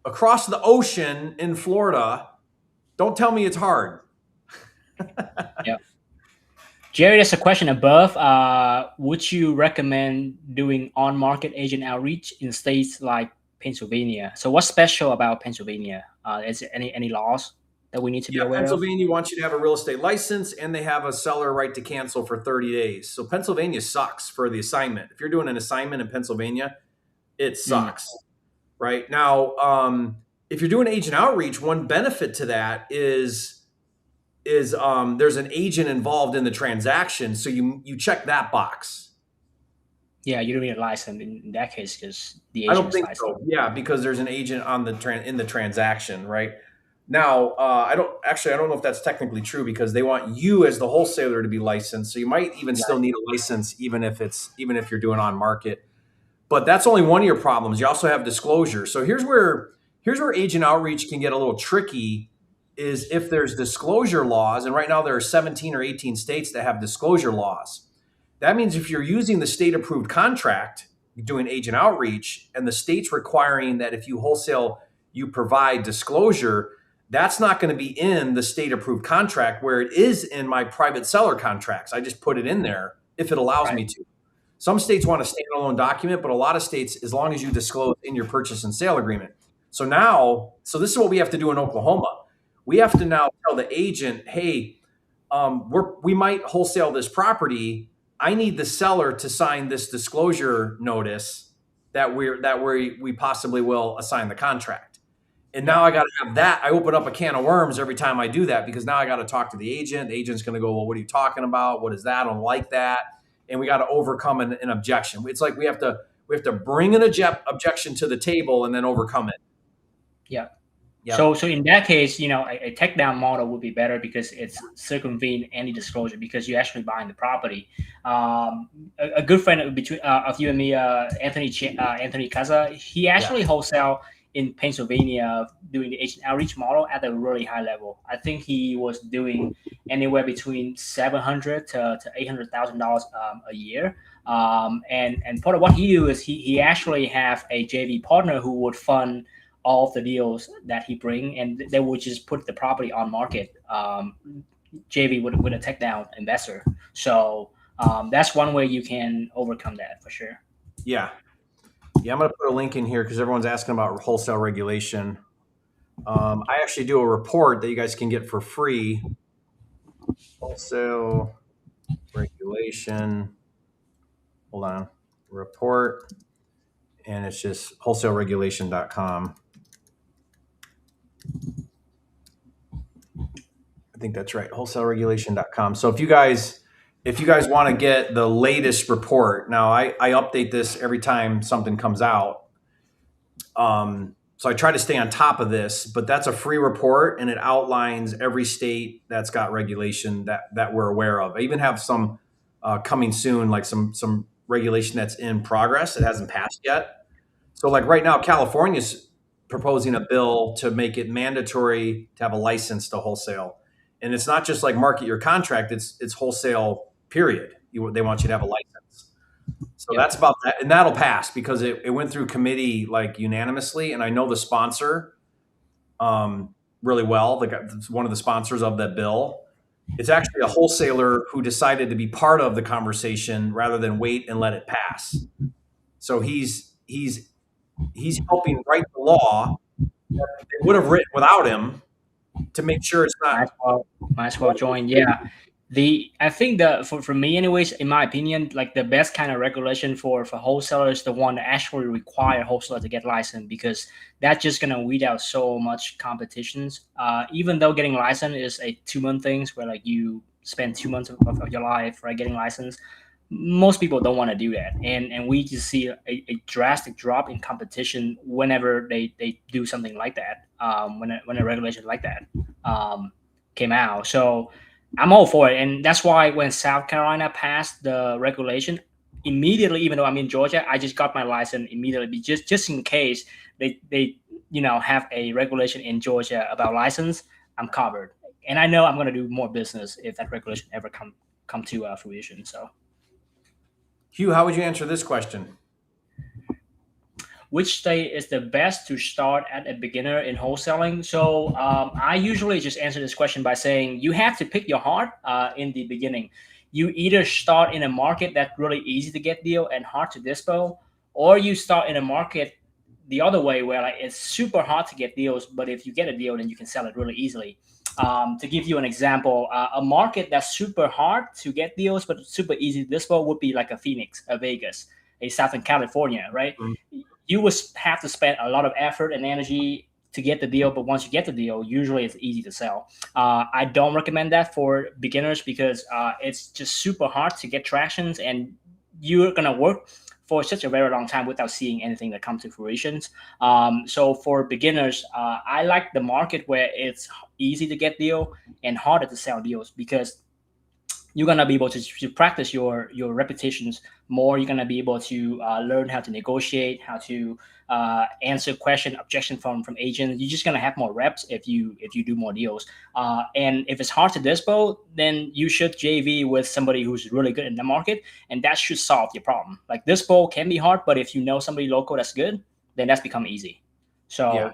A: across the ocean in Florida. Don't tell me it's hard.
B: Yeah. Jerry, there's a question above. Would you recommend doing on-market agent outreach in states like Pennsylvania? So what's special about Pennsylvania? Is there any laws that we need to be aware
A: Pennsylvania wants you to have a real estate license, and they have a seller right to cancel for 30 days. So Pennsylvania sucks for the assignment. If you're doing an assignment in Pennsylvania, it sucks. Right? Now, if you're doing agent outreach, one benefit to that is there's an agent involved in the transaction. So you check that box.
B: Yeah, you don't need a license in that case because the
A: I
B: agent
A: don't think so. Yeah, because there's an agent on in the transaction, right? Now, I don't know if that's technically true because they want you as the wholesaler to be licensed. So you might even still need a license, even if you're doing on market. But that's only one of your problems. You also have disclosure. So here's where agent outreach can get a little tricky, is if there's disclosure laws, and right now there are 17 or 18 states that have disclosure laws. That means if you're using the state-approved contract, doing agent outreach, and the state's requiring that if you wholesale, you provide disclosure, that's not going to be in the state-approved contract where it is in my private seller contracts. I just put it in there if it allows me to. Some states want a standalone document, but a lot of states, as long as you disclose in your purchase and sale agreement. So this is what we have to do in Oklahoma. We have to now tell the agent, hey, we might wholesale this property. I need the seller to sign this disclosure notice that we possibly will assign the contract. And now I got to have that. I open up a can of worms every time I do that because now I got to talk to the agent. The agent's going to go, well, what are you talking about? What is that? I don't like that. And we got to overcome an objection. It's like we have to bring an objection to the table and then overcome it.
B: Yeah.
A: Yep.
B: So in that case, a takedown model would be better because it's circumvent any disclosure because you're actually buying the property. A good friend of you and me, Anthony Casa, he actually wholesale in Pennsylvania doing the agent outreach model at a really high level. I think he was doing anywhere between $700,000 to $800,000 a year. And part of what he do is he actually have a JV partner who would fund all of the deals that he bring, and they would just put the property on market. JV with a takedown investor. So that's one way you can overcome that for sure.
A: Yeah. Yeah, I'm going to put a link in here because everyone's asking about wholesale regulation. I actually do a report that you guys can get for free. Wholesale regulation. Hold on. Report. And it's just wholesaleregulation.com. I think that's right. Wholesaleregulation.com. So if you guys want to get the latest report, now I update this every time something comes out. So I try to stay on top of this, but that's a free report and it outlines every state that's got regulation that we're aware of. I even have some coming soon, like some regulation that's in progress. It hasn't passed yet. So like right now, California's proposing a bill to make it mandatory to have a license to wholesale. And it's not just like market your contract, it's wholesale period. They want you to have a license. So
B: Yep.
A: that's about that. And that'll pass because it went through committee like unanimously. And I know the sponsor really well. One of the sponsors of that bill. It's actually a wholesaler who decided to be part of the conversation rather than wait and let it pass. So he's helping write the law that they would have written without him to make sure it's not.
B: Might as well join. Yeah. I think for me anyways, in my opinion, like the best kind of regulation for wholesalers, the one that actually require wholesaler to get licensed, because that's just gonna weed out so much competitions. Even though getting licensed is a 2-month thing where like you spend 2 months of your life right getting licensed, most people don't want to do that, and we just see a drastic drop in competition whenever they do something like that. When a regulation like that came out, so I'm all for it, and that's why when South Carolina passed the regulation, immediately, even though I'm in Georgia, I just got my license immediately, just in case they have a regulation in Georgia about license, I'm covered, and I know I'm going to do more business if that regulation ever come to fruition. So.
A: Hugh, how would you answer this question?
B: Which state is the best to start at a beginner in wholesaling? So I usually just answer this question by saying you have to pick your heart in the beginning. You either start in a market that's really easy to get deal and hard to dispo, or you start in a market the other way where like it's super hard to get deals, but if you get a deal, then you can sell it really easily. To give you an example, a market that's super hard to get deals but super easy to dispo would be like a Phoenix, a Vegas, a Southern California, right? Mm-hmm. You would have to spend a lot of effort and energy to get the deal, but once you get the deal, usually it's easy to sell. I don't recommend that for beginners because it's just super hard to get tractions, and you're gonna work for such a very long time without seeing anything that comes to fruition. So for beginners, I like the market where it's easy to get deal and harder to sell deals, because you're going to be able to practice your repetitions more. You're going to be able to learn how to negotiate, how to answer objection from agents. You're just going to have more reps if you do more deals. And if it's hard to dispo, then you should JV with somebody who's really good in the market, and that should solve your problem. Like dispo can be hard, but if you know somebody local that's good, then that's become easy. So yeah.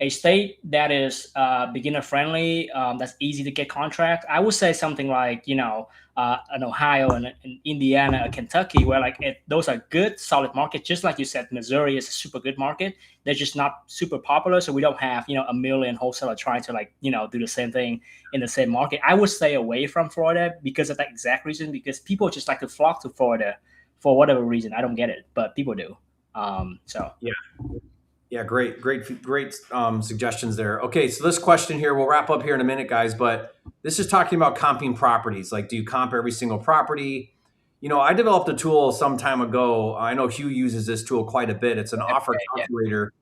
B: A state that is beginner friendly, that's easy to get contract, I would say something like an Ohio and Indiana, and Kentucky, where like those are good solid markets. Just like you said, Missouri is a super good market. They're just not super popular, so we don't have a million wholesaler trying to do the same thing in the same market. I would stay away from Florida because of that exact reason, because people just like to flock to Florida for whatever reason. I don't get it, but people do. So
A: yeah, great suggestions there. Okay, so this question here, we'll wrap up here in a minute, guys, but this is talking about comping properties. Like, do you comp every single property? I developed a tool some time ago. I know Hugh uses this tool quite a bit. It's an offer calculator.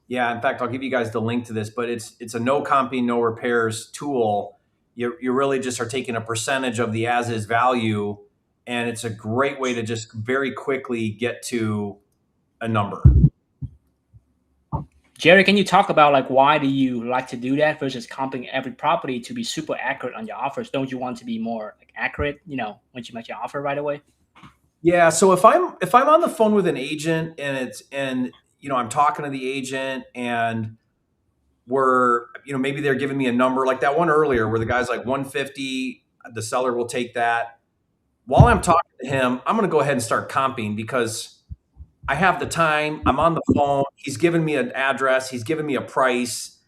A: Yeah, in fact, I'll give you guys the link to this, but it's a no comping, no repairs tool. You really just are taking a percentage of the as-is value, and it's a great way to just very quickly get to a number.
B: Jerry, can you talk about why do you like to do that versus comping every property to be super accurate on your offers? Don't you want to be more accurate, once you make your offer right away?
A: Yeah. So if I'm on the phone with an agent and I'm talking to the agent and we're, maybe they're giving me a number like that one earlier where the guy's like 150, the seller will take that. While I'm talking to him, I'm going to go ahead and start comping because I have the time. I'm on the phone. He's given me an address. He's given me a price.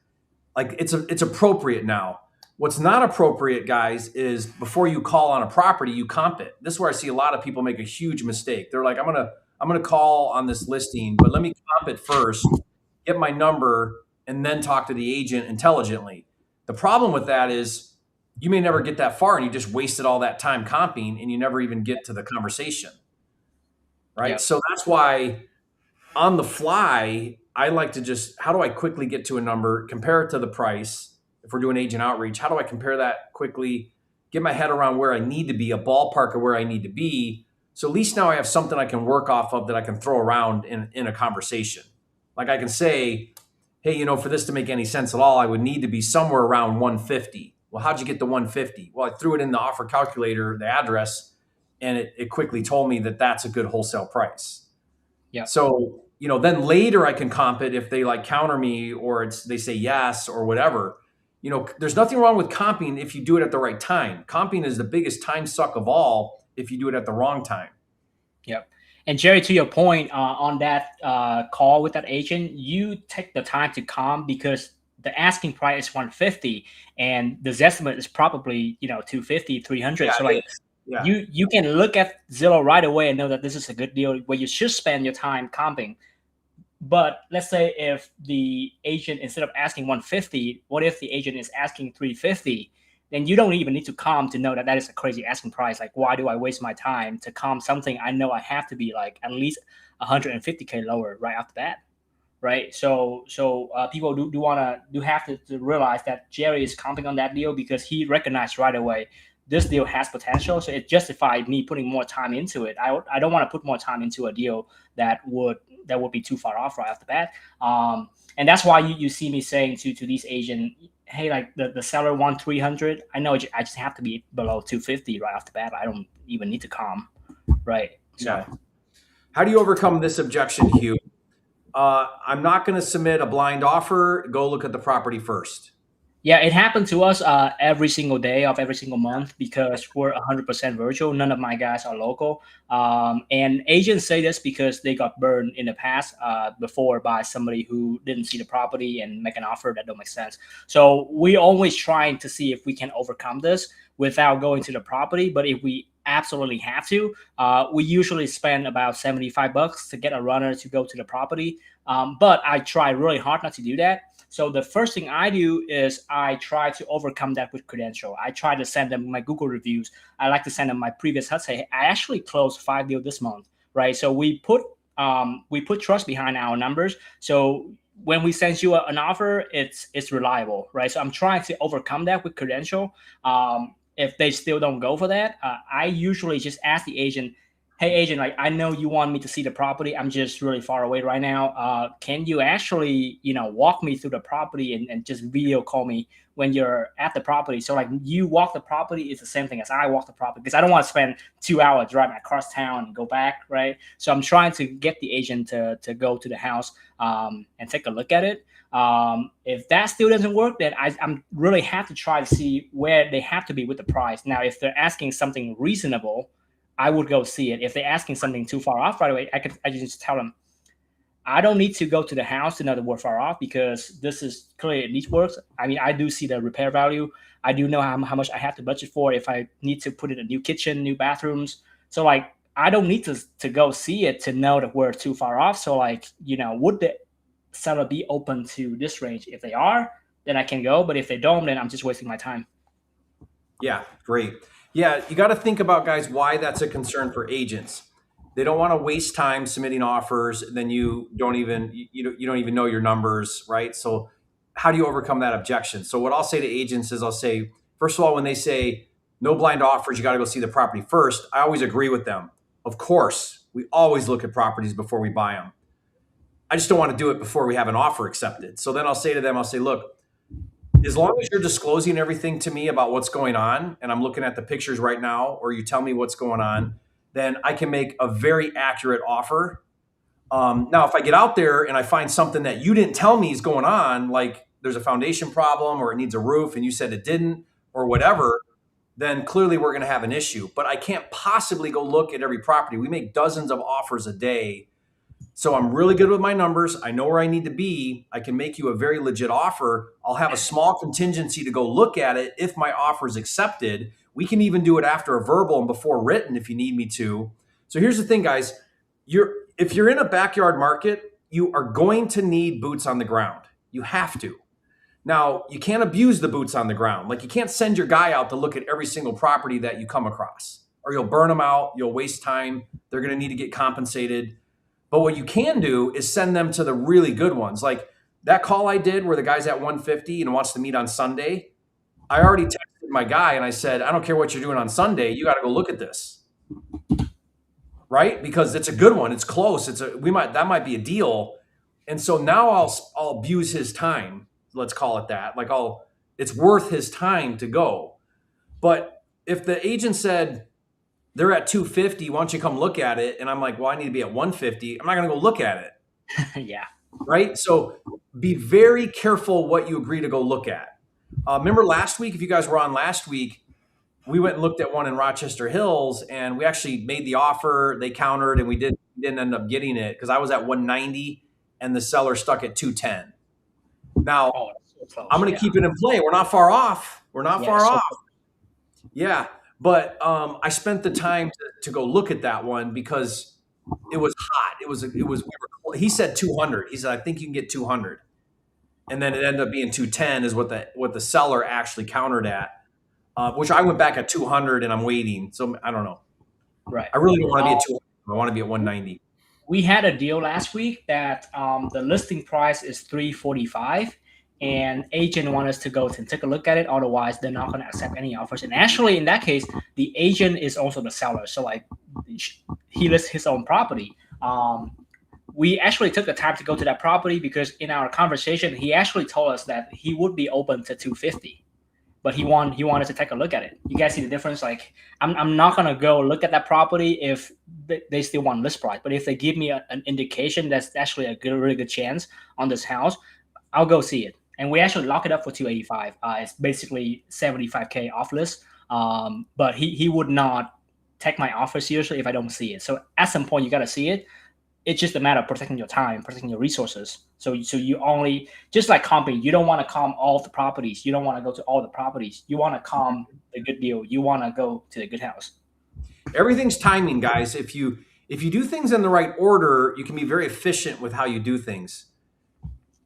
A: Like it's appropriate now. What's not appropriate, guys, is before you call on a property, you comp it. This is where I see a lot of people make a huge mistake. They're like, I'm gonna call on this listing, but let me comp it first, get my number, and then talk to the agent intelligently. The problem with that is you may never get that far, and you just wasted all that time comping, and you never even get to the conversation. Right. Yep. So that's why on the fly, I like to just, how do I quickly get to a number, compare it to the price? If we're doing agent outreach, how do I compare that quickly, get my head around where I need to be, a ballpark of where I need to be So at least now I have something I can work off of that I can throw around in a conversation. Like I can say, hey, for this to make any sense at all, I would need to be somewhere around 150. Well, how'd you get to 150? Well, I threw it in the offer calculator, the address, and it quickly told me that that's a good wholesale price.
B: Yeah.
A: So, then later I can comp it if they like counter me or they say yes or whatever. There's nothing wrong with comping if you do it at the right time. Comping is the biggest time suck of all if you do it at the wrong time.
B: Yep. And Jerry, to your point on that call with that agent, you take the time to comp because the asking price is 150 and the estimate is probably 250, 300.
A: Yeah,
B: so like
A: yeah.
B: you can look at Zillow right away and know that this is a good deal where you should spend your time comping. But let's say if the agent, instead of asking 150, what if the agent is asking 350? Then you don't even need to comp to know that that is a crazy asking price. Like, why do I waste my time to comp something I know I have to be like at least 150K lower right off the bat, right? So people do have to realize that Jerry is comping on that deal because he recognized right away this deal has potential. So it justified me putting more time into it. I don't want to put more time into a deal that would be too far off right off the bat. And that's why you see me saying to these agents, hey, like the seller want 300. I know I just have to be below 250 right off the bat. I don't even need to comp, right? So,
A: yeah. How do you overcome this objection, Hugh? I'm not going to submit a blind offer. Go look at the property first.
B: Yeah, it happened to us every single day of every single month because we're 100% virtual. None of my guys are local. And agents say this because they got burned in the past before by somebody who didn't see the property and make an offer that don't make sense. So we're always trying to see if we can overcome this without going to the property. But if we absolutely have to, we usually spend about $75 to get a runner to go to the property. But I try really hard not to do that. So the first thing I do is I try to overcome that with credential. I try to send them my Google reviews. I like to send them my previous HUD. Say, I actually closed 5 deals this month, right? So we put trust behind our numbers. So when we send you an offer, it's reliable, right? So I'm trying to overcome that with credential. If they still don't go for that, I usually just ask the agent, hey, agent, like I know you want me to see the property. I'm just really far away right now. Can you actually, walk me through the property and just video call me when you're at the property? So like you walk the property is the same thing as I walk the property because I don't want to spend 2 hours driving across town and go back, right? So I'm trying to get the agent to go to the house and take a look at it. If that still doesn't work, then I'm really have to try to see where they have to be with the price. Now, if they're asking something reasonable, I would go see it. If they're asking something too far off right away, I just tell them, I don't need to go to the house to know that we're far off because this is clearly needs works. I mean, I do see the repair value. I do know how much I have to budget for if I need to put in a new kitchen, new bathrooms. So like, I don't need to go see it to know that we're too far off. So like, would the seller be open to this range? If they are, then I can go. But if they don't, then I'm just wasting my time.
A: Yeah, great. Yeah, you got to think about, guys, why that's a concern for agents. They don't want to waste time submitting offers. Then you don't even know your numbers, right? So how do you overcome that objection? So what I'll say to agents is I'll say, first of all, when they say no blind offers, you got to go see the property first. I always agree with them. Of course, we always look at properties before we buy them. I just don't want to do it before we have an offer accepted. So then I'll say to them, look, as long as you're disclosing everything to me about what's going on, and I'm looking at the pictures right now, or you tell me what's going on, then I can make a very accurate offer. Now, if I get out there and I find something that you didn't tell me is going on, like there's a foundation problem or it needs a roof and you said it didn't or whatever, then clearly we're going to have an issue. But I can't possibly go look at every property. We make dozens of offers a day. So I'm really good with my numbers. I know where I need to be. I can make you a very legit offer. I'll have a small contingency to go look at it if my offer is accepted. We can even do it after a verbal and before written if you need me to. So here's the thing, guys. If you're in a backyard market, you are going to need boots on the ground. You have to. Now, you can't abuse the boots on the ground. Like you can't send your guy out to look at every single property that you come across, or you'll burn them out. You'll waste time. They're going to need to get compensated. But what you can do is send them to the really good ones. Like that call I did where the guy's at 150 and wants to meet on Sunday. I already texted my guy and I said, I don't care what you're doing on Sunday. You got to go look at this. right? Because it's a good one. It's close. That might be a deal. And so now I'll abuse his time. Let's call it that. Like it's worth his time to go. But if the agent said they're at 250, why don't you come look at it? And I'm like, well, I need to be at 150. I'm not going to go look at it.
B: Yeah.
A: Right. So be very careful what you agree to go look at. Remember last week, if you guys were on last week, we went and looked at one in Rochester Hills, and we actually made the offer. They countered, and we didn't end up getting it because I was at 190 and the seller stuck at 210. Now, I'm going to keep it in play. We're not far off. Yeah. But I spent the time to go look at that one because it was hot. He said 200. He said, I think you can get 200. And then it ended up being 210 is what the seller actually countered at, which I went back at 200 and I'm waiting. So I don't know.
B: Right.
A: I really don't want to be at 200. I want to be at 190.
B: We had a deal last week that the listing price is $345, and agent want us to go and take a look at it. Otherwise, they're not going to accept any offers. And actually, in that case, the agent is also the seller. So like he lists his own property. We actually took the time to go to that property because in our conversation, he actually told us that he would be open to 250, but he wanted to take a look at it. You guys see the difference? Like I'm not gonna go look at that property if they still want list price, but if they give me an indication that's actually a really good chance on this house, I'll go see it. And we actually lock it up for 285. It's basically 75K off list. But he would not take my offer seriously if I don't see it. So at some point you gotta see it. It's just a matter of protecting your time, protecting your resources. So you only, just like comping, you don't want to comp all the properties. You don't want to go to all the properties. You want to comp the good deal. You want to go to the good house.
A: Everything's timing, guys. If you do things in the right order, you can be very efficient with how you do things.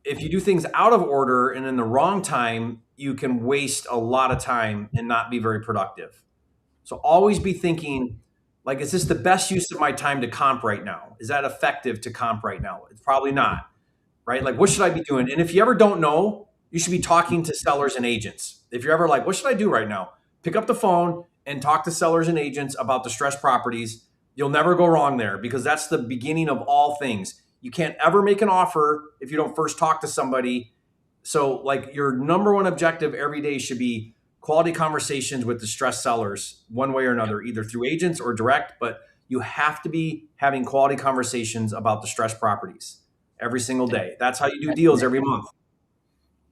A: If you do things out of order and in the wrong time, you can waste a lot of time and not be very productive. So always be thinking, like, is this the best use of my time to comp right now? Is that effective to comp right now? It's probably not, right? Like, what should I be doing? And if you ever don't know, you should be talking to sellers and agents. If you're ever like, what should I do right now? Pick up the phone and talk to sellers and agents about distressed properties. You'll never go wrong there because that's the beginning of all things. You can't ever make an offer if you don't first talk to somebody. So like your number one objective every day should be quality conversations with distressed sellers one way or another, either through agents or direct, but you have to be having quality conversations about distressed properties every single day. That's how you do deals every month.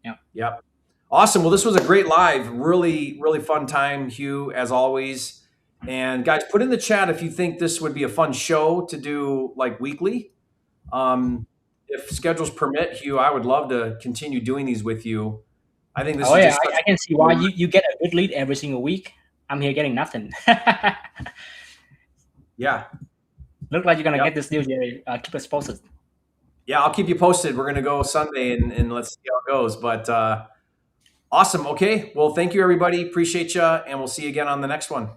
B: Yeah.
A: Yep. Awesome. Well, this was a great live, really, really fun time, Hieu, as always. And guys, put in the chat if you think this would be a fun show to do like weekly. If schedules permit, Hieu, I would love to continue doing these with you. I think this is
B: I can see why you get a good lead every single week. I'm here getting nothing.
A: Yeah.
B: Look like you're going to get this deal, Jerry. Keep us posted.
A: Yeah, I'll keep you posted. We're going to go Sunday and let's see how it goes. But awesome. Okay. Well, thank you, everybody. Appreciate you. And we'll see you again on the next one.